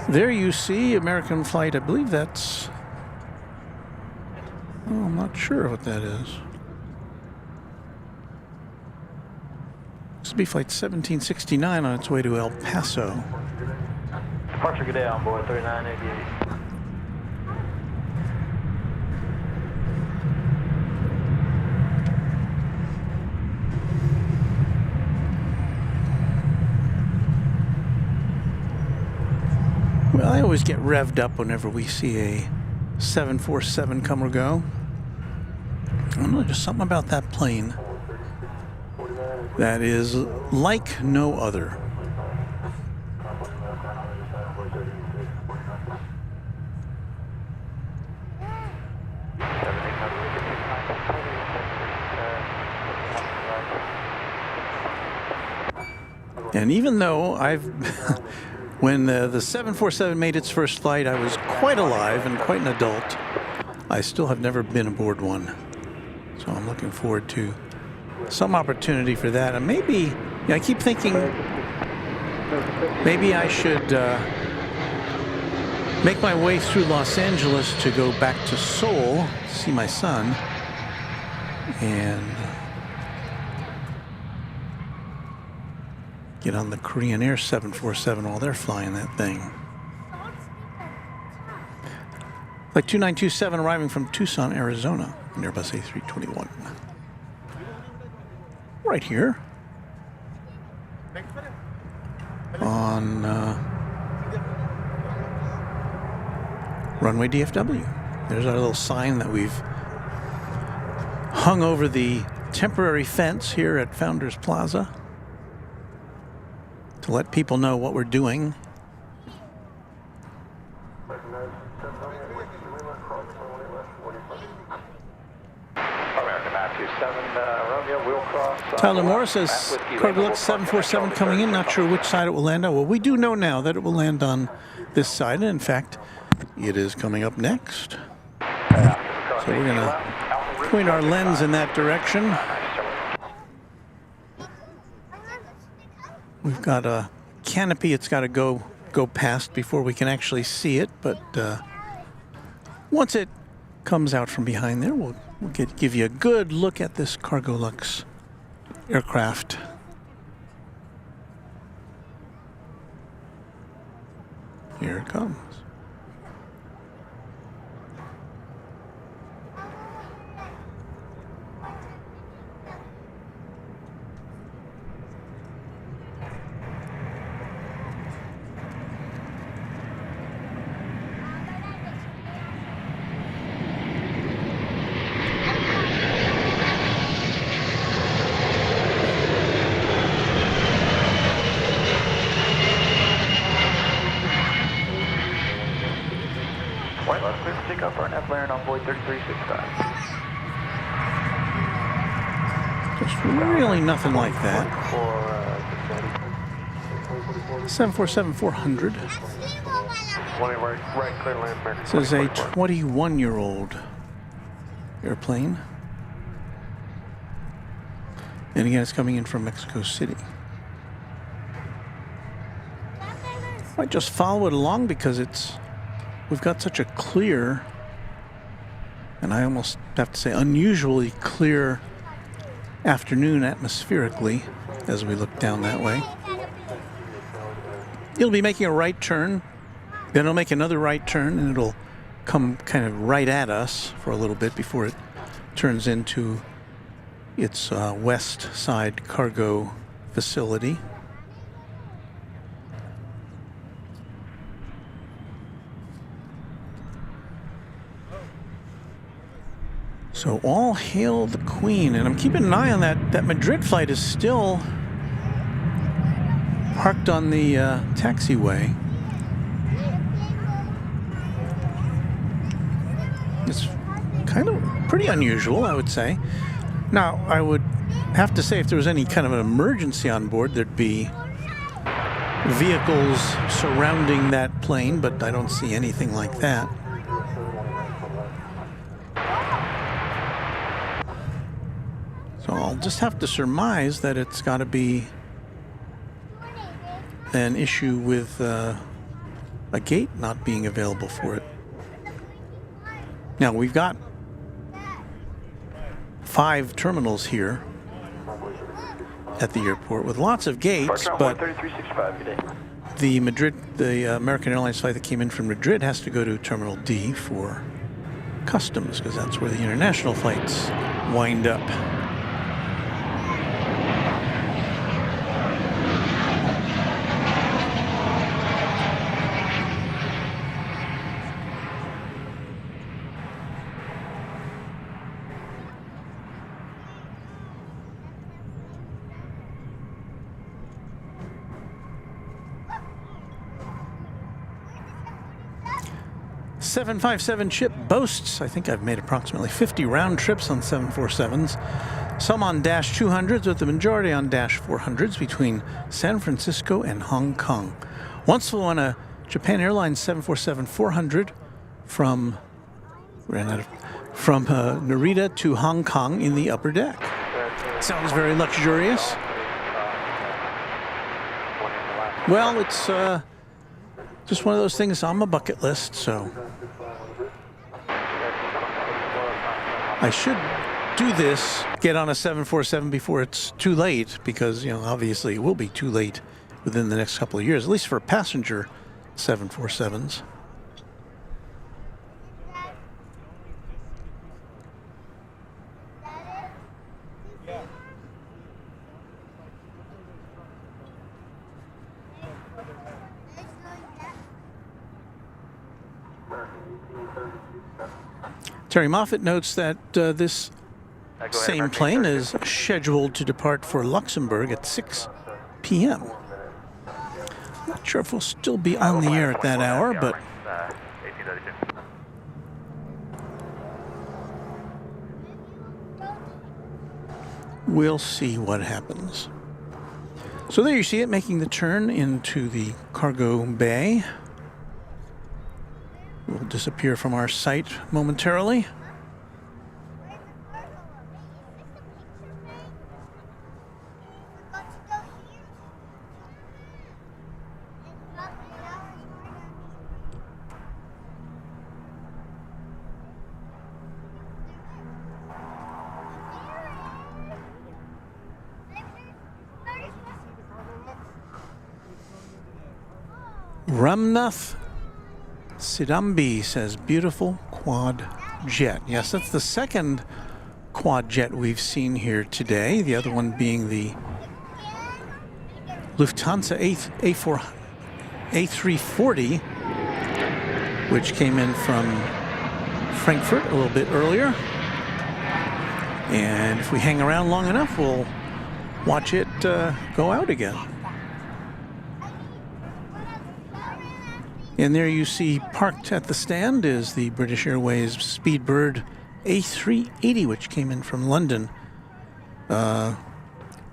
There you see American flight, I believe that's, oh, I'm not sure what that is. This will be flight 1769 on its way to El Paso. Departure, good day on board 3988. Well, I always get revved up whenever we see a 747 come or go. I don't know, just something about that plane that is like no other. And even though when the 747 made its first flight, I was quite alive and quite an adult. I still have never been aboard one. So I'm looking forward to some opportunity for that. And maybe, I keep thinking, maybe I should make my way through Los Angeles to go back to Seoul, see my son, and get on the Korean Air 747 while they're flying that thing. Flight 2927 arriving from Tucson, Arizona, an Airbus A380. Right here on Runway DFW. There's our little sign that we've hung over the temporary fence here at Founders Plaza to let people know what we're doing. Tyler Moore says, Cargo Lux 747 coming in, not sure which side it will land on. Well, we do know now that it will land on this side, and in fact, it is coming up next. So we're going to point our lens in that direction. We've got a canopy it's got to go past before we can actually see it, but once it comes out from behind there, we'll give you a good look at this Cargo Lux aircraft. Here it comes. Just really nothing like that. 747-400. This is a 21-year-old airplane. And again, it's coming in from Mexico City. I just follow it along because we've got such a clear, and I almost have to say unusually clear afternoon atmospherically as we look down that way. It'll be making a right turn, then it'll make another right turn, and it'll come kind of right at us for a little bit before it turns into its west side cargo facility. So all hail the Queen, and I'm keeping an eye on that. That Madrid flight is still parked on the taxiway. It's kind of pretty unusual, I would say. Now, I would have to say if there was any kind of an emergency on board, there'd be vehicles surrounding that plane, but I don't see anything like that. So I'll just have to surmise that it's got to be an issue with a gate not being available for it. Now, we've got 5 terminals here at the airport with lots of gates, but the American Airlines flight that came in from Madrid has to go to Terminal D for customs, because that's where the international flights wind up. The 757 ship boasts, I think I've made approximately 50 round trips on 747s, some on Dash 200s, with the majority on Dash 400s between San Francisco and Hong Kong. Once flew on a Japan Airlines 747-400 from Narita to Hong Kong in the upper deck. Sounds very luxurious. Well, it's just one of those things on my bucket list, so I should do this, get on a 747 before it's too late, because, you know, obviously it will be too late within the next couple of years, at least for passenger 747s. Terry Moffat notes that this same plane is scheduled to depart for Luxembourg at 6 p.m. Not sure if we'll still be on the air at that hour, but we'll see what happens. So there you see it making the turn into the cargo bay. Will disappear from our sight momentarily. Ramnath Sidambi says, beautiful quad jet. Yes, that's the second quad jet we've seen here today. The other one being the Lufthansa A340, which came in from Frankfurt a little bit earlier. And if we hang around long enough, we'll watch it go out again. And there you see parked at the stand is the British Airways Speedbird A380, which came in from London about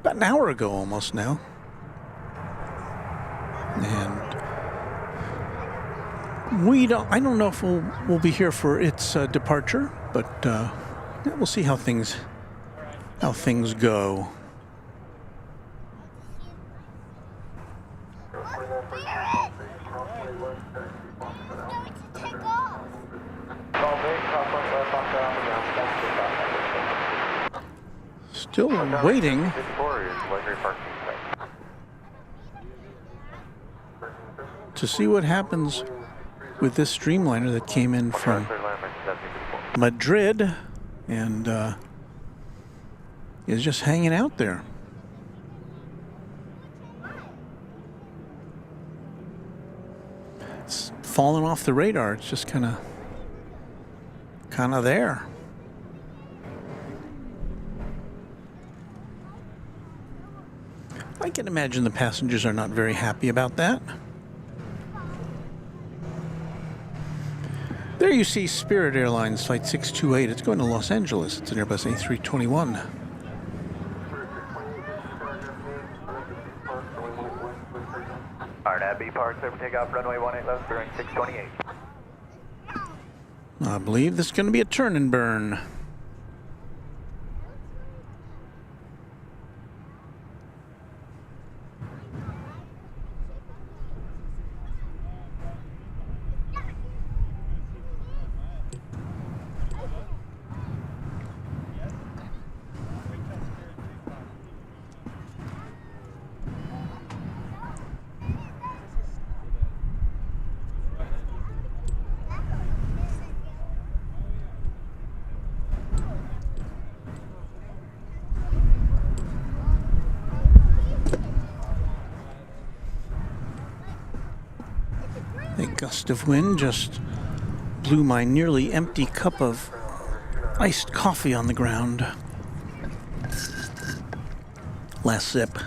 an hour ago almost now. And I don't know if we'll be here for its departure, but Yeah, we'll see how things go. Still waiting. To see what happens with this Streamliner that came in from Madrid and is just hanging out there. It's fallen off the radar. It's just kind of there. I can imagine the passengers are not very happy about that. There you see Spirit Airlines Flight 628. It's going to Los Angeles. It's an Airbus A321. RNAV park, clear for takeoff, runway 18 left, bearing 628. I believe this is going to be a turn and burn. A gust of wind just blew my nearly empty cup of iced coffee on the ground. Last sip.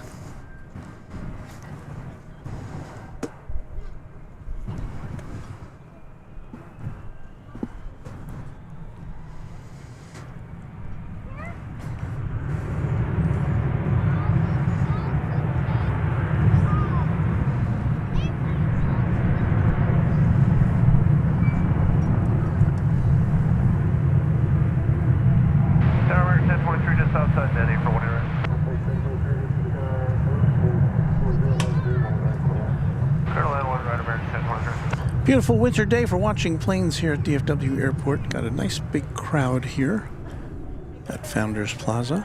Beautiful winter day for watching planes here at DFW Airport. Got a nice big crowd here at Founders Plaza.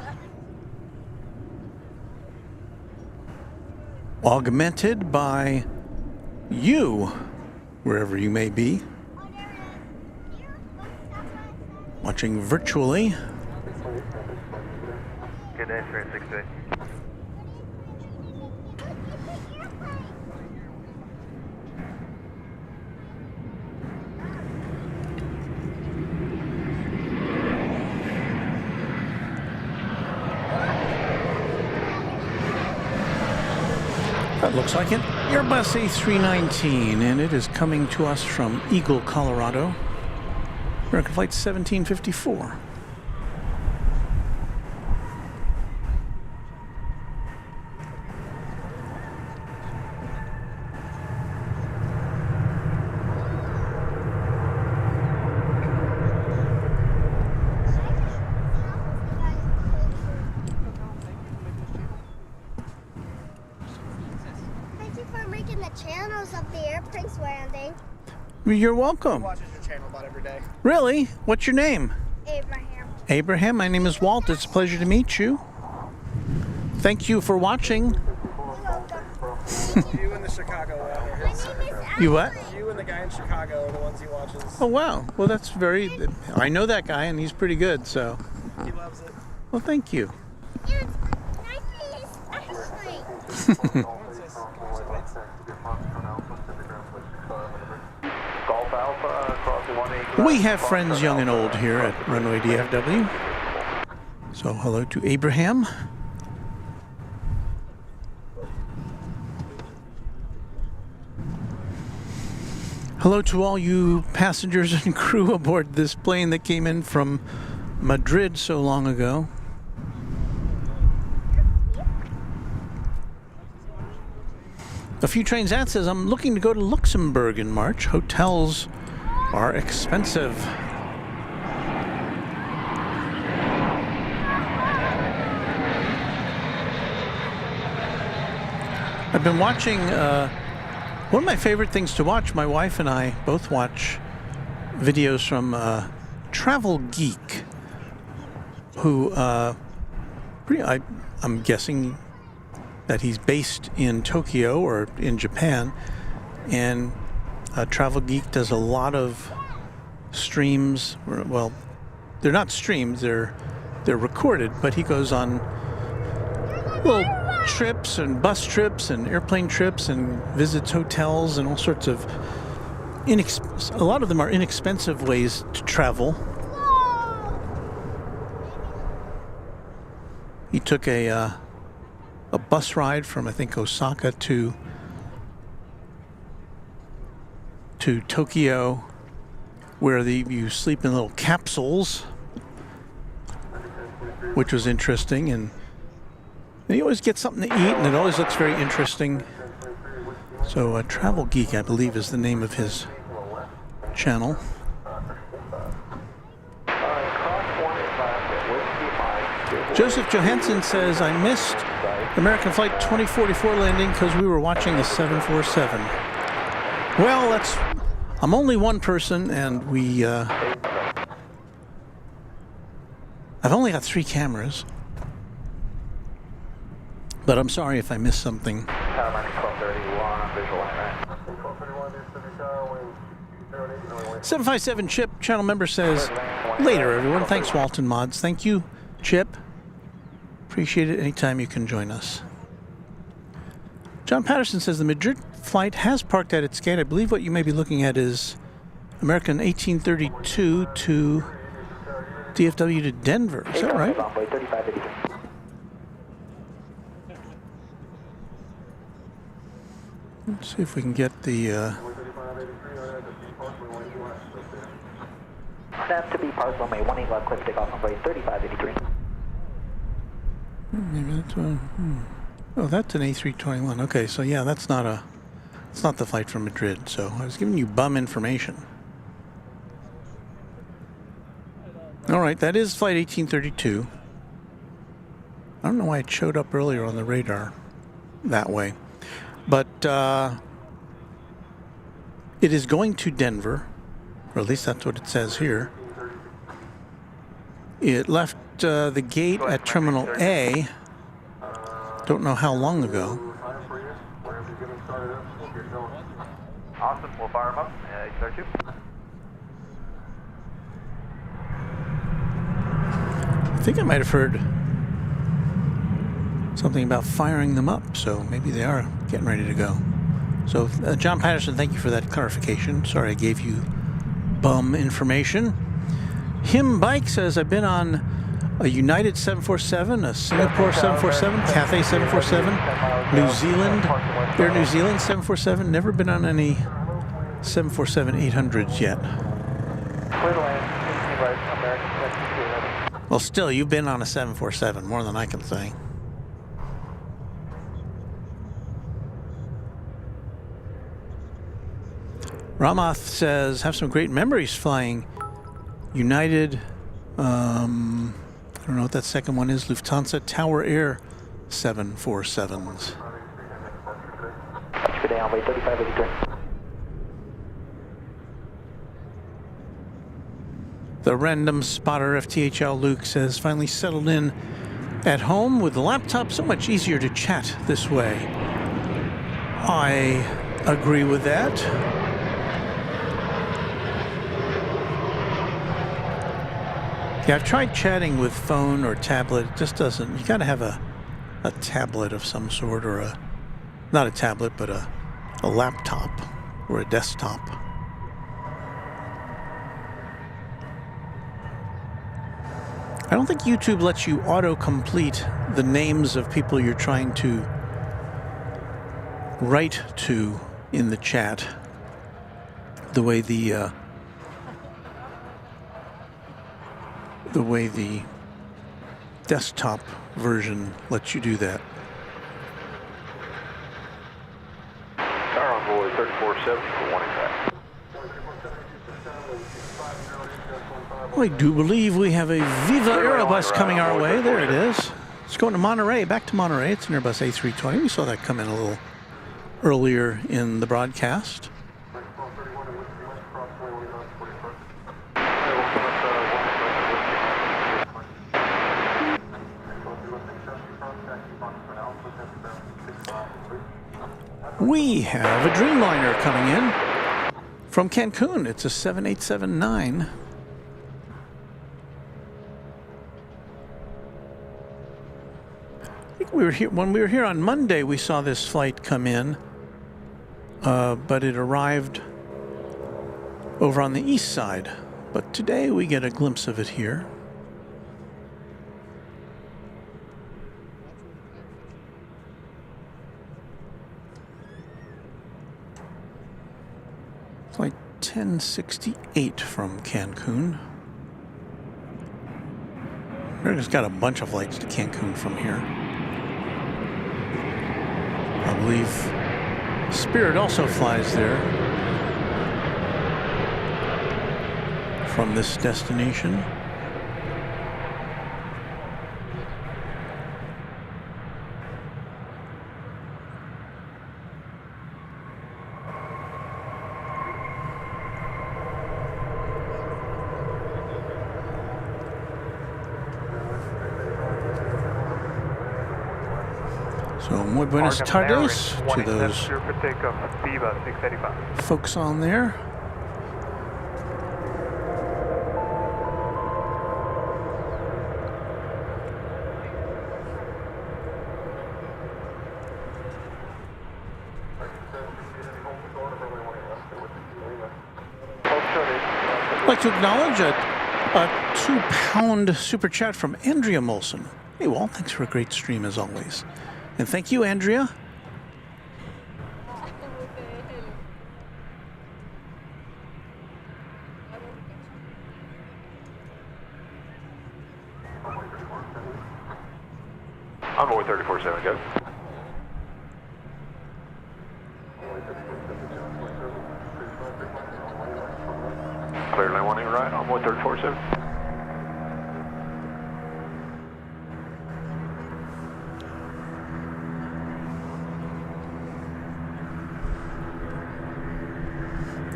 Augmented by you, wherever you may be. Watching virtually. Good day, 368. That looks like it. Airbus A319, and it is coming to us from Eagle, Colorado. American Flight 1754. Channels of the airplanes landing. You're welcome. Watches your channel about every day. Really? What's your name? Abraham. Abraham, my name is Walt. It's a pleasure to meet you. Thank you for watching. You and the Chicago My name is You what? You and the guy in Chicago are the ones he watches. Oh, wow. Well, that's very... I know that guy, and he's pretty good, so... He loves it. Well, thank you. My name is Ashley. We have friends young and old here at Runway DFW. So hello to Abraham. Hello to all you passengers and crew aboard this plane that came in from Madrid so long ago. A few trains out says, I'm looking to go to Luxembourg in March. Hotels are expensive. I've been watching, one of my favorite things to watch, my wife and I both watch videos from Travel Geek, who, I'm guessing that he's based in Tokyo or in Japan, and Travel Geek does a lot of streams. Well, they're not streams, they're recorded, but he goes on little trips and bus trips and airplane trips and visits hotels and all sorts of a lot of them are inexpensive ways to travel. He took a bus ride from, I think, Osaka to Tokyo, where you sleep in little capsules, which was interesting, and you always get something to eat, and it always looks very interesting. So Travel Geek, I believe, is the name of his channel. Joseph Johansson says, I missed American Flight 2044 landing because we were watching the 747. Well, I'm only one person, and I've only got 3 cameras. But I'm sorry if I missed something. 757 Chip, channel member, says, later everyone. Thanks, Walton Mods. Thank you, Chip. Appreciate it anytime you can join us. John Patterson says the Madrid flight has parked at its gate. I believe what you may be looking at is American 1832 to DFW to Denver. Is that right? Let's see if we can get the... Snap to be parked runway 18 left, cliff takeoff runway 3583. Maybe that's oh, that's an A321. Okay, so yeah, it's not the flight from Madrid. So I was giving you bum information. All right, that is flight 1832. I don't know why it showed up earlier on the radar that way. But it is going to Denver, or at least that's what it says here. It left the gate at Terminal A, don't know how long ago. Awesome, we'll fire them up. 832. I think I might have heard something about firing them up, so maybe they are getting ready to go. So, John Patterson, thank you for that clarification. Sorry I gave you bum information. Him Bike says, I've been on a United 747, a Singapore 747, Cathay 747, New Zealand, Air New Zealand 747. Never been on any 747-800s yet. Well, still, you've been on a 747, more than I can say. Ramath says, have some great memories flying United, I don't know what that second one is, Lufthansa Tower Air 747s. Good day, runway 3583. The random spotter FTHL Luke says, finally settled in at home with the laptop. So much easier to chat this way. I agree with that. Yeah, I've tried chatting with phone or tablet. It just doesn't. You got to have a tablet of some sort, or not a tablet, but a laptop or a desktop. I don't think YouTube lets you auto-complete the names of people you're trying to write to in the chat the way the desktop version lets you do that. Tower Envoy 3470 for one impact. I do believe we have a Viva Aerobus coming our way. There it is. It's going to Monterey, back to Monterey. It's an Airbus A380. We saw that come in a earlier in the broadcast. We have a Dreamliner coming in from Cancun. It's a 7879. I think we were here when we were here on Monday. We saw this flight come in, but it arrived over on the east side. But today we get a glimpse of it here. Flight 1068 from Cancun. America's got a bunch of flights to Cancun from here. I believe Spirit also flies there from this destination. So, muy buenas tardes to those folks on there. I'd like to acknowledge a 2-pound super chat from Andrea Molson. Hey, well, thanks for a great stream as always. And thank you, Andrea. Envoy 347, go. Clear lane 1 right, Envoy 347.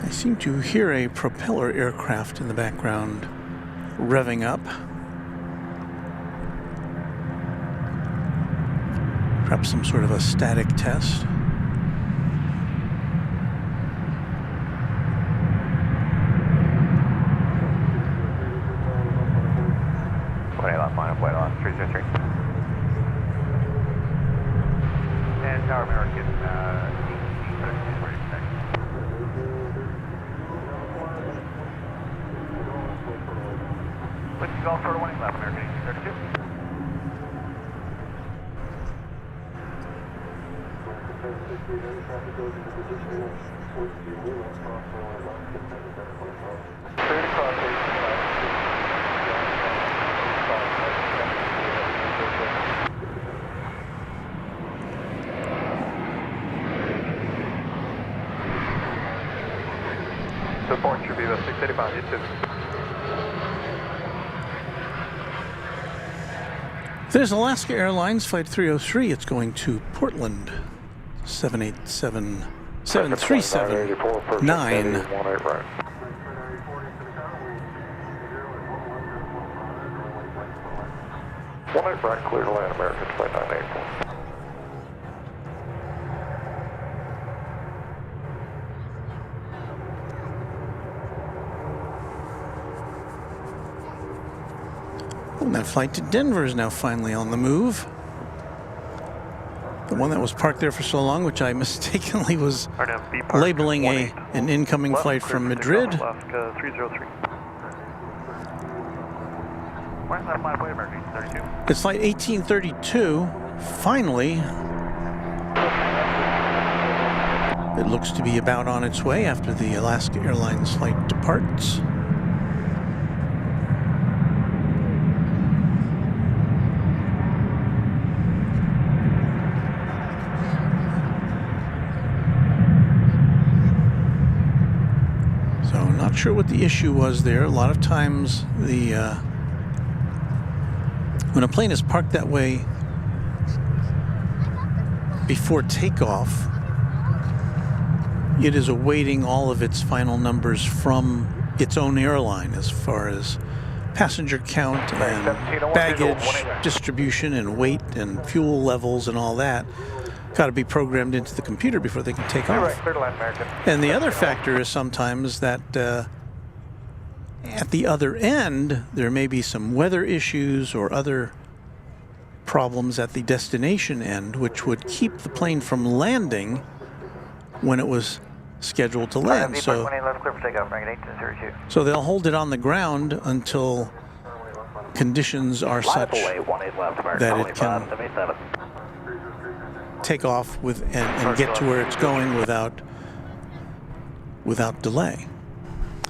I seem to hear a propeller aircraft in the background revving up. Perhaps some sort of a static test. Flight on 303. And Tower American, Let's go for 1 left, American 32. Support should be about 685, you too. There's Alaska Airlines Flight 303. It's going to Portland. 737-9. 18 right, clear to land, American Flight 984. And that flight to Denver is now finally on the move. The one that was parked there for so long, which I mistakenly was labeling an incoming flight from Madrid. Alaska 303. Right left line, American 32. It's flight 1832. Finally, it looks to be about on its way after the Alaska Airlines flight departs. Not sure what the issue was there. A lot of times when a plane is parked that way before takeoff, it is awaiting all of its final numbers from its own airline as far as passenger count and baggage distribution and weight and fuel levels and all that. Got to be programmed into the computer before they can take off. And the other factor is sometimes that at the other end, there may be some weather issues or other problems at the destination end, which would keep the plane from landing when it was scheduled to land. So they'll hold it on the ground until conditions are such that it can take off with and get to where it's going without delay.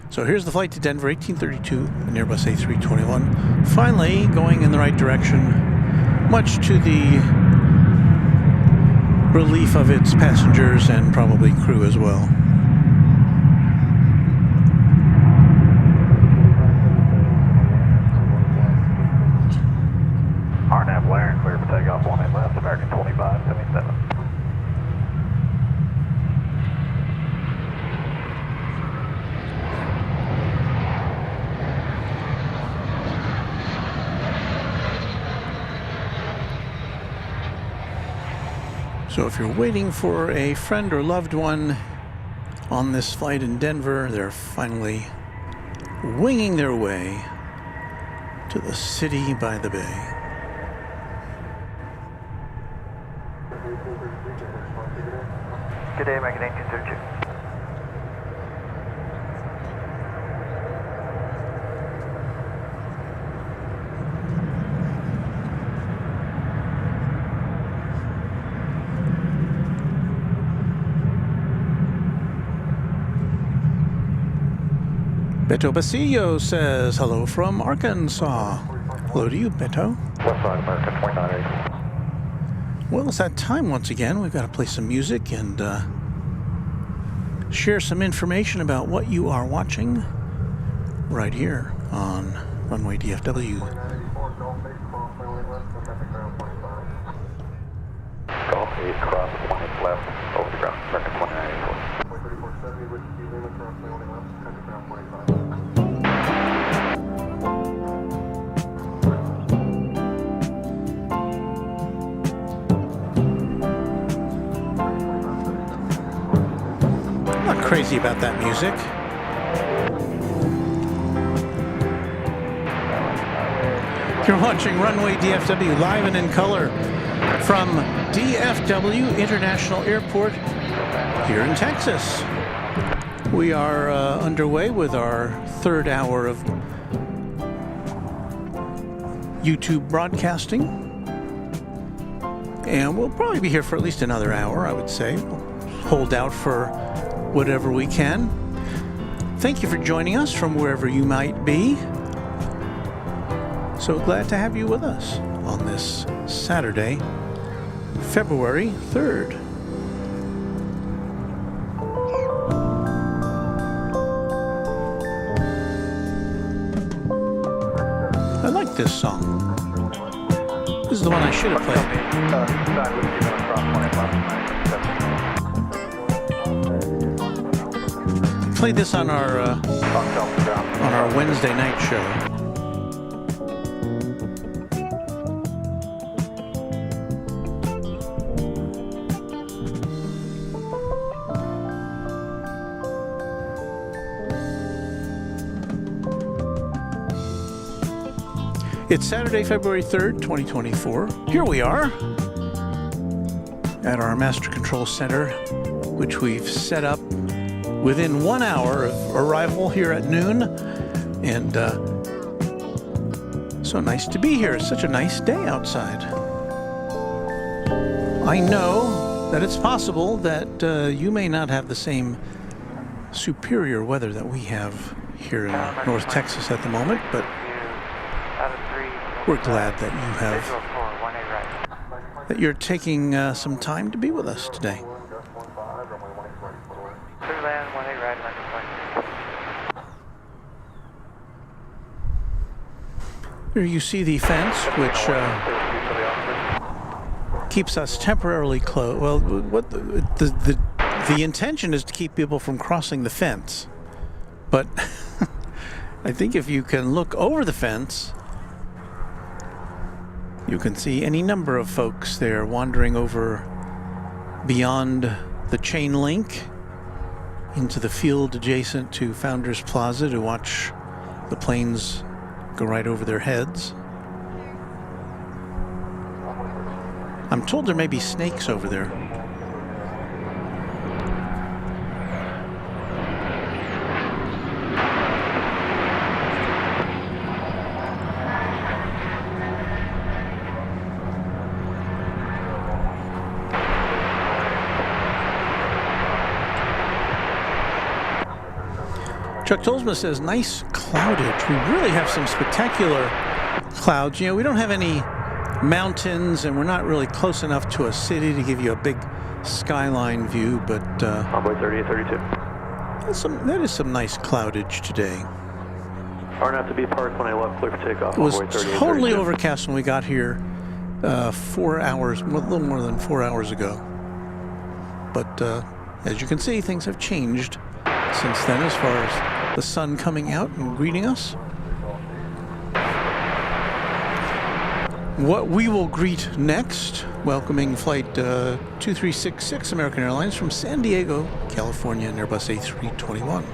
So here's the flight to Denver, 1832, an Airbus A321, finally going in the right direction, much to the relief of its passengers and probably crew as well. RNAV Blair, clear for takeoff, 18 left, American 2577. So if you're waiting for a friend or loved one on this flight in Denver, they're finally winging their way to the city by the bay. Good day, American 1832. Beto Basillo says hello from Arkansas. Hello to you, Beto. West side, American 2980. Well, it's that time once again. We've got to play some music and share some information about what you are watching right here on Runway DFW. Golf 8, cross 18 left, over the ground, American 2984. Crazy about that music. You're watching Runway DFW live and in color from DFW International Airport here in Texas. We are underway with our third hour of YouTube broadcasting. And we'll probably be here for at least another hour, I would say. We'll hold out for whatever we can. Thank you for joining us from wherever you might be. So glad to have you with us on this Saturday, February 3rd. I like this song. This is the one I should have played. Played this on our Wednesday night show. It's Saturday, February 3rd, 2024. Here we are at our Master Control Center, which we've set up within 1 hour of arrival here at noon. And so nice to be here. It's such a nice day outside. I know that it's possible that you may not have the same superior weather that we have here in North Texas at the moment, but we're glad that you have, that you're taking some time to be with us today. Here you see the fence, which keeps us temporarily closed. Well, what the The intention is to keep people from crossing the fence, but I think if you can look over the fence, you can see any number of folks there wandering over beyond the chain link into the field adjacent to Founders Plaza to watch the planes go right over their heads. I'm told there may be snakes over there. Chuck Tolsma says, nice cloudage. We really have some spectacular clouds. You know, we don't have any mountains, and we're not really close enough to a city to give you a big skyline view, but Envoy 3832. that is some nice cloudage today. Are not to be parked when I left, clear for takeoff. It was Envoy 3832. totally overcast when we got here 4 hours, a little more than 4 hours ago. But as you can see, things have changed since then as far as the sun coming out and greeting us. What we will greet next, welcoming flight 2366 American Airlines from San Diego, California, and Airbus A321.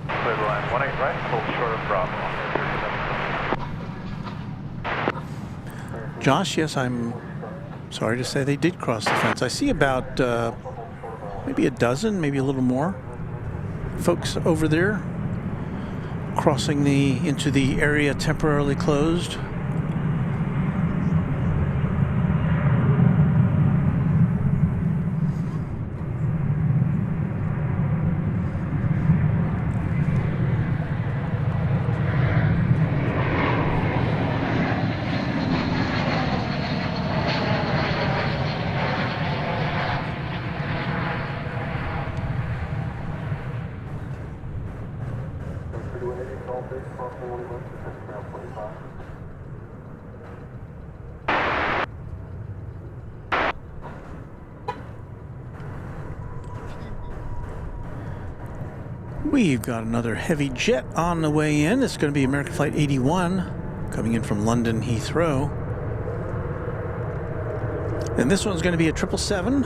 Clear line 18 right, hold short of Bravo. Josh, yes, I'm sorry to say they did cross the fence. I see about maybe a dozen, maybe a little more folks over there crossing into the area temporarily closed. We've got another heavy jet on the way in. It's going to be American Flight 81 coming in from London Heathrow. And this one's going to be a 777.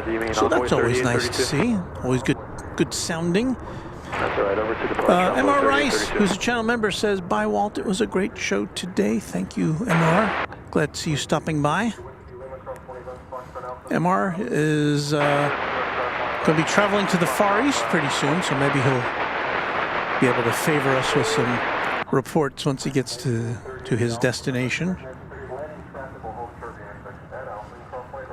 Do you mean So that's always nice to see. Always good sounding. That's all right, over to the MR Rice, who's a channel member, says, "Bye, Walt. It was a great show today. Thank you, MR. Glad to see you stopping by." MR is going to be traveling to the Far East pretty soon, so maybe he'll be able to favor us with some reports once he gets to his destination.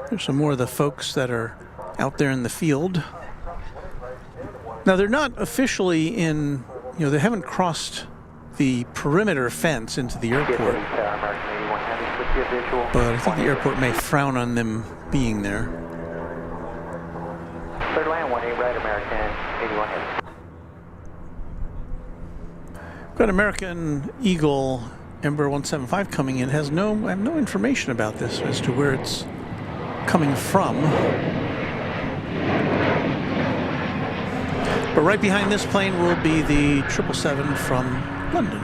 There's some more of the folks that are out there in the field. Now, they're not officially in, you know, they haven't crossed the perimeter fence into the airport, but I think the airport may frown on them being there. Third line 18 right, American 81 heavy. Got American Eagle Embraer 175 coming in. I have no information about this as to where it's coming from. But right behind this plane will be the 777 from London.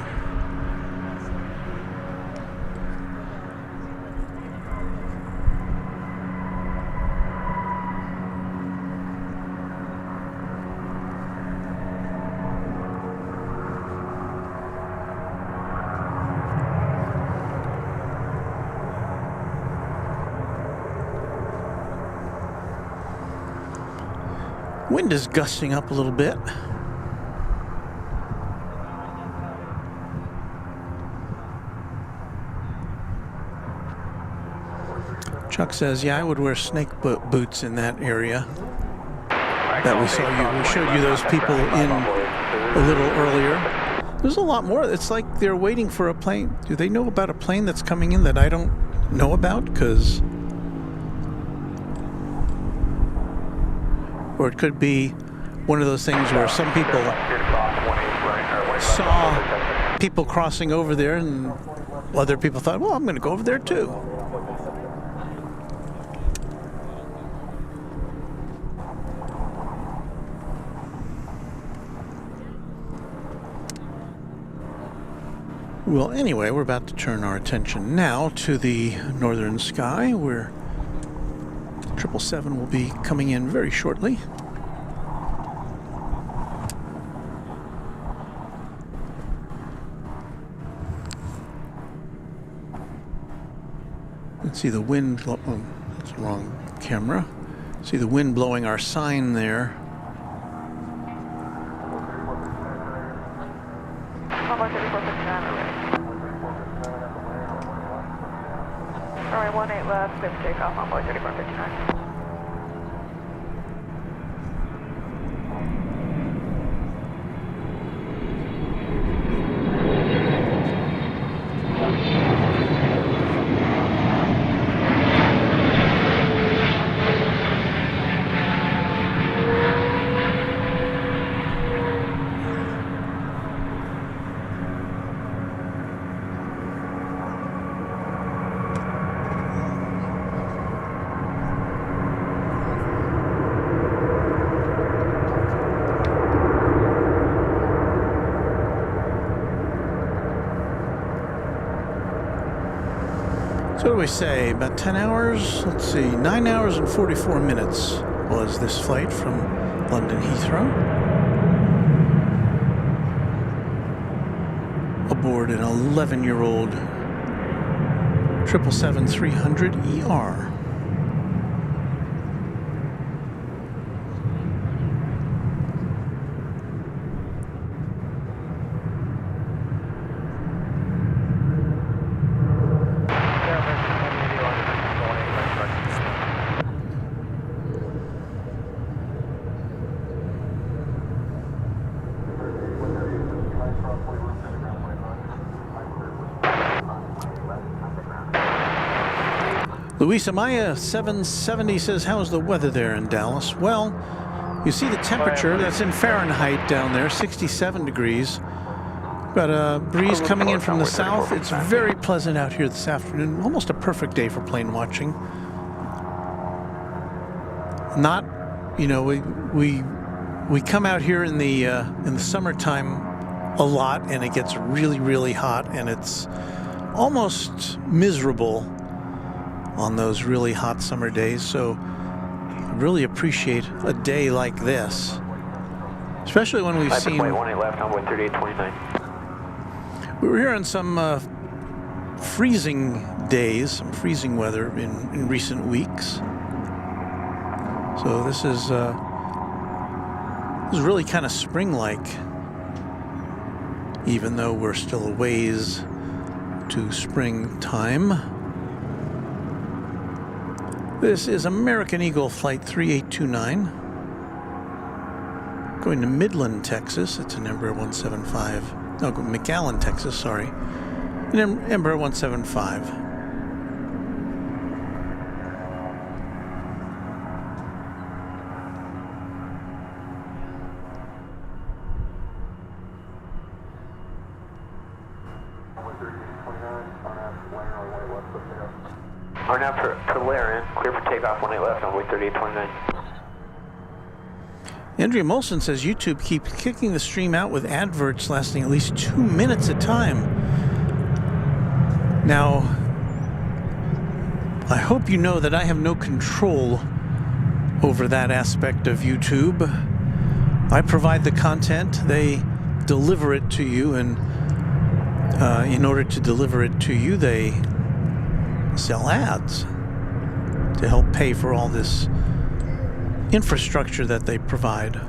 Wind is gusting up a little bit. Chuck says, "Yeah, I would wear snake boots in that area that we saw you. We showed you those people in a little earlier. There's a lot more. It's like they're waiting for a plane. Do they know about a plane that's coming in that I don't know about? Or it could be one of those things where some people saw people crossing over there and other people thought, well, I'm going to go over there too. Well, anyway, we're about to turn our attention now to the northern sky, where 777 will be coming in very shortly. Let's see the wind. Oh, that's the wrong camera. See the wind blowing our sign there. Alright, 18 left, clear for takeoff on board 3459. So what do we say? About 10 hours? Let's see, 9 hours and 44 minutes was this flight from London Heathrow. Aboard an 11-year-old 777-300ER. Luis Amaya 770 says, how's the weather there in Dallas? Well, you see the temperature, that's in Fahrenheit down there, 67 degrees. Got a breeze coming in from the south. It's very pleasant out here this afternoon. Almost a perfect day for plane watching. Not, you know, we come out here in the summertime a lot, and it gets really, really hot, and it's almost miserable on those really hot summer days. So I really appreciate a day like this, especially when we've seen. 18 left on board 3829. We were here on some freezing days, some freezing weather in recent weeks. So this is really kind of spring-like, even though we're still a ways to springtime. This is American Eagle Flight 3829, going to Midland, Texas. It's an Embraer 175. No, McAllen, Texas, sorry. An Embraer 175. Arnav to Laren, clear for takeoff, 18 left on way 3829. Andrea Molson says YouTube keeps kicking the stream out with adverts lasting at least 2 minutes at a time. Now, I hope you know that I have no control over that aspect of YouTube. I provide the content, they deliver it to you, and in order to deliver it to you, they sell ads to help pay for all this infrastructure that they provide.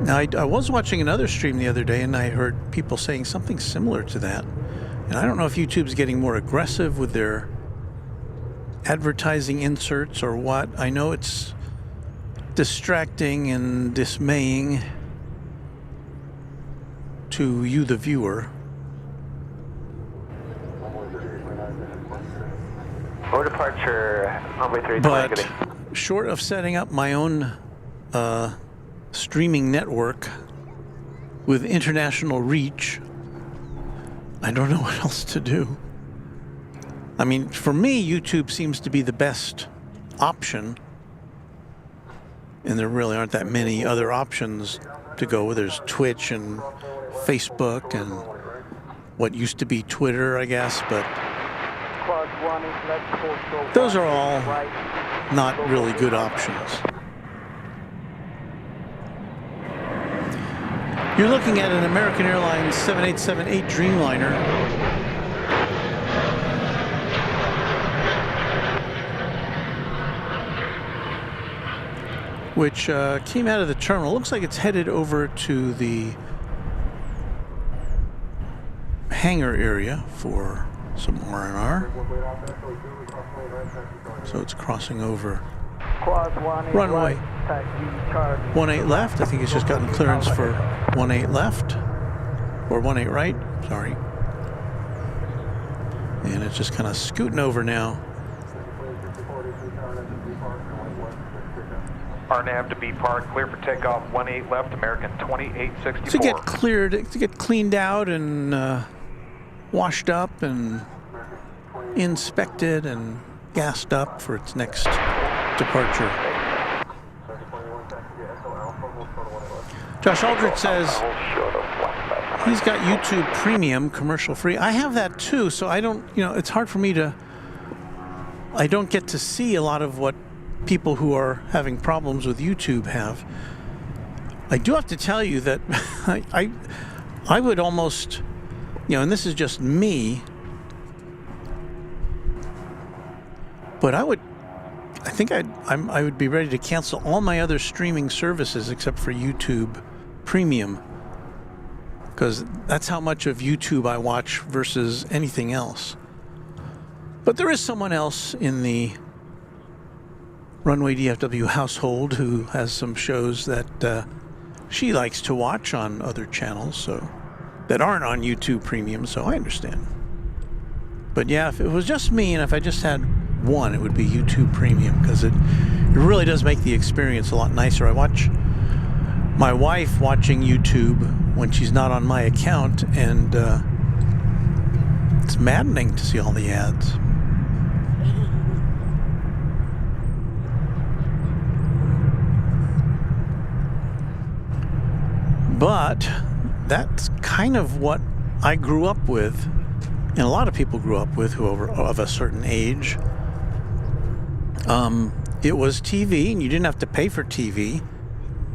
Now, I was watching another stream the other day, and I heard people saying something similar to that. And I don't know if YouTube's getting more aggressive with their advertising inserts or what. I know it's distracting and dismaying to you, the viewer. Or departure on way 3829. But short of setting up my own streaming network with international reach, I don't know what else to do. I mean, for me, YouTube seems to be the best option, and there really aren't that many other options to go with. There's Twitch and Facebook and what used to be Twitter, I guess, but those are all not really good options. You're looking at an American Airlines 7878 Dreamliner. Which came out of the terminal. Looks like it's headed over to the hangar area for some R&R. So it's crossing over runway 18 left. I think it's just gotten clearance for 18 left, or 18 right, sorry. And it's just kind of scooting over now. RNAV to be parked, clear for takeoff, 18 left, American 2864. To get cleared, to get cleaned out and washed up and inspected and gassed up for its next departure. Josh Aldrich says he's got YouTube Premium commercial free. I have that too, so I don't, it's hard for me to, I don't get to see a lot of what people who are having problems with YouTube have. I do have to tell you that I would almost, and this is just me, but I think I would be ready to cancel all my other streaming services except for YouTube Premium, because that's how much of YouTube I watch versus anything else. But there is someone else in the Runway DFW household who has some shows that she likes to watch on other channels, so that aren't on YouTube Premium, so I understand. But yeah, if it was just me and if I just had one, it would be YouTube Premium, because it really does make the experience a lot nicer. I watch my wife watching YouTube when she's not on my account, and it's maddening to see all the ads. But that's kind of what I grew up with, and a lot of people grew up with who are of a certain age. It was TV, and you didn't have to pay for TV,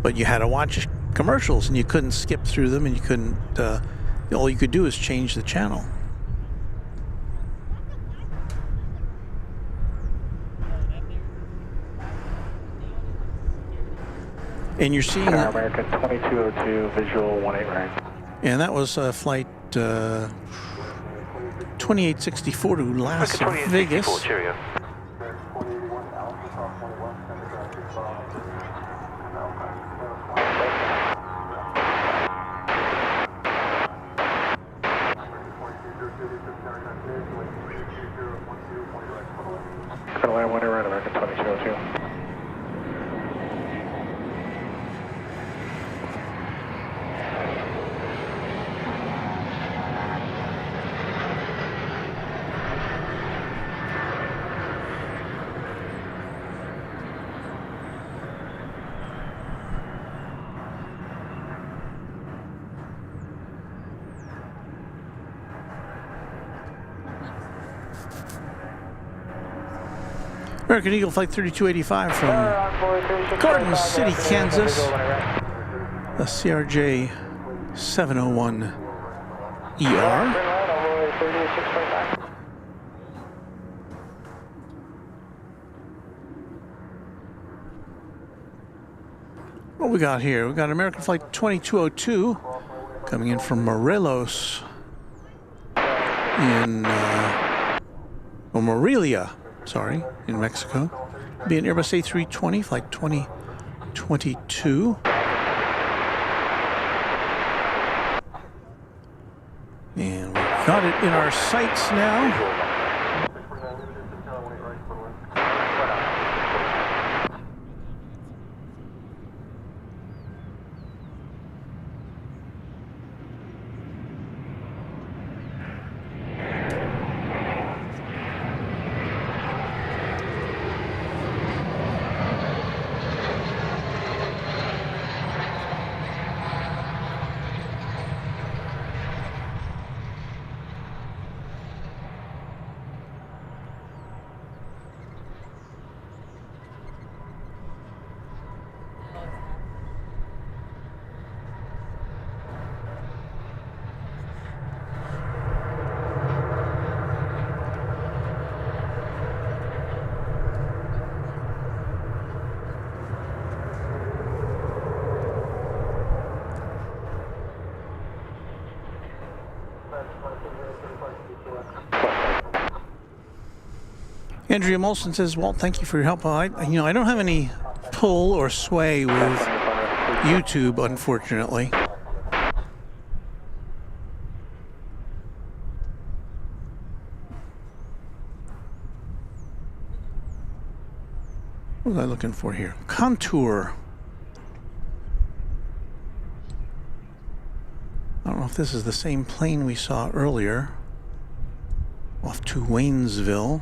but you had to watch commercials, and you couldn't skip through them, and you couldn't, all you could do is change the channel. And you're seeing American 2202 visual 18 right. And that was flight 2864 to Las Vegas. Cheerio. Airline 18 right, American 2202. American Eagle Flight 3285 from Garden City, Kansas. The CRJ 701 ER. What we got here? We got American Flight 2202 coming in from Morelos in Morelia. Sorry, in Mexico. Be an Airbus A380, flight 2022. And we've got it in our sights now. Andrea Molson says, Walt, thank you for your help. I don't have any pull or sway with YouTube, unfortunately. What was I looking for here? Contour. I don't know if this is the same plane we saw earlier. Off to Waynesville.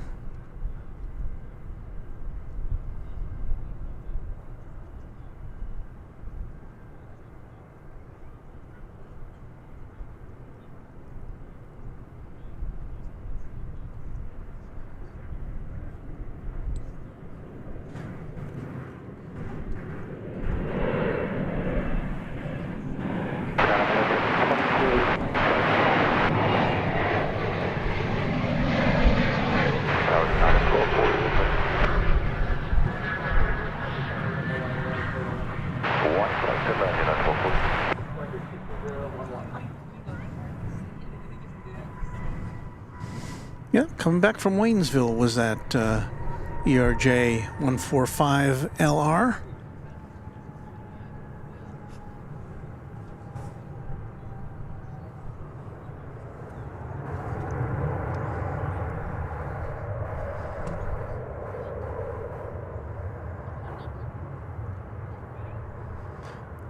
Yeah, coming back from Waynesville was that ERJ 145LR.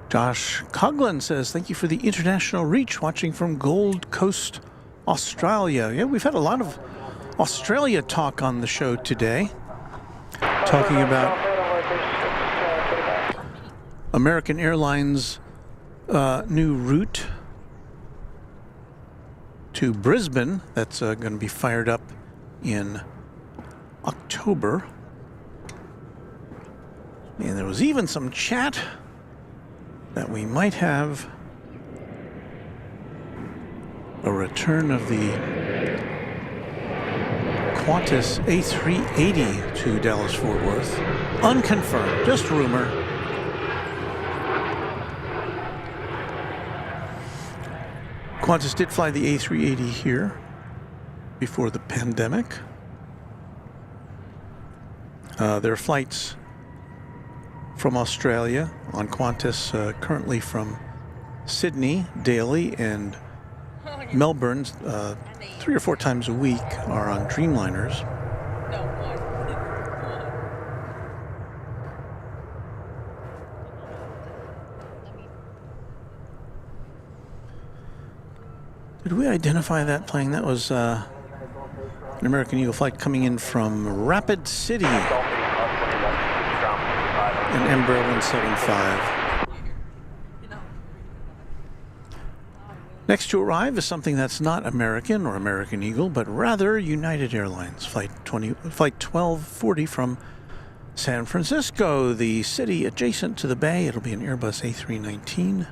Josh Coughlin says, thank you for the international reach, watching from Gold Coast, Australia. Yeah, we've had a lot of Australia talk on the show today. Talking about American Airlines' new route to Brisbane that's going to be fired up in October. And there was even some chat that we might have a return of the Qantas A380 to Dallas-Fort Worth. Unconfirmed, just rumor. Qantas did fly the A380 here before the pandemic. There are flights from Australia on Qantas, currently from Sydney daily, and Melbourne 3 or 4 times a week are on Dreamliners. Did we identify that plane? That was an American Eagle flight coming in from Rapid City. An Embraer 175. Next to arrive is something that's not American or American Eagle, but rather United Airlines, Flight 1240 from San Francisco, the city adjacent to the bay. It'll be an Airbus A319.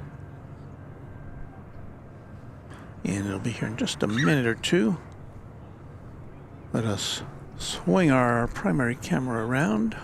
And it'll be here in just a minute or two. Let us swing our primary camera around.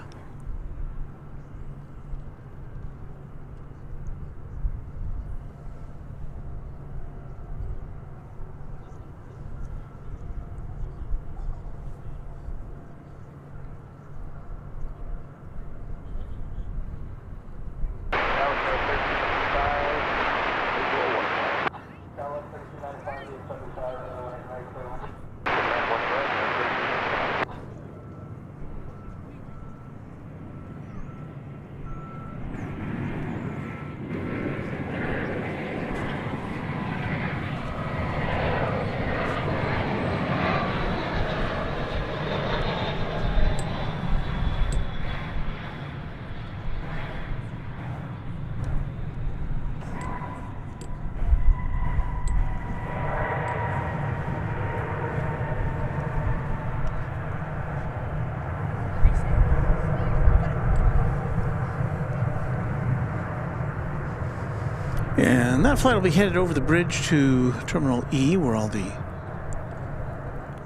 And that flight will be headed over the bridge to Terminal E, where all the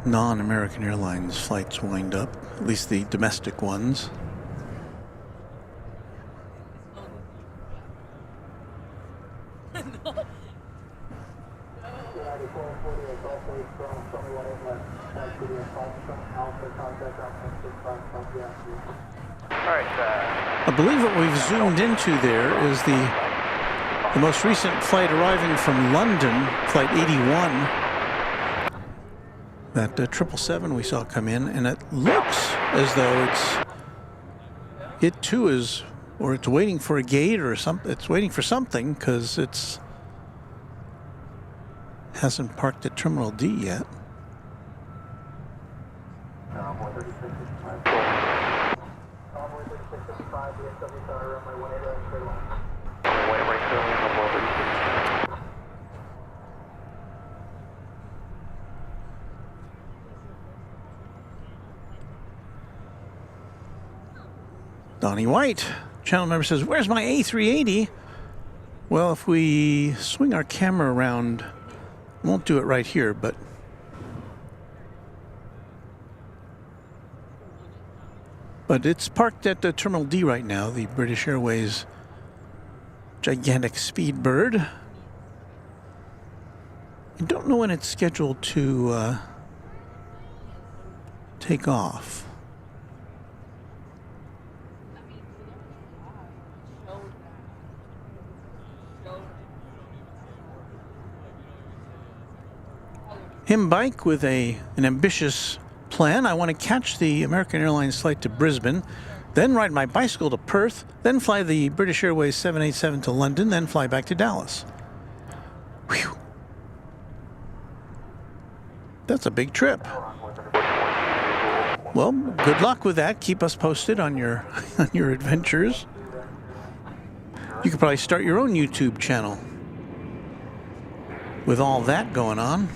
non-American Airlines flights wind up, at least the domestic ones. I believe what we've zoomed into there is the most recent flight arriving from London, Flight 81. That 777 we saw come in, and it looks as though it too is, or it's waiting for a gate or something. It's waiting for something because it's hasn't parked at Terminal D yet. Donnie White, channel member, says, "Where's my A380?" Well, if we swing our camera around, won't do it right here, but it's parked at the Terminal D right now, the British Airways gigantic Speedbird. I don't know when it's scheduled to take off. Him bike with an ambitious plan. I want to catch the American Airlines flight to Brisbane, then ride my bicycle to Perth, then fly the British Airways 787 to London, then fly back to Dallas. Whew. That's a big trip. Well, good luck with that. Keep us posted on your on your adventures. You could probably start your own YouTube channel with all that going on.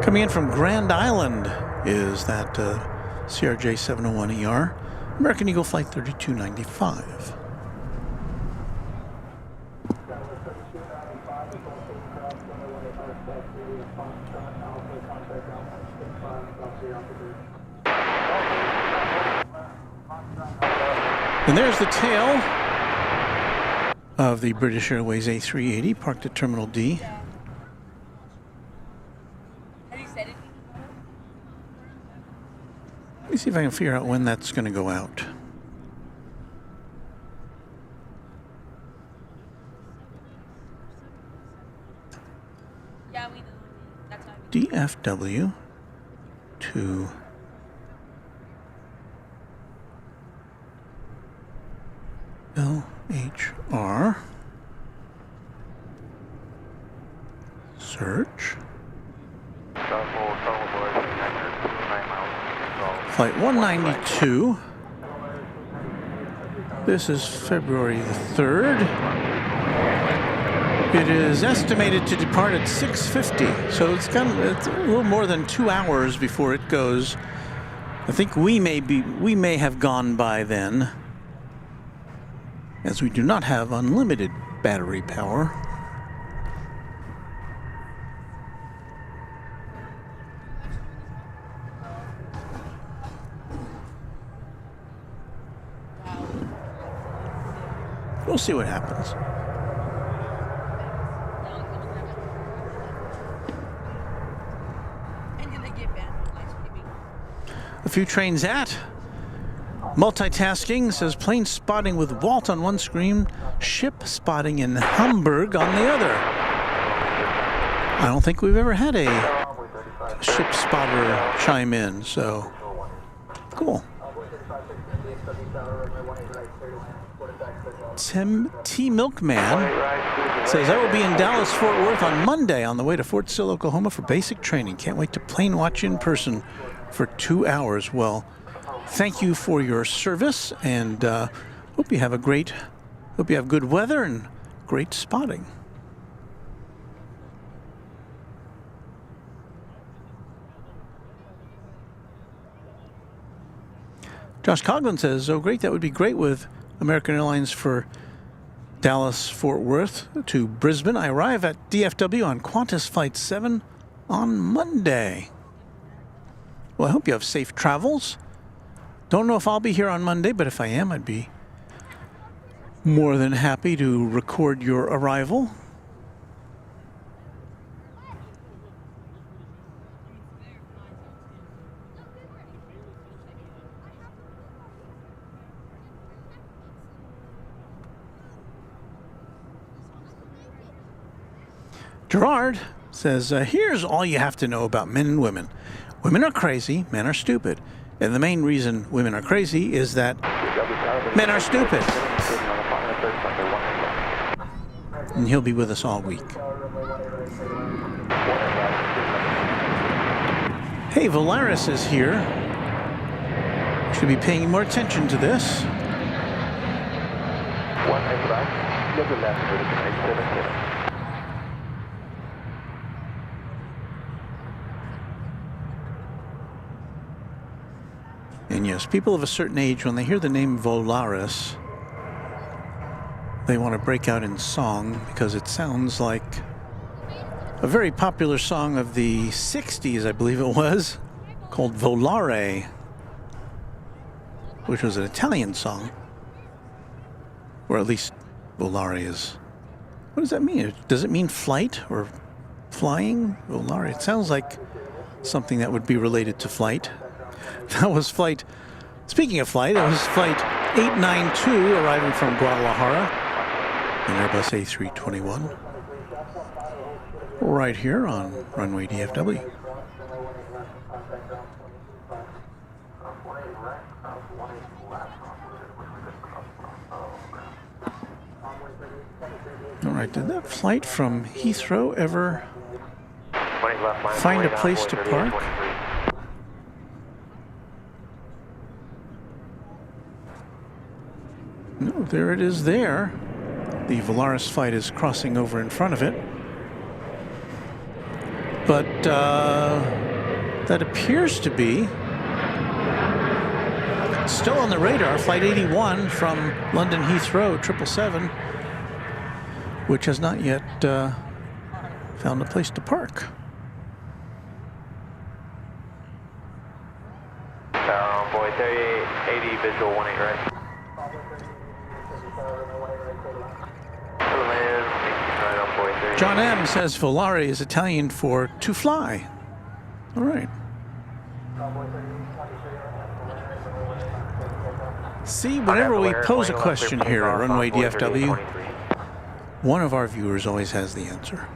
Coming in from Grand Island is that CRJ 701ER, American Eagle Flight 3295. And there's the tail of the British Airways A380 parked at Terminal D. Let me see if I can figure out when that's going to go out. DFW to LHR. Search. Flight 192. This is February the 3rd. It is estimated to depart at 6:50, so it's a little more than 2 hours before it goes. I think we may have gone by then, as we do not have unlimited battery power. We'll see what happens. A few trains at. Multitasking says plane spotting with Walt on one screen, ship spotting in Hamburg on the other. I don't think we've ever had a ship spotter chime in, so cool. Tim T. Milkman says, I will be in Dallas, Fort Worth on Monday on the way to Fort Sill, Oklahoma for basic training. Can't wait to plane watch in person for 2 hours. Well, thank you for your service, and hope you have good weather and great spotting. Josh Coughlin says, oh great, that would be great with American Airlines for Dallas, Fort Worth to Brisbane. I arrive at DFW on Qantas Flight 7 on Monday. Well, I hope you have safe travels. Don't know if I'll be here on Monday, but if I am, I'd be more than happy to record your arrival. Gerard says, here's all you have to know about men and women. Women are crazy, men are stupid. And the main reason women are crazy is that men are stupid. And he'll be with us all week. Hey, Volaris is here. Should be paying more attention to this. And yes, people of a certain age, when they hear the name Volaris, they want to break out in song because it sounds like a very popular song of the 60s, I believe it was, called Volare, which was an Italian song. Or at least Volare is. What does that mean? Does it mean flight or flying? Volare. It sounds like something that would be related to flight. That was flight, speaking of flight, that was flight 892 arriving from Guadalajara, an Airbus A380. Right here on Runway DFW. All right, did that flight from Heathrow ever find a place to park? No, there it is there. The Volaris flight is crossing over in front of it. But that appears to be still on the radar, Flight 81 from London Heathrow, 777, which has not yet found a place to park. Boy, 3880, visual 18 right. John M. says Volare is Italian for to fly. All right. See, whenever we pose a question here at Runway DFW, one of our viewers always has the answer.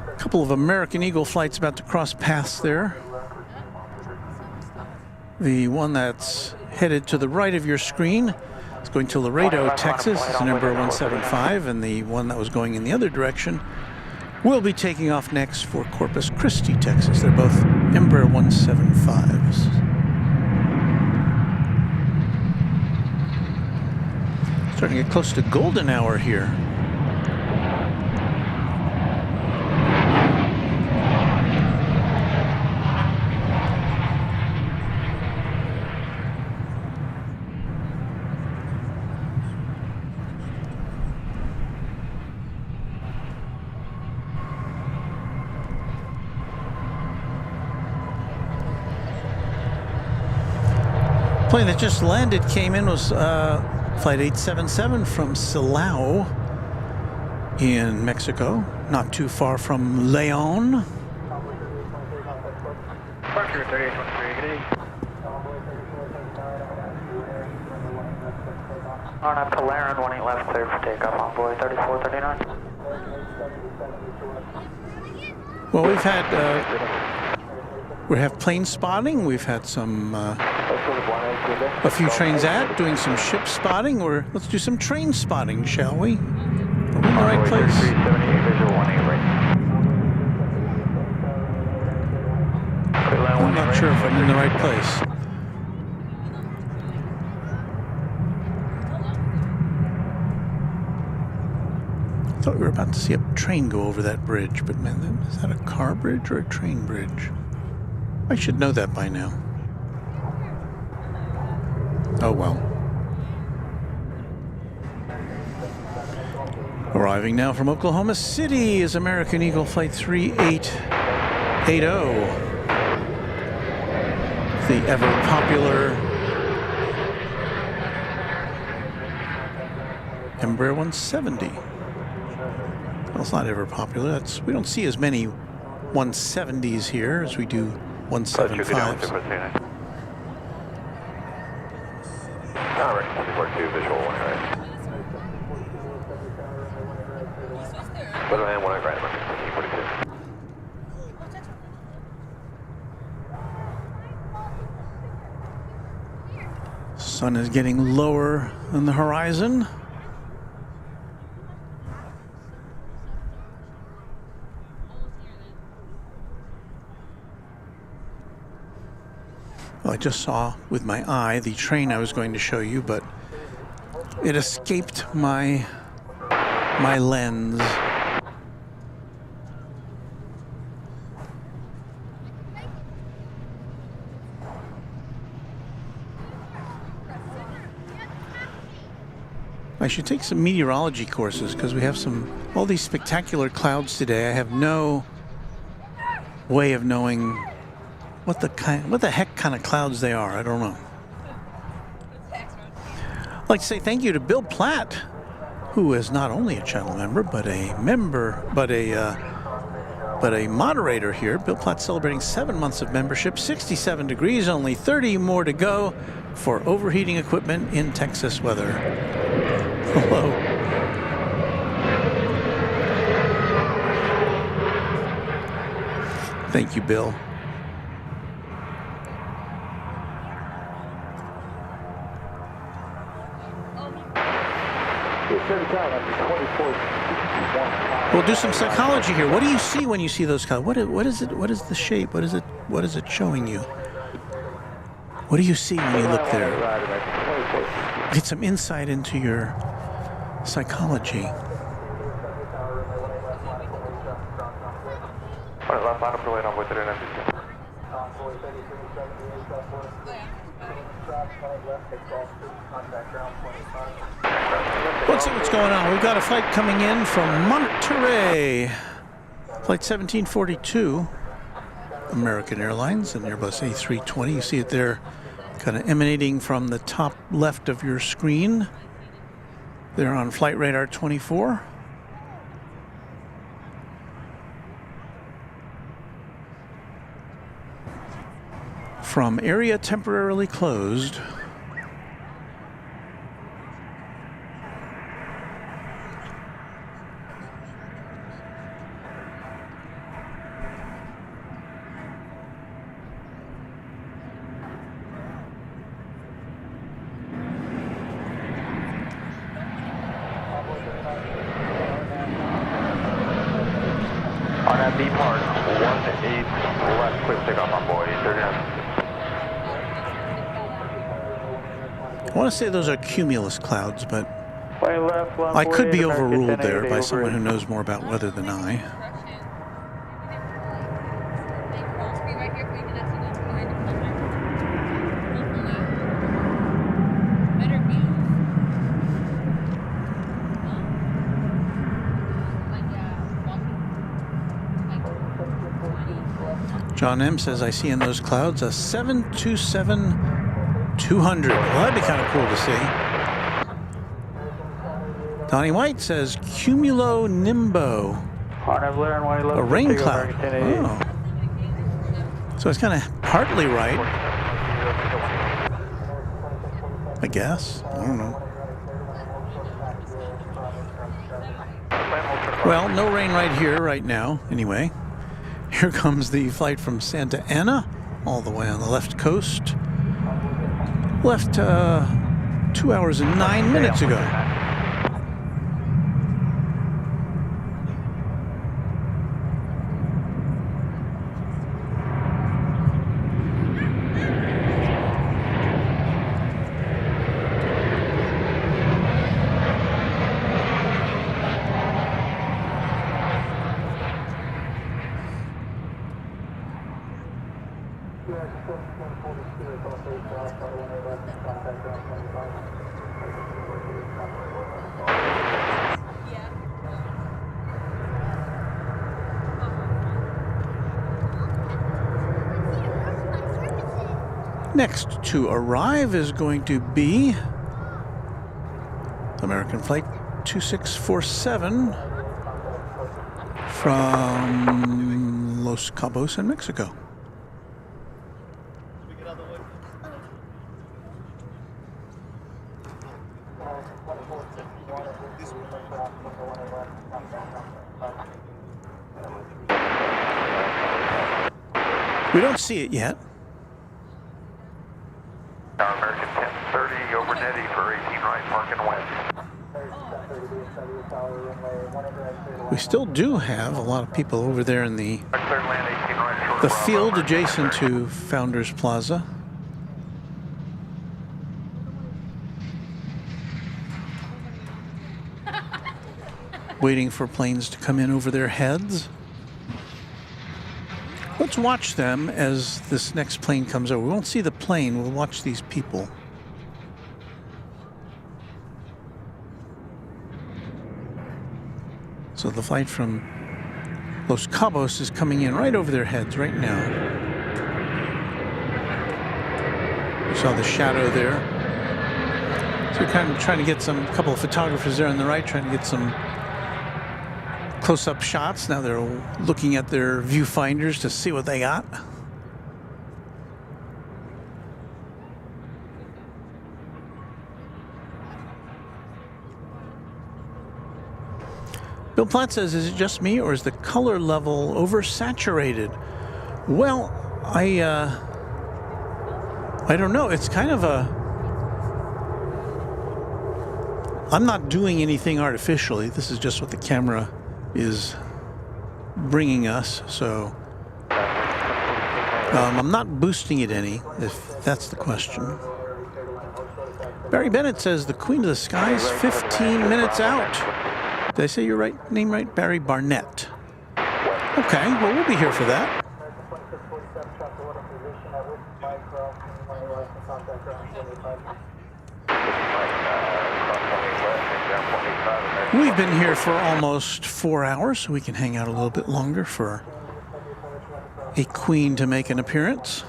A couple of American Eagle flights about to cross paths there. The one that's headed to the right of your screen is going to Laredo, Texas. It's an Embraer 175, and the one that was going in the other direction will be taking off next for Corpus Christi, Texas. They're both Embraer 175s. Starting to get close to golden hour here. Plane that just landed came in was Flight 877 from Silao in Mexico, not too far from Leon. Departure 3823, on a Polarin, 18 left, cleared for takeoff on board 3439. Well, we have plane spotting. We've had some a few trains doing some ship spotting. Or let's do some train spotting, shall we? Are we in the right place? I'm not sure if I'm in the right place. Thought we were about to see a train go over that bridge, but man, is that a car bridge or a train bridge? I should know that by now. Oh well. Arriving now from Oklahoma City is American Eagle Flight 3880. The ever popular Embraer 170. Well, it's not ever popular. We don't see as many 170s here as we do 175s. Visual 1 right. Weatherman 1 right, 1442. Sun is getting lower on the horizon. Well, I just saw with my eye the train I was going to show you, but it escaped my lens. I should take some meteorology courses because we have all these spectacular clouds today. I have no way of knowing what the heck kind of clouds they are. I don't know. I'd like to say thank you to Bill Platt, who is not only a channel member, but a moderator here. Bill Platt celebrating 7 months of membership, 67 degrees, only 30 more to go for overheating equipment in Texas weather. Hello. Thank you, Bill. We'll do some psychology here. What do you see when you see those colors? What is it? What is the shape? What is it showing you? What do you see when you look there? Get some insight into your psychology. Let's see what's going on. We've got a flight coming in from Monterey. Flight 1742, American Airlines, and Airbus A380. You see it there kind of emanating from the top left of your screen. They're on Flight Radar 24. From area temporarily closed. On that B part, 18 left, clear takeoff on board, 39. I want to say those are cumulus clouds, but I could be overruled there by someone who knows more about weather than I. John M. says, I see in those clouds a 727-200. Well, that'd be kind of cool to see. Donnie White says, cumulonimbo. A rain cloud. Oh. So it's kind of partly right. I guess. I don't know. Well, no rain right here, right now, anyway. Here comes the flight from Santa Ana, all the way on the left coast. Left 2 hours and 9 minutes ago. Next to arrive is going to be American Flight 2647 from Los Cabos in Mexico. We don't see it yet. American 1030 over Netty for 18 right, parking west. We still do have a lot of people over there in the field adjacent to Founders Plaza. Waiting for planes to come in over their heads. Let's watch them as this next plane comes over. We won't see the plane, we'll watch these people. So the flight from Los Cabos is coming in right over their heads right now. You saw the shadow there. So we're kind of trying to get a couple of photographers there on the right, trying to get some close-up shots. Now they're looking at their viewfinders to see what they got. Bill Platt says, is it just me or is the color level oversaturated? Well, I don't know. It's kind of a... I'm not doing anything artificially. This is just what the camera is bringing us, so I'm not boosting it any, if that's the question. Barry Bennett says the Queen of the Sky is 15 minutes out. Did I say your name right? Barry Barnett. Okay, well, we'll be here for that. We've been here for almost 4 hours, so we can hang out a little bit longer for a Queen to make an appearance.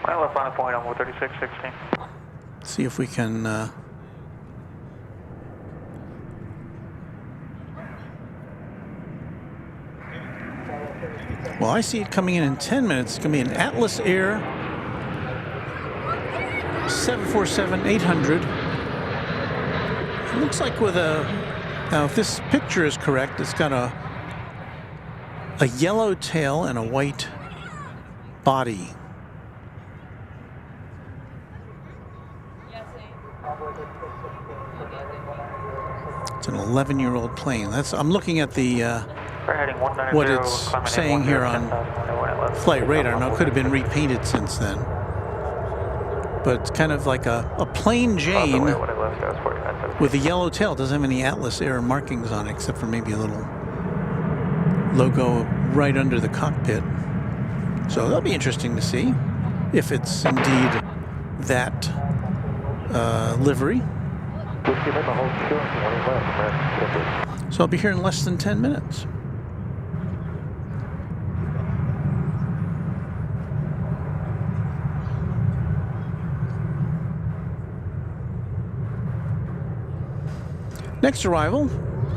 Well, left on the point on 3616. See if we can well, I see it coming in 10 minutes. It's going to be an Atlas Air 747-800. It looks like with a... Now, if this picture is correct, it's got a yellow tail and a white body. It's an 11-year-old plane. I'm looking at the what it's saying here on flight radar. Now, it could have been repainted since then. But it's kind of like a plain Jane with a yellow tail. It doesn't have any Atlas Air markings on it, except for maybe a little logo right under the cockpit. So that'll be interesting to see if it's indeed that livery. So I'll be here in less than 10 minutes. Next arrival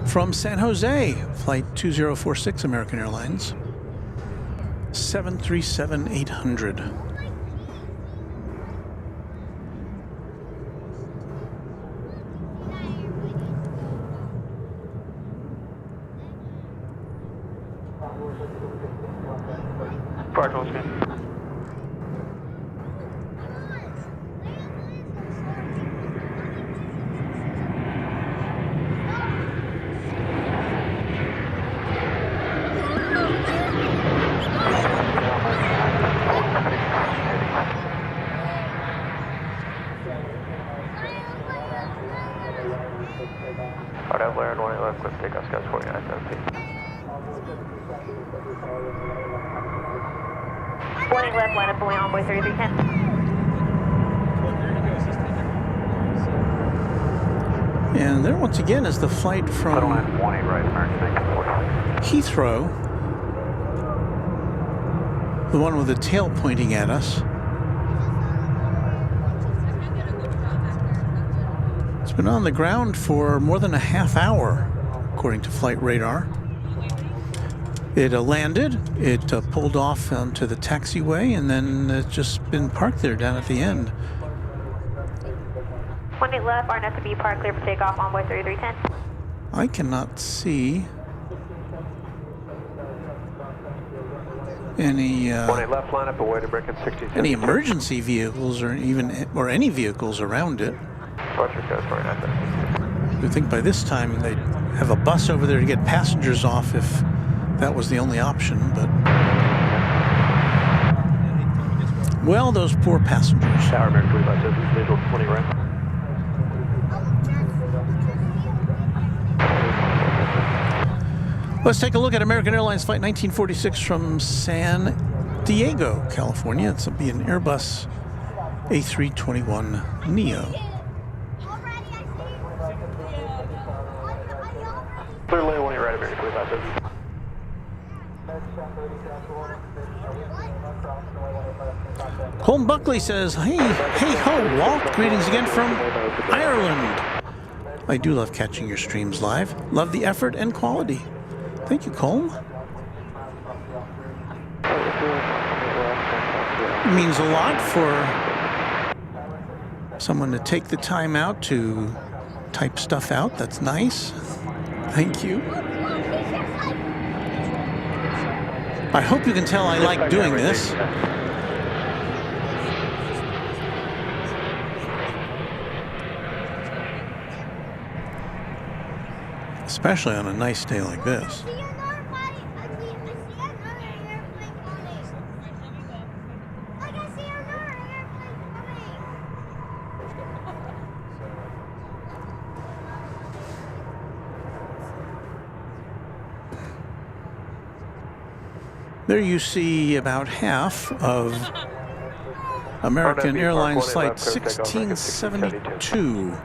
from San Jose, flight 2046 American Airlines, 737-800. Left, line up, only envoy 3310. And there once again is the flight from Heathrow, the one with the tail pointing at us. It's been on the ground for more than a half hour, according to flight radar. It landed, it pulled off onto the taxiway, and then it's just been parked there down at the end. 18 left, RNS to be parked, clear for takeoff, envoy 3310. I cannot see any left, line up, away to break in 60. any emergency vehicles or any vehicles around it. You'd think by this time they'd have a bus over there to get passengers off if that was the only option, but well, those poor passengers. Tower American 357, visual 20 right. Let's take a look at American Airlines Flight 1946 from San Diego, California. It's be an Airbus A321 Neo. Clear lane 1 right, American 357. Colm Buckley says, hey ho, Walt. Greetings again from Ireland. I do love catching your streams live. Love the effort and quality. Thank you, Colm. It means a lot for someone to take the time out to type stuff out. That's nice. Thank you. I hope you can tell I like doing this. Especially on a nice day like this. There you see about half of American Airlines Flight 1672.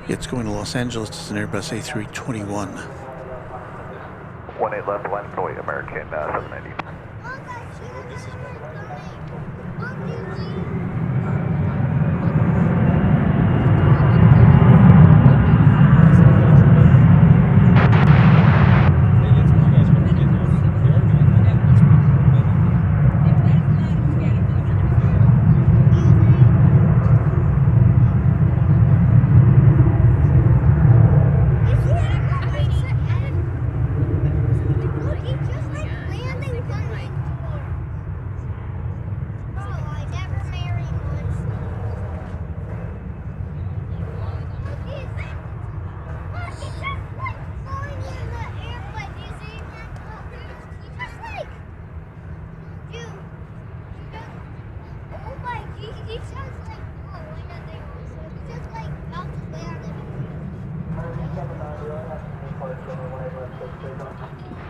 It's going to Los Angeles. It's an Airbus A321. 18 left, line away, American 790.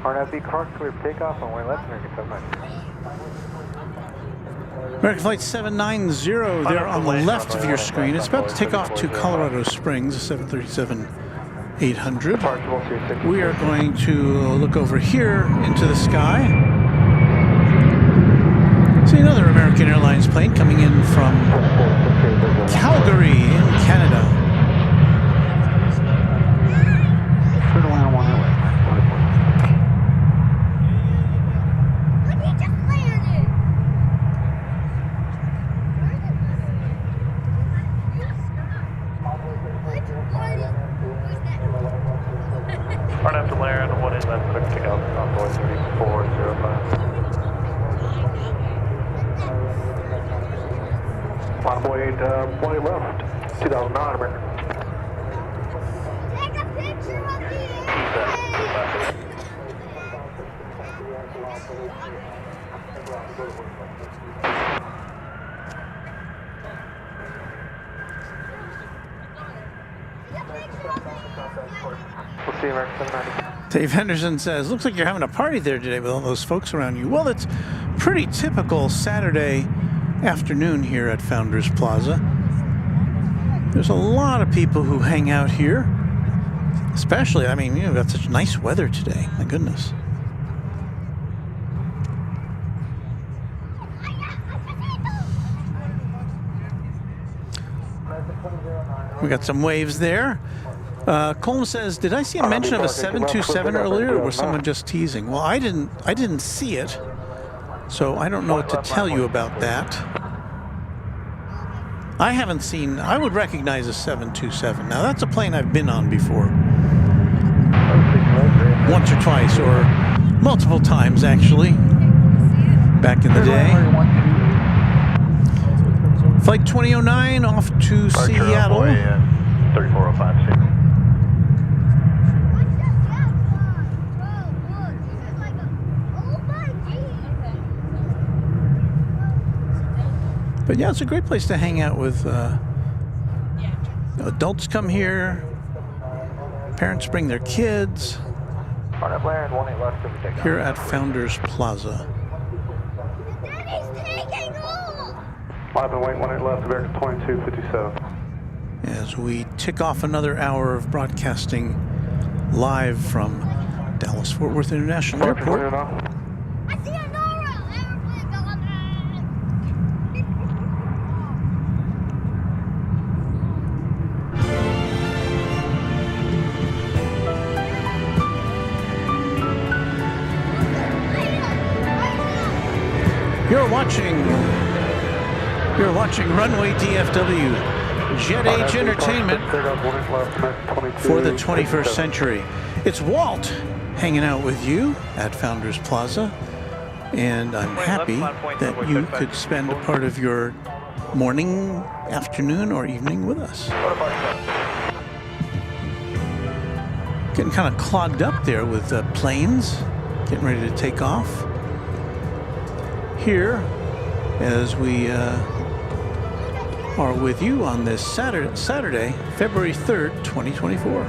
RNFB car clear for takeoff on way left, American 790. American Flight 790 there on the left of your screen. It's about to take off to Colorado Springs, 737-800. We are going to look over here into the sky. See another American Airlines plane coming in from Calgary in Canada. Right after land, 1 left, quick to go, envoy 3405. Envoy 1 left, 2009, American. Take a picture of the We'll see you, American 790. Dave Henderson says, looks like you're having a party there today with all those folks around you. Well, it's pretty typical Saturday afternoon here at Founders Plaza. There's a lot of people who hang out here. Especially, I mean, you've got such nice weather today. My goodness. We got some waves there. Colm says, "Did I see a mention of a 727 earlier, or was someone just teasing?" Well, I didn't see it, so I don't know what to tell you about that. I haven't seen. I would recognize a 727. Now that's a plane I've been on before, once or twice, or multiple times actually, back in the day. Flight 2009 off to Seattle. 3405. But yeah, it's a great place to hang out with. Adults come here. Parents bring their kids. Here at Founders Plaza. I've been waiting 18 left, American 2257. As we tick off another hour of broadcasting live from Dallas Fort Worth International Airport. I see a Nora airplane going You're watching Runway DFW, Jet Age Entertainment for the 21st century. It's Walt hanging out with you at Founders Plaza, and I'm happy that you could spend a part of your morning, afternoon, or evening with us. Getting kind of clogged up there with planes getting ready to take off. Here, as we are with you on this Saturday, February 3rd, 2024.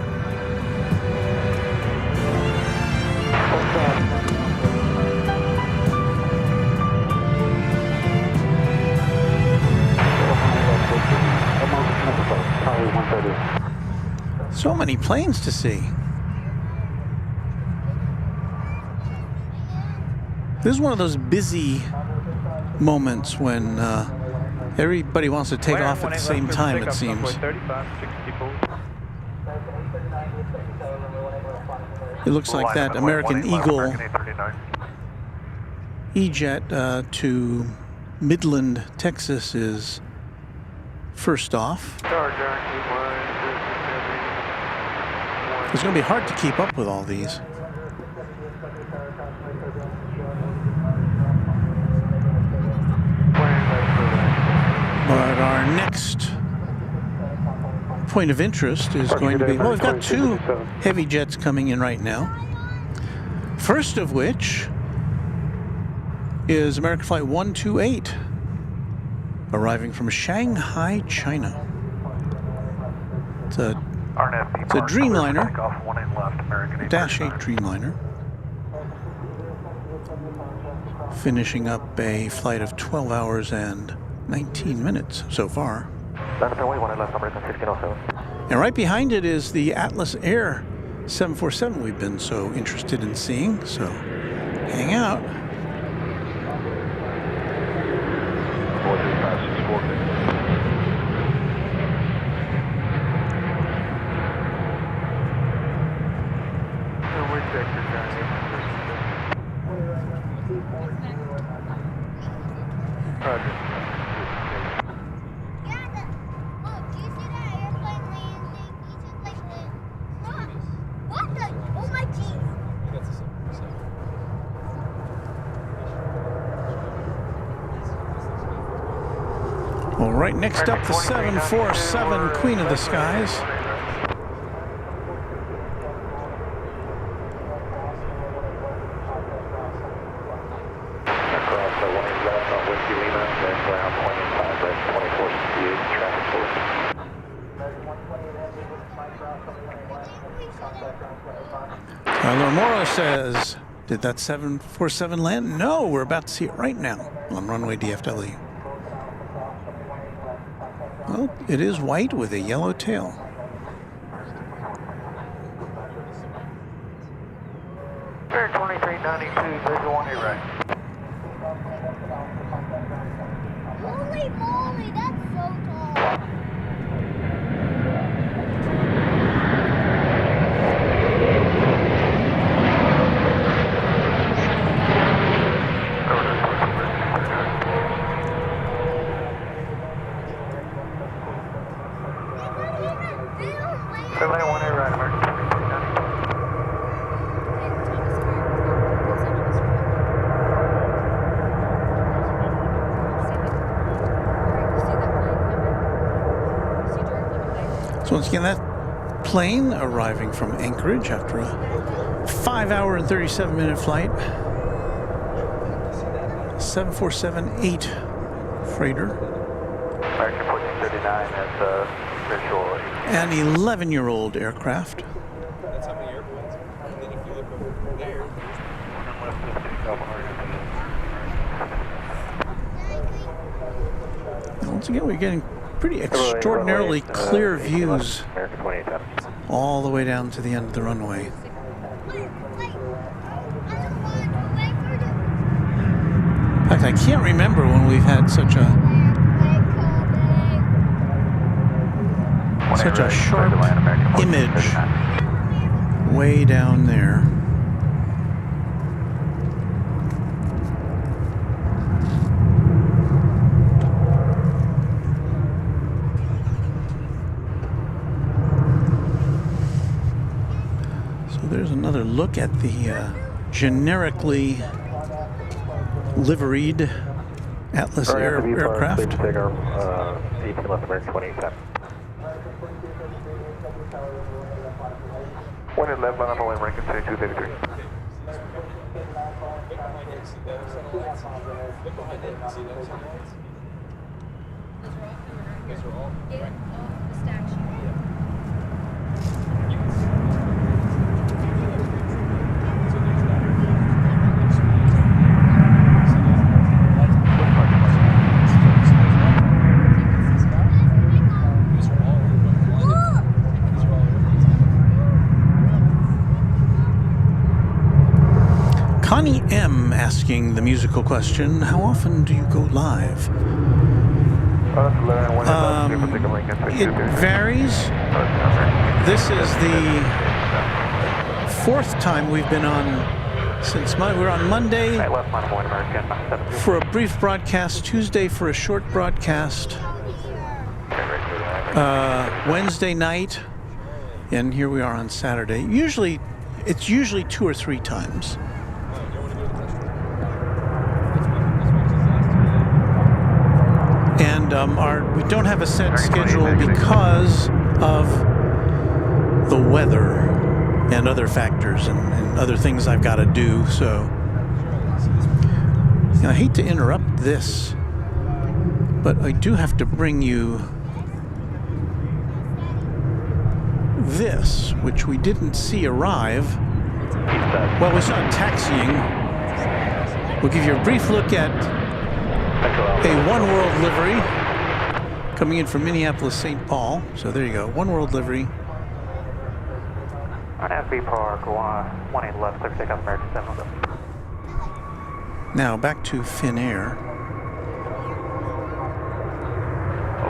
So many planes to see. This is one of those busy moments when everybody wants to take off at the same time, it seems. It looks like that American Eagle E-Jet to Midland, Texas is first off. It's going to be hard to keep up with all these. But our next point of interest is going to be, well, we've got two heavy jets coming in right now. First of which is American Flight 128, arriving from Shanghai, China. It's a Dreamliner, Dash 8 Dreamliner, finishing up a flight of 12 hours and 19 minutes so far. And right behind it is the Atlas Air 747 we've been so interested in seeing, so hang out. Well, right next up, the 747 Queen of the Skies. Lormoro says, did that 747 land? No, we're about to see it right now on Runway DFW. Well, it is white with a yellow tail. Spirit 2392, visual 18 right. Holy moly, that's so tall. Airline 18 right, American 2390. So once again, that plane arriving from Anchorage after a 5-hour and 37-minute flight. 747-8 freighter. American 1439 at visual. An 11-year-old aircraft. That's how many airplanes. And then if you look over there, And once again, we're getting pretty extraordinarily clear views American 2810. all the way down to the end of the runway. In fact, I can't remember when we've had such a sharp image way down there. So there's another look at the generically liveried Atlas aircraft. Please take our 18 left American 2810. 111 on the American 2233. Connie M. asking the musical question, how often do you go live? It varies. This is the 4th time we've been on since Monday. We're on Monday for a brief broadcast, Tuesday for a short broadcast, Wednesday night, and here we are on Saturday. It's usually 2 or 3 times. And we don't have a set schedule because of the weather and other factors and other things I've got to do. So I hate to interrupt this, but I do have to bring you this, which we didn't see arrive. Well, we saw it taxiing. We'll give you a brief look at a One World livery coming in from Minneapolis, St. Paul. So there you go, One World livery. On FB Park, 18 left, clear takeoff American 7. Now back to Finnair.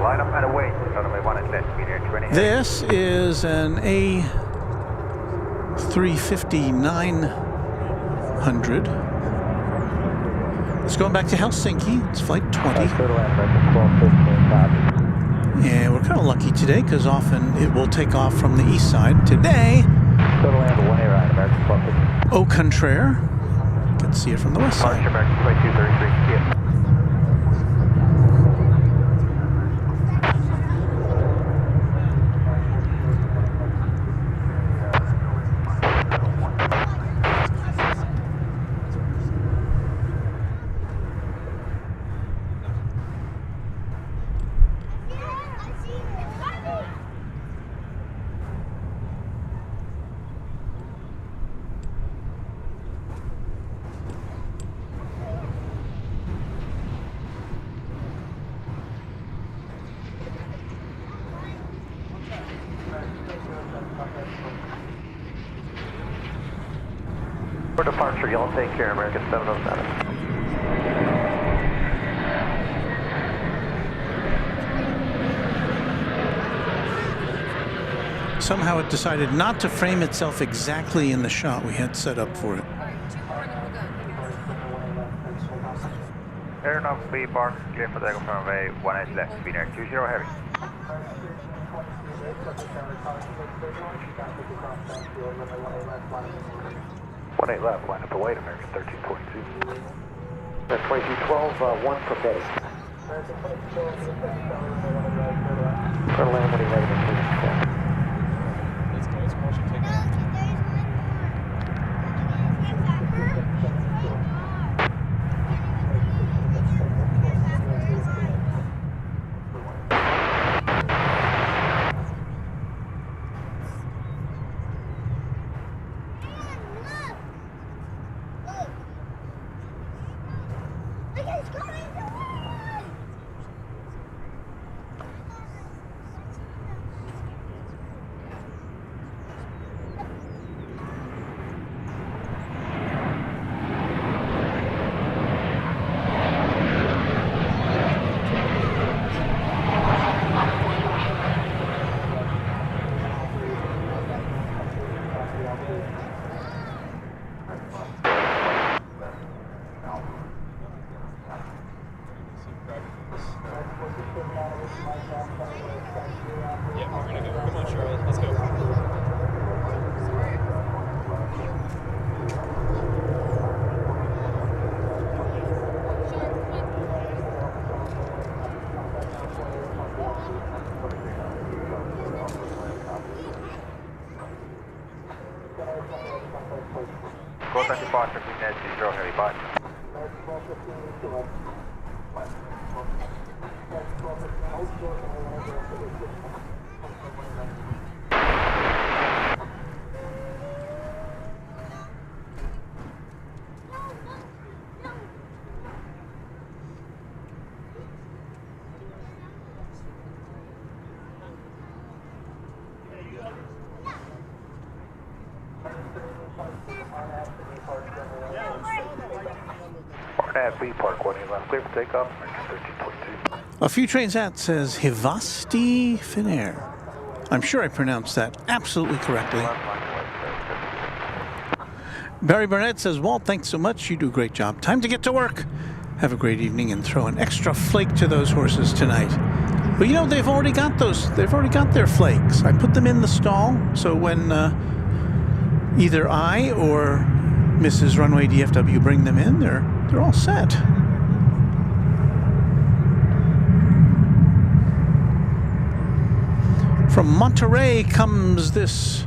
Line up and away. Runway 1 left, meter 20. This is an A350-900. It's going back to Helsinki. It's flight 20. And we're kind of lucky today because often it will take off from the east side. Today, au contraire, you can see it from the west side. American 2233. For departure, y'all take care, American 707. Somehow it decided not to frame itself exactly in the shot we had set up for it. Airline B park, clear for takeoff from runway 18 left, binary 20 heavy. One 8 left, line up to wait, American 1322. 2212, 1 for base. Gonna land when you're ready, please. Let's go. It's Marshall taking off. Yeah, we're gonna go. Come on, Charlotte. Let's go. Contact departure, net 0 heavy, bye. B park 18 left, clear for takeoff, American 1322. A few trains out says Hivasti Finnair. I'm sure I pronounced that absolutely correctly. Barry Burnett says, Walt, thanks so much. You do a great job. Time to get to work. Have a great evening and throw an extra flake to those horses tonight. But you know, they've already got those. They've already got their flakes. I put them in the stall, so when either I or Mrs. Runway DFW bring them in, they're all set. From Monterey comes this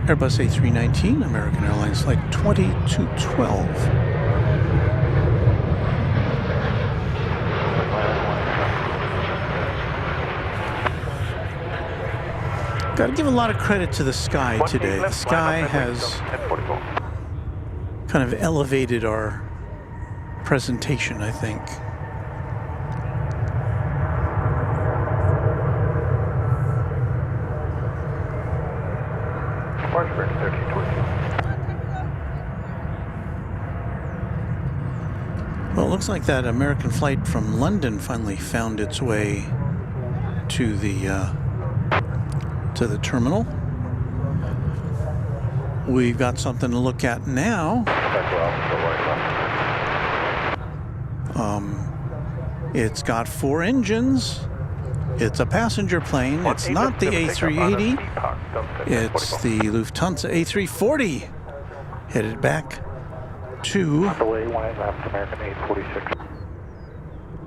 Airbus A380, American Airlines Flight 2212. Got to give a lot of credit to the sky today. The sky has kind of elevated our presentation, I think. Well, it looks like that American flight from London finally found its way to the terminal. We've got something to look at now. It's got 4 engines. It's a passenger plane. It's not the A380. It's the Lufthansa A340 headed back to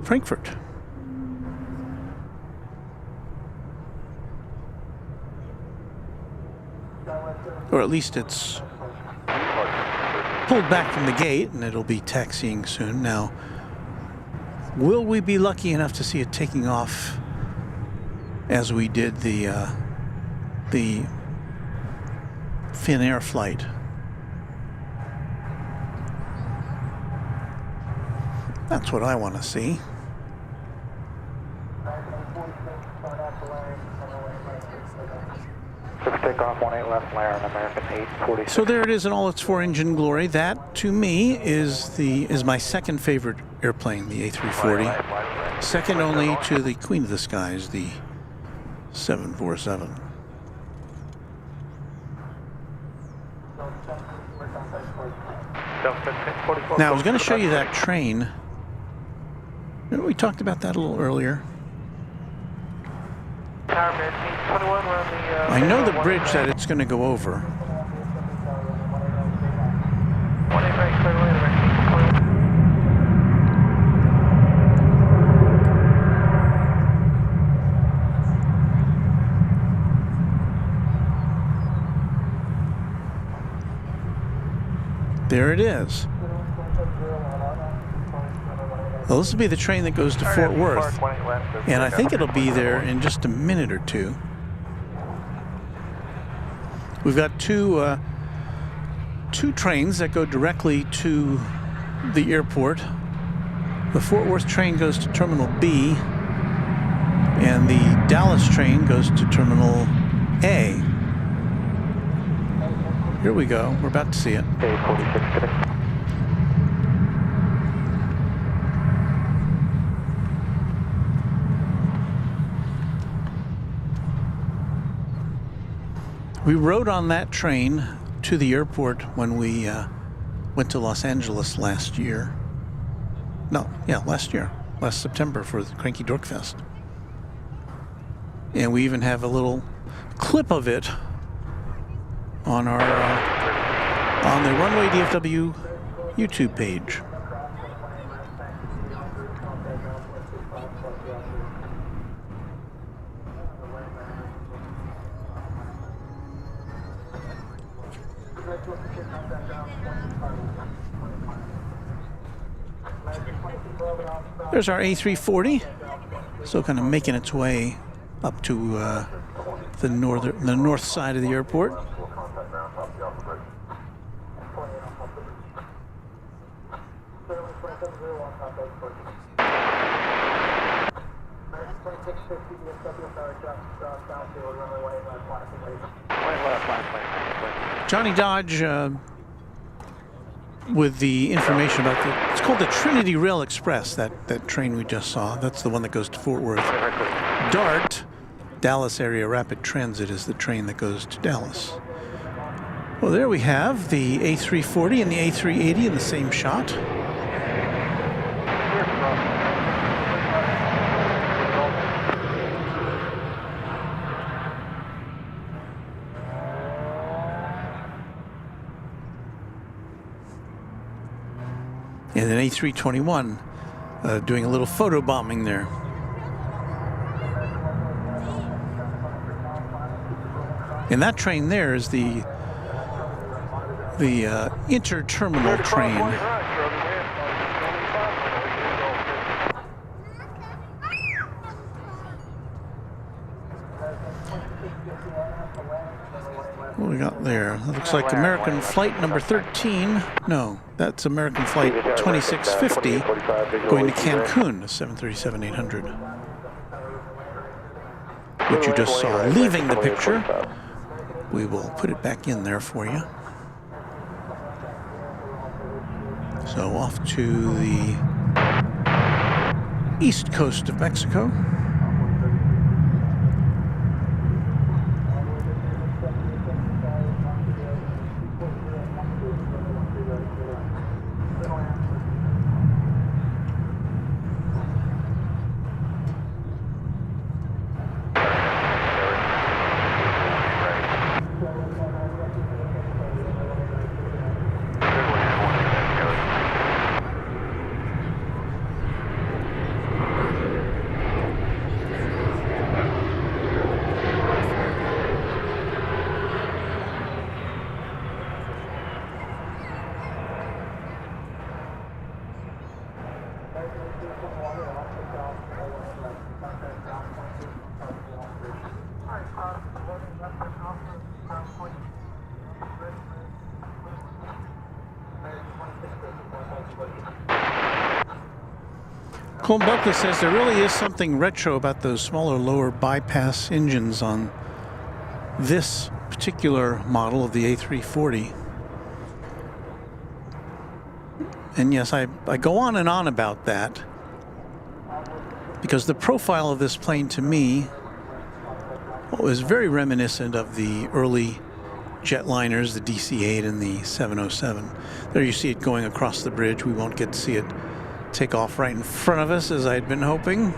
Frankfurt. Or at least it's pulled back from the gate and it'll be taxiing soon. Now, will we be lucky enough to see it taking off as we did the Finnair flight? That's what I want to see. takeoff, 18 left, layer on American 846. So there it is in all its 4-engine glory. That, to me, is my second favorite airplane, the A340. Second only to the Queen of the Skies, the 747. Now, I was going to show you that train. Remember we talked about that a little earlier? I know the bridge that it's going to go over. There it is. Well, this will be the train that goes to Fort Worth, and I think it'll be there in just a minute or two. We've got two trains that go directly to the airport. The Fort Worth train goes to Terminal B, and the Dallas train goes to Terminal A. Here we go. We're about to see it. We rode on that train to the airport when we went to Los Angeles last year. Last year. Last September for the Cranky Dork Fest. And we even have a little clip of it on our on the Runway DFW YouTube page. There's our A340, still kind of making its way up to the north side of the airport. Johnny Dodge with the information about it's called the Trinity Rail Express, that train we just saw. That's the one that goes to Fort Worth. DART, Dallas Area Rapid Transit, is the train that goes to Dallas. Well, there we have the A340 and the A380 in the same shot. And an A321 doing a little photo bombing there. And that train there is the inter-terminal train. What do we got there? That looks like American flight number 13. No, that's American flight 2650 going to Cancun, 737-800. Which you just saw leaving the picture. We will put it back in there for you. So off to the east coast of Mexico. Cole Buckley says there really is something retro about those smaller, lower bypass engines on this particular model of the A340. And yes, I go on and on about that because the profile of this plane to me was very reminiscent of the early jetliners, the DC-8 and the 707. There you see it going across the bridge. We won't get to see it take off right in front of us as I'd been hoping.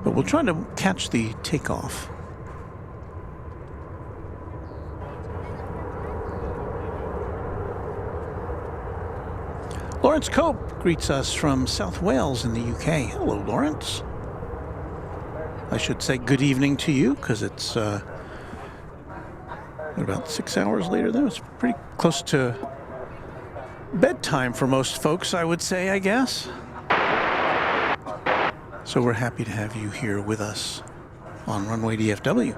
But we'll try to catch the takeoff. Lawrence Cope greets us from South Wales in the UK. Hello, Lawrence. I should say good evening to you because it's about 6 hours later there. It's pretty close to bedtime for most folks, I would say, I guess. So we're happy to have you here with us on Runway DFW.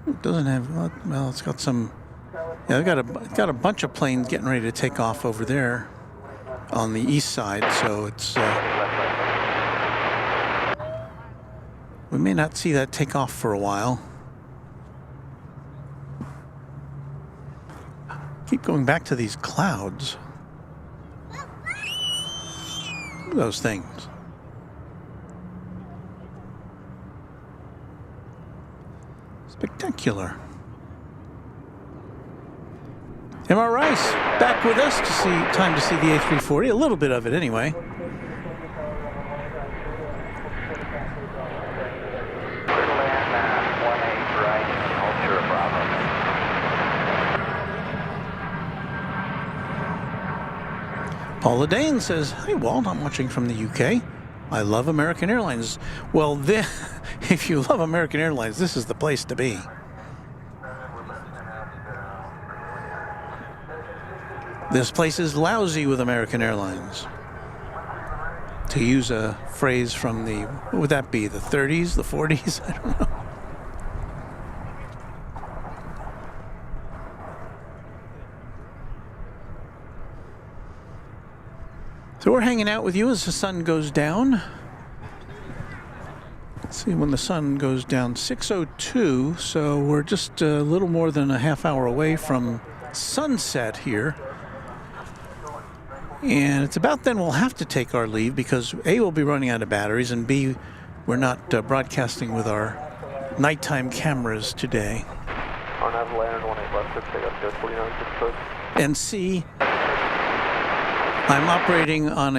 It doesn't have, well, it's got some, yeah, it's got a bunch of planes getting ready to take off over there on the east side, so it's, we may not see that take off for a while. Keep going back to these clouds. Look at those things. Spectacular. Emma Rice back with us to see, time to see the A340, a little bit of it anyway. Paula Dane says, "Hi Walt, I'm watching from the UK. I love American Airlines." Well, if you love American Airlines, this is the place to be. This place is lousy with American Airlines. To use a phrase from the, what would that be, the 30s, the 40s? I don't know. So we're hanging out with you as the sun goes down. Let's see, when the sun goes down, 6:02, so we're just a little more than a half hour away from sunset here. And it's about then we'll have to take our leave because A, we'll be running out of batteries, and B, we're not broadcasting with our nighttime cameras today. And C, I'm operating on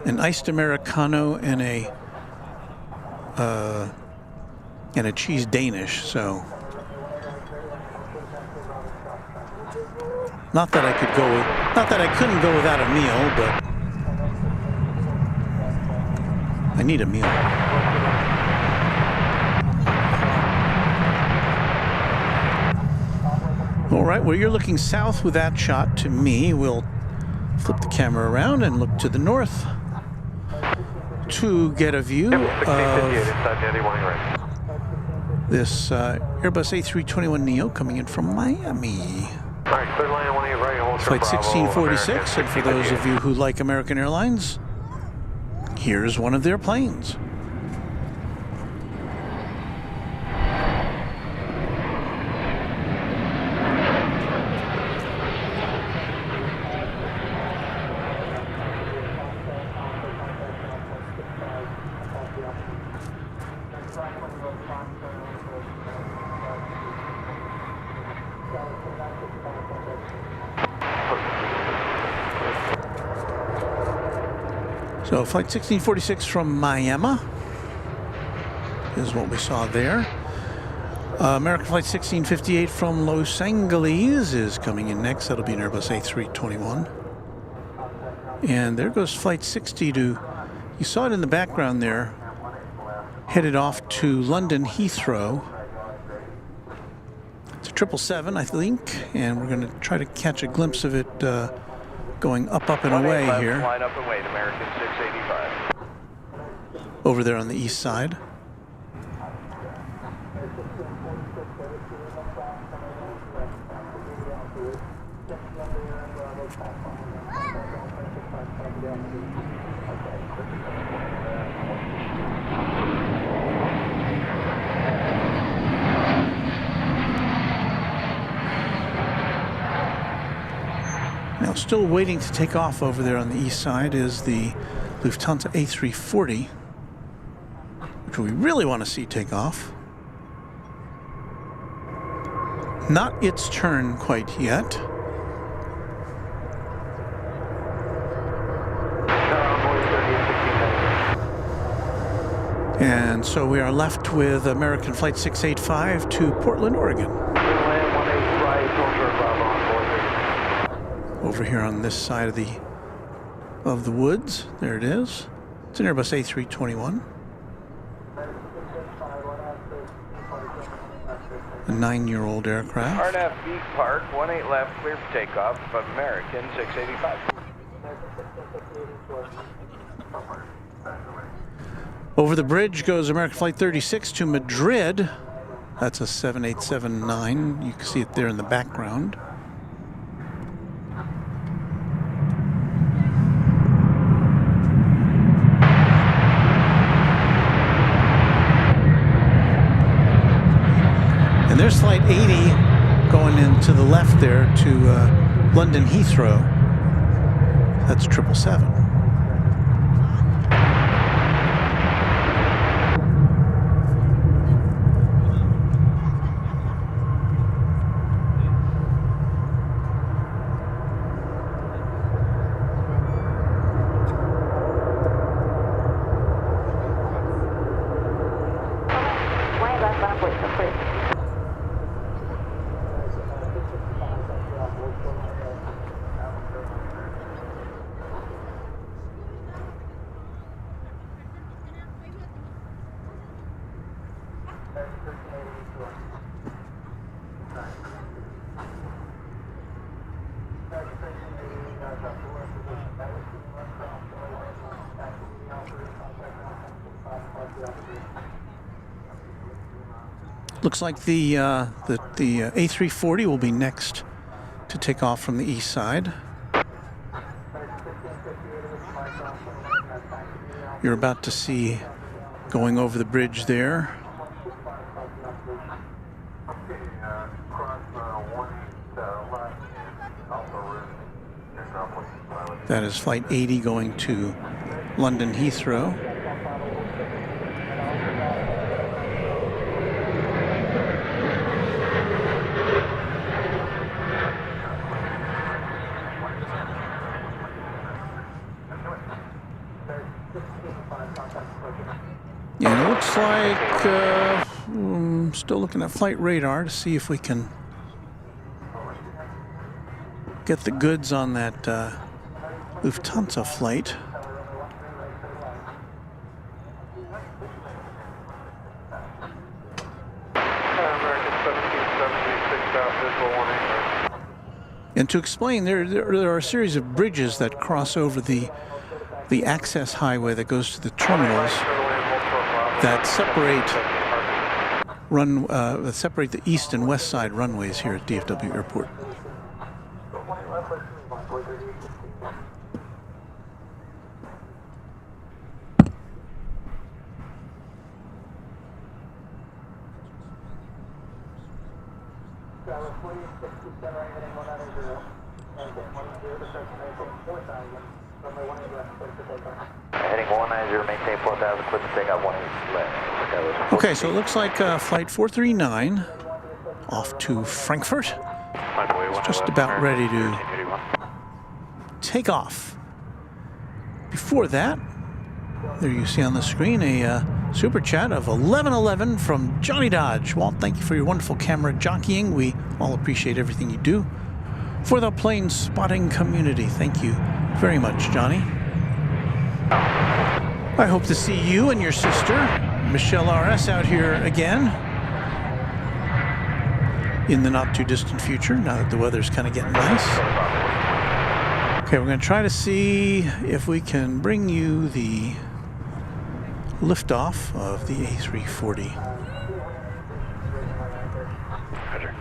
an iced Americano and a cheese Danish, so not that I couldn't go without a meal, but I need a meal. All right, well, you're looking south with that shot to me. We'll flip the camera around and look to the north to get a view of this Airbus A321 Neo coming in from Miami. Flight 1646, and for those of you who like American Airlines, here's one of their planes. So flight 1646 from Miami is what we saw there. American Flight 1658 from Los Angeles is coming in next. That'll be an Airbus A321. And there goes Flight 60 to, you saw it in the background there, headed off to London Heathrow. It's a 777, I think, and we're going to try to catch a glimpse of it going up and away here. Line up and wait, American 685. Over there on the east side. Now, still waiting to take off over there on the east side is the Lufthansa A340, which we really want to see take off. Not its turn quite yet. And so we are left with American Flight 685 to Portland, Oregon. Over here on this side of the woods, there it is. It's an Airbus A321. A 9-year-old aircraft. RNFB Park, 18 left, clear for takeoff, American 685. Over the bridge goes American Flight 36 to Madrid. That's a 7879. You can see it there in the background. And there's Flight 80 going into the left there to London Heathrow. That's 777. Looks like the A340 will be next to take off from the east side. You're about to see going over the bridge there. That is Flight 80 going to London Heathrow. Yeah, it looks like I'm still looking at flight radar to see if we can get the goods on that Lufthansa flight. And to explain, there are a series of bridges that cross over the access highway that goes to the terminals that separate the east and west side runways here at DFW Airport. Heading 190, maintain 4,000, clear to take out 18 left. Okay, so it looks like Flight 439 off to Frankfurt. It's just about ready to take off. Before that, there you see on the screen a Super chat of 1111 from Johnny Dodge. Walt, thank you for your wonderful camera jockeying. We all appreciate everything you do for the plane spotting community. Thank you very much, Johnny. I hope to see you and your sister, Michelle RS, out here again in the not too distant future, now that the weather's kind of getting nice. Okay, we're going to try to see if we can bring you the liftoff of the A340. Roger.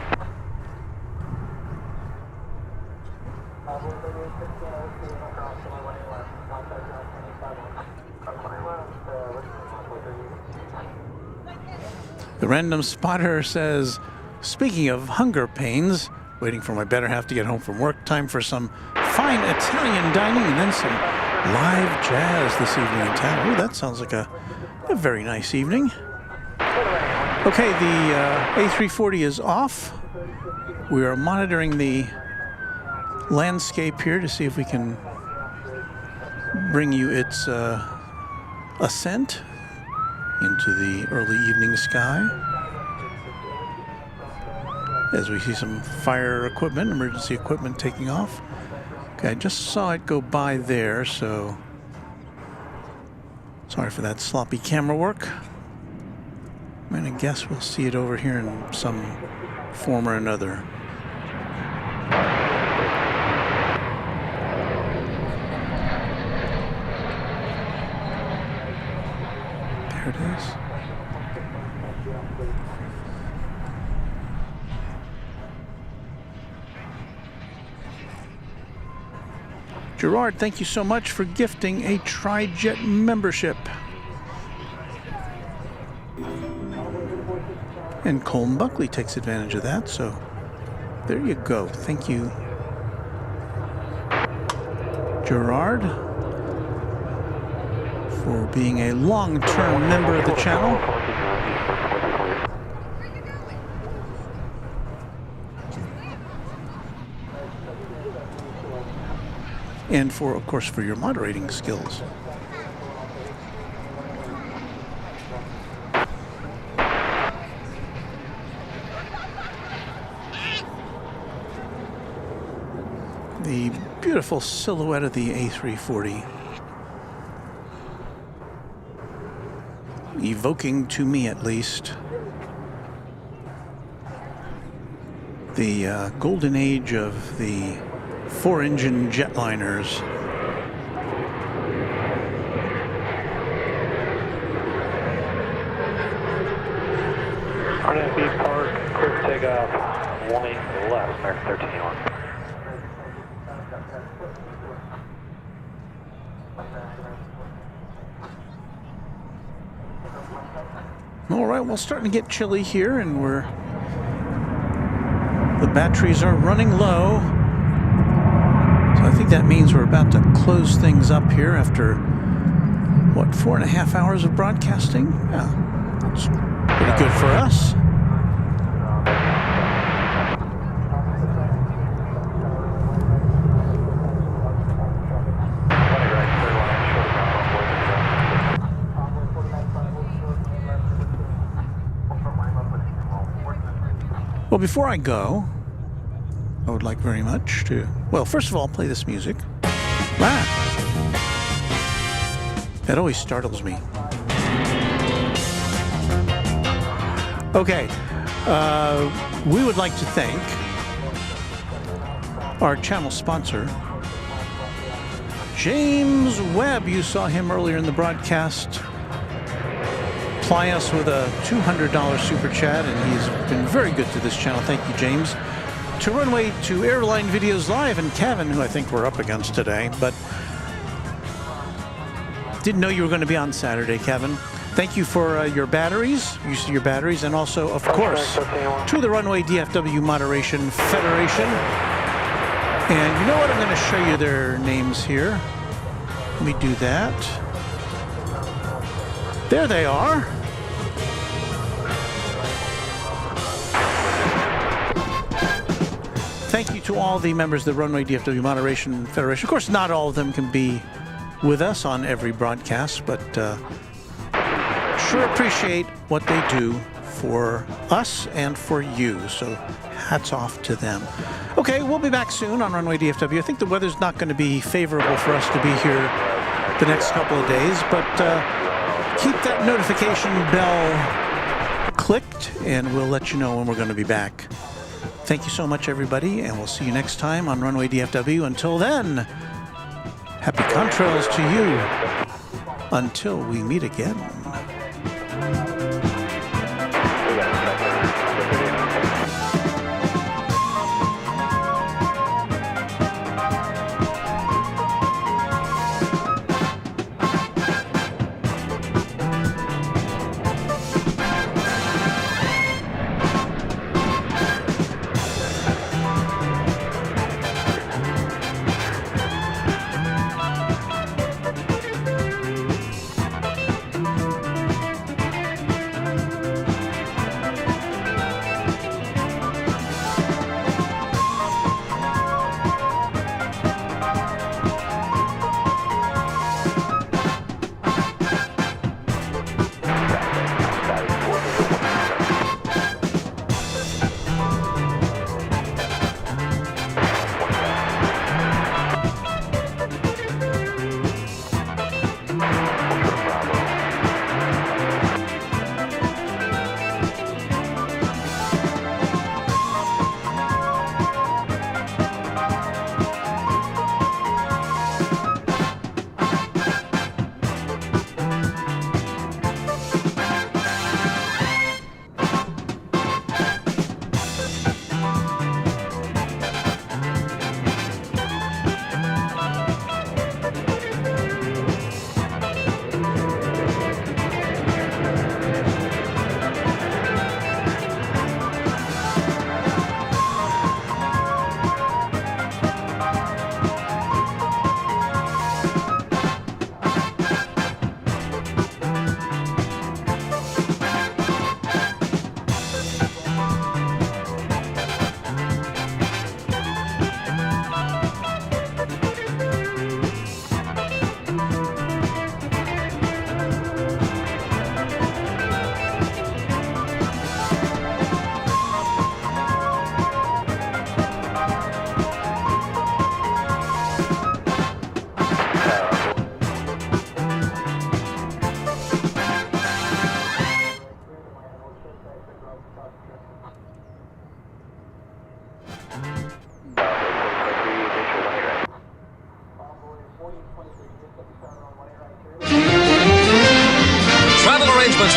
The random spotter says, speaking of hunger pains, waiting for my better half to get home from work, time for some fine Italian dining and then some live jazz this evening in town. Oh, that sounds like a very nice evening. Okay, the A340 is off. We are monitoring the landscape here to see if we can bring you its ascent into the early evening sky. As we see some fire equipment, emergency equipment taking off. Okay, I just saw it go by there, so sorry for that sloppy camera work. I'm gonna guess we'll see it over here in some form or another. There it is. Gerard, thank you so much for gifting a Tri-Jet membership. And Colm Buckley takes advantage of that, so there you go. Thank you, Gerard, for being a long-term member of the channel. And for, of course, for your moderating skills. The beautiful silhouette of the A340. Evoking, to me at least, the golden age of the four-engine jetliners. RNB Park, clear for takeoff, 18 left, American 1381. All right, well, starting to get chilly here, and the batteries are running low. So I think that means we're about to close things up here after, what, 4.5 hours of broadcasting? Yeah, that's pretty good for us. Well, before I go, I would like very much to, well, first of all, play this music. Ah, that always startles me. Okay, we would like to thank our channel sponsor, James Webb. You saw him earlier in the broadcast. Ply us with a $200 super chat, and he's been very good to this channel. Thank you, James. To Runway to Airline Videos Live, and Kevin, who I think we're up against today, but didn't know you were going to be on Saturday, Kevin. Thank you for your batteries, use of your batteries, and also, of course, to the Runway DFW Moderation Federation. And you know what? I'm going to show you their names here. Let me do that. There they are. Thank you to all the members of the Runway DFW Moderation Federation. Of course, not all of them can be with us on every broadcast, but sure appreciate what they do for us and for you. So hats off to them. Okay, we'll be back soon on Runway DFW. I think the weather's not going to be favorable for us to be here the next couple of days, but keep that notification bell clicked and we'll let you know when we're going to be back. Thank you so much, everybody, and we'll see you next time on Runway DFW. Until then, happy contrails to you. Until we meet again.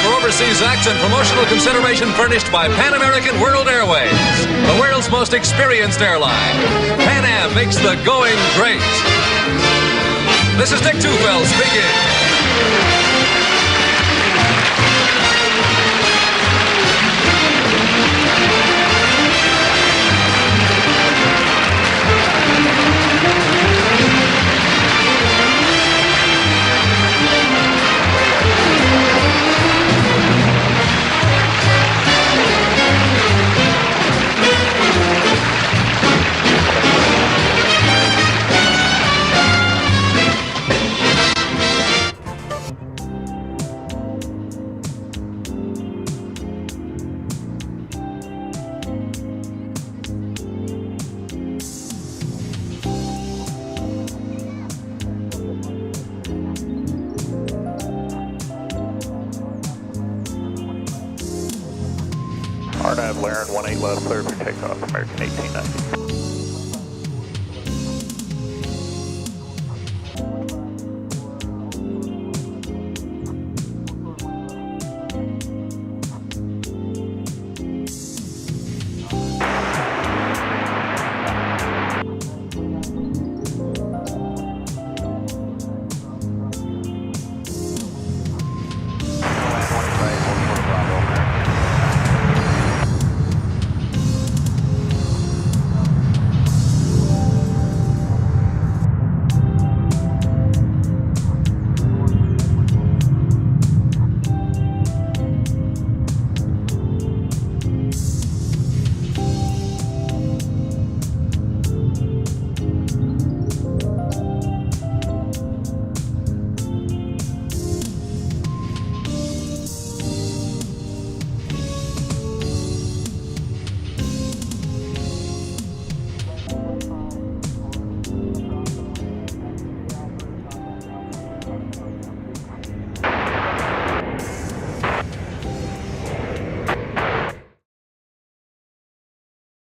For overseas acts and promotional consideration furnished by Pan American World Airways, the world's most experienced airline. Pan Am makes the going great. This is Dick Tufeld speaking. RNAV Laren 18 left, clear for takeoff, American 1890.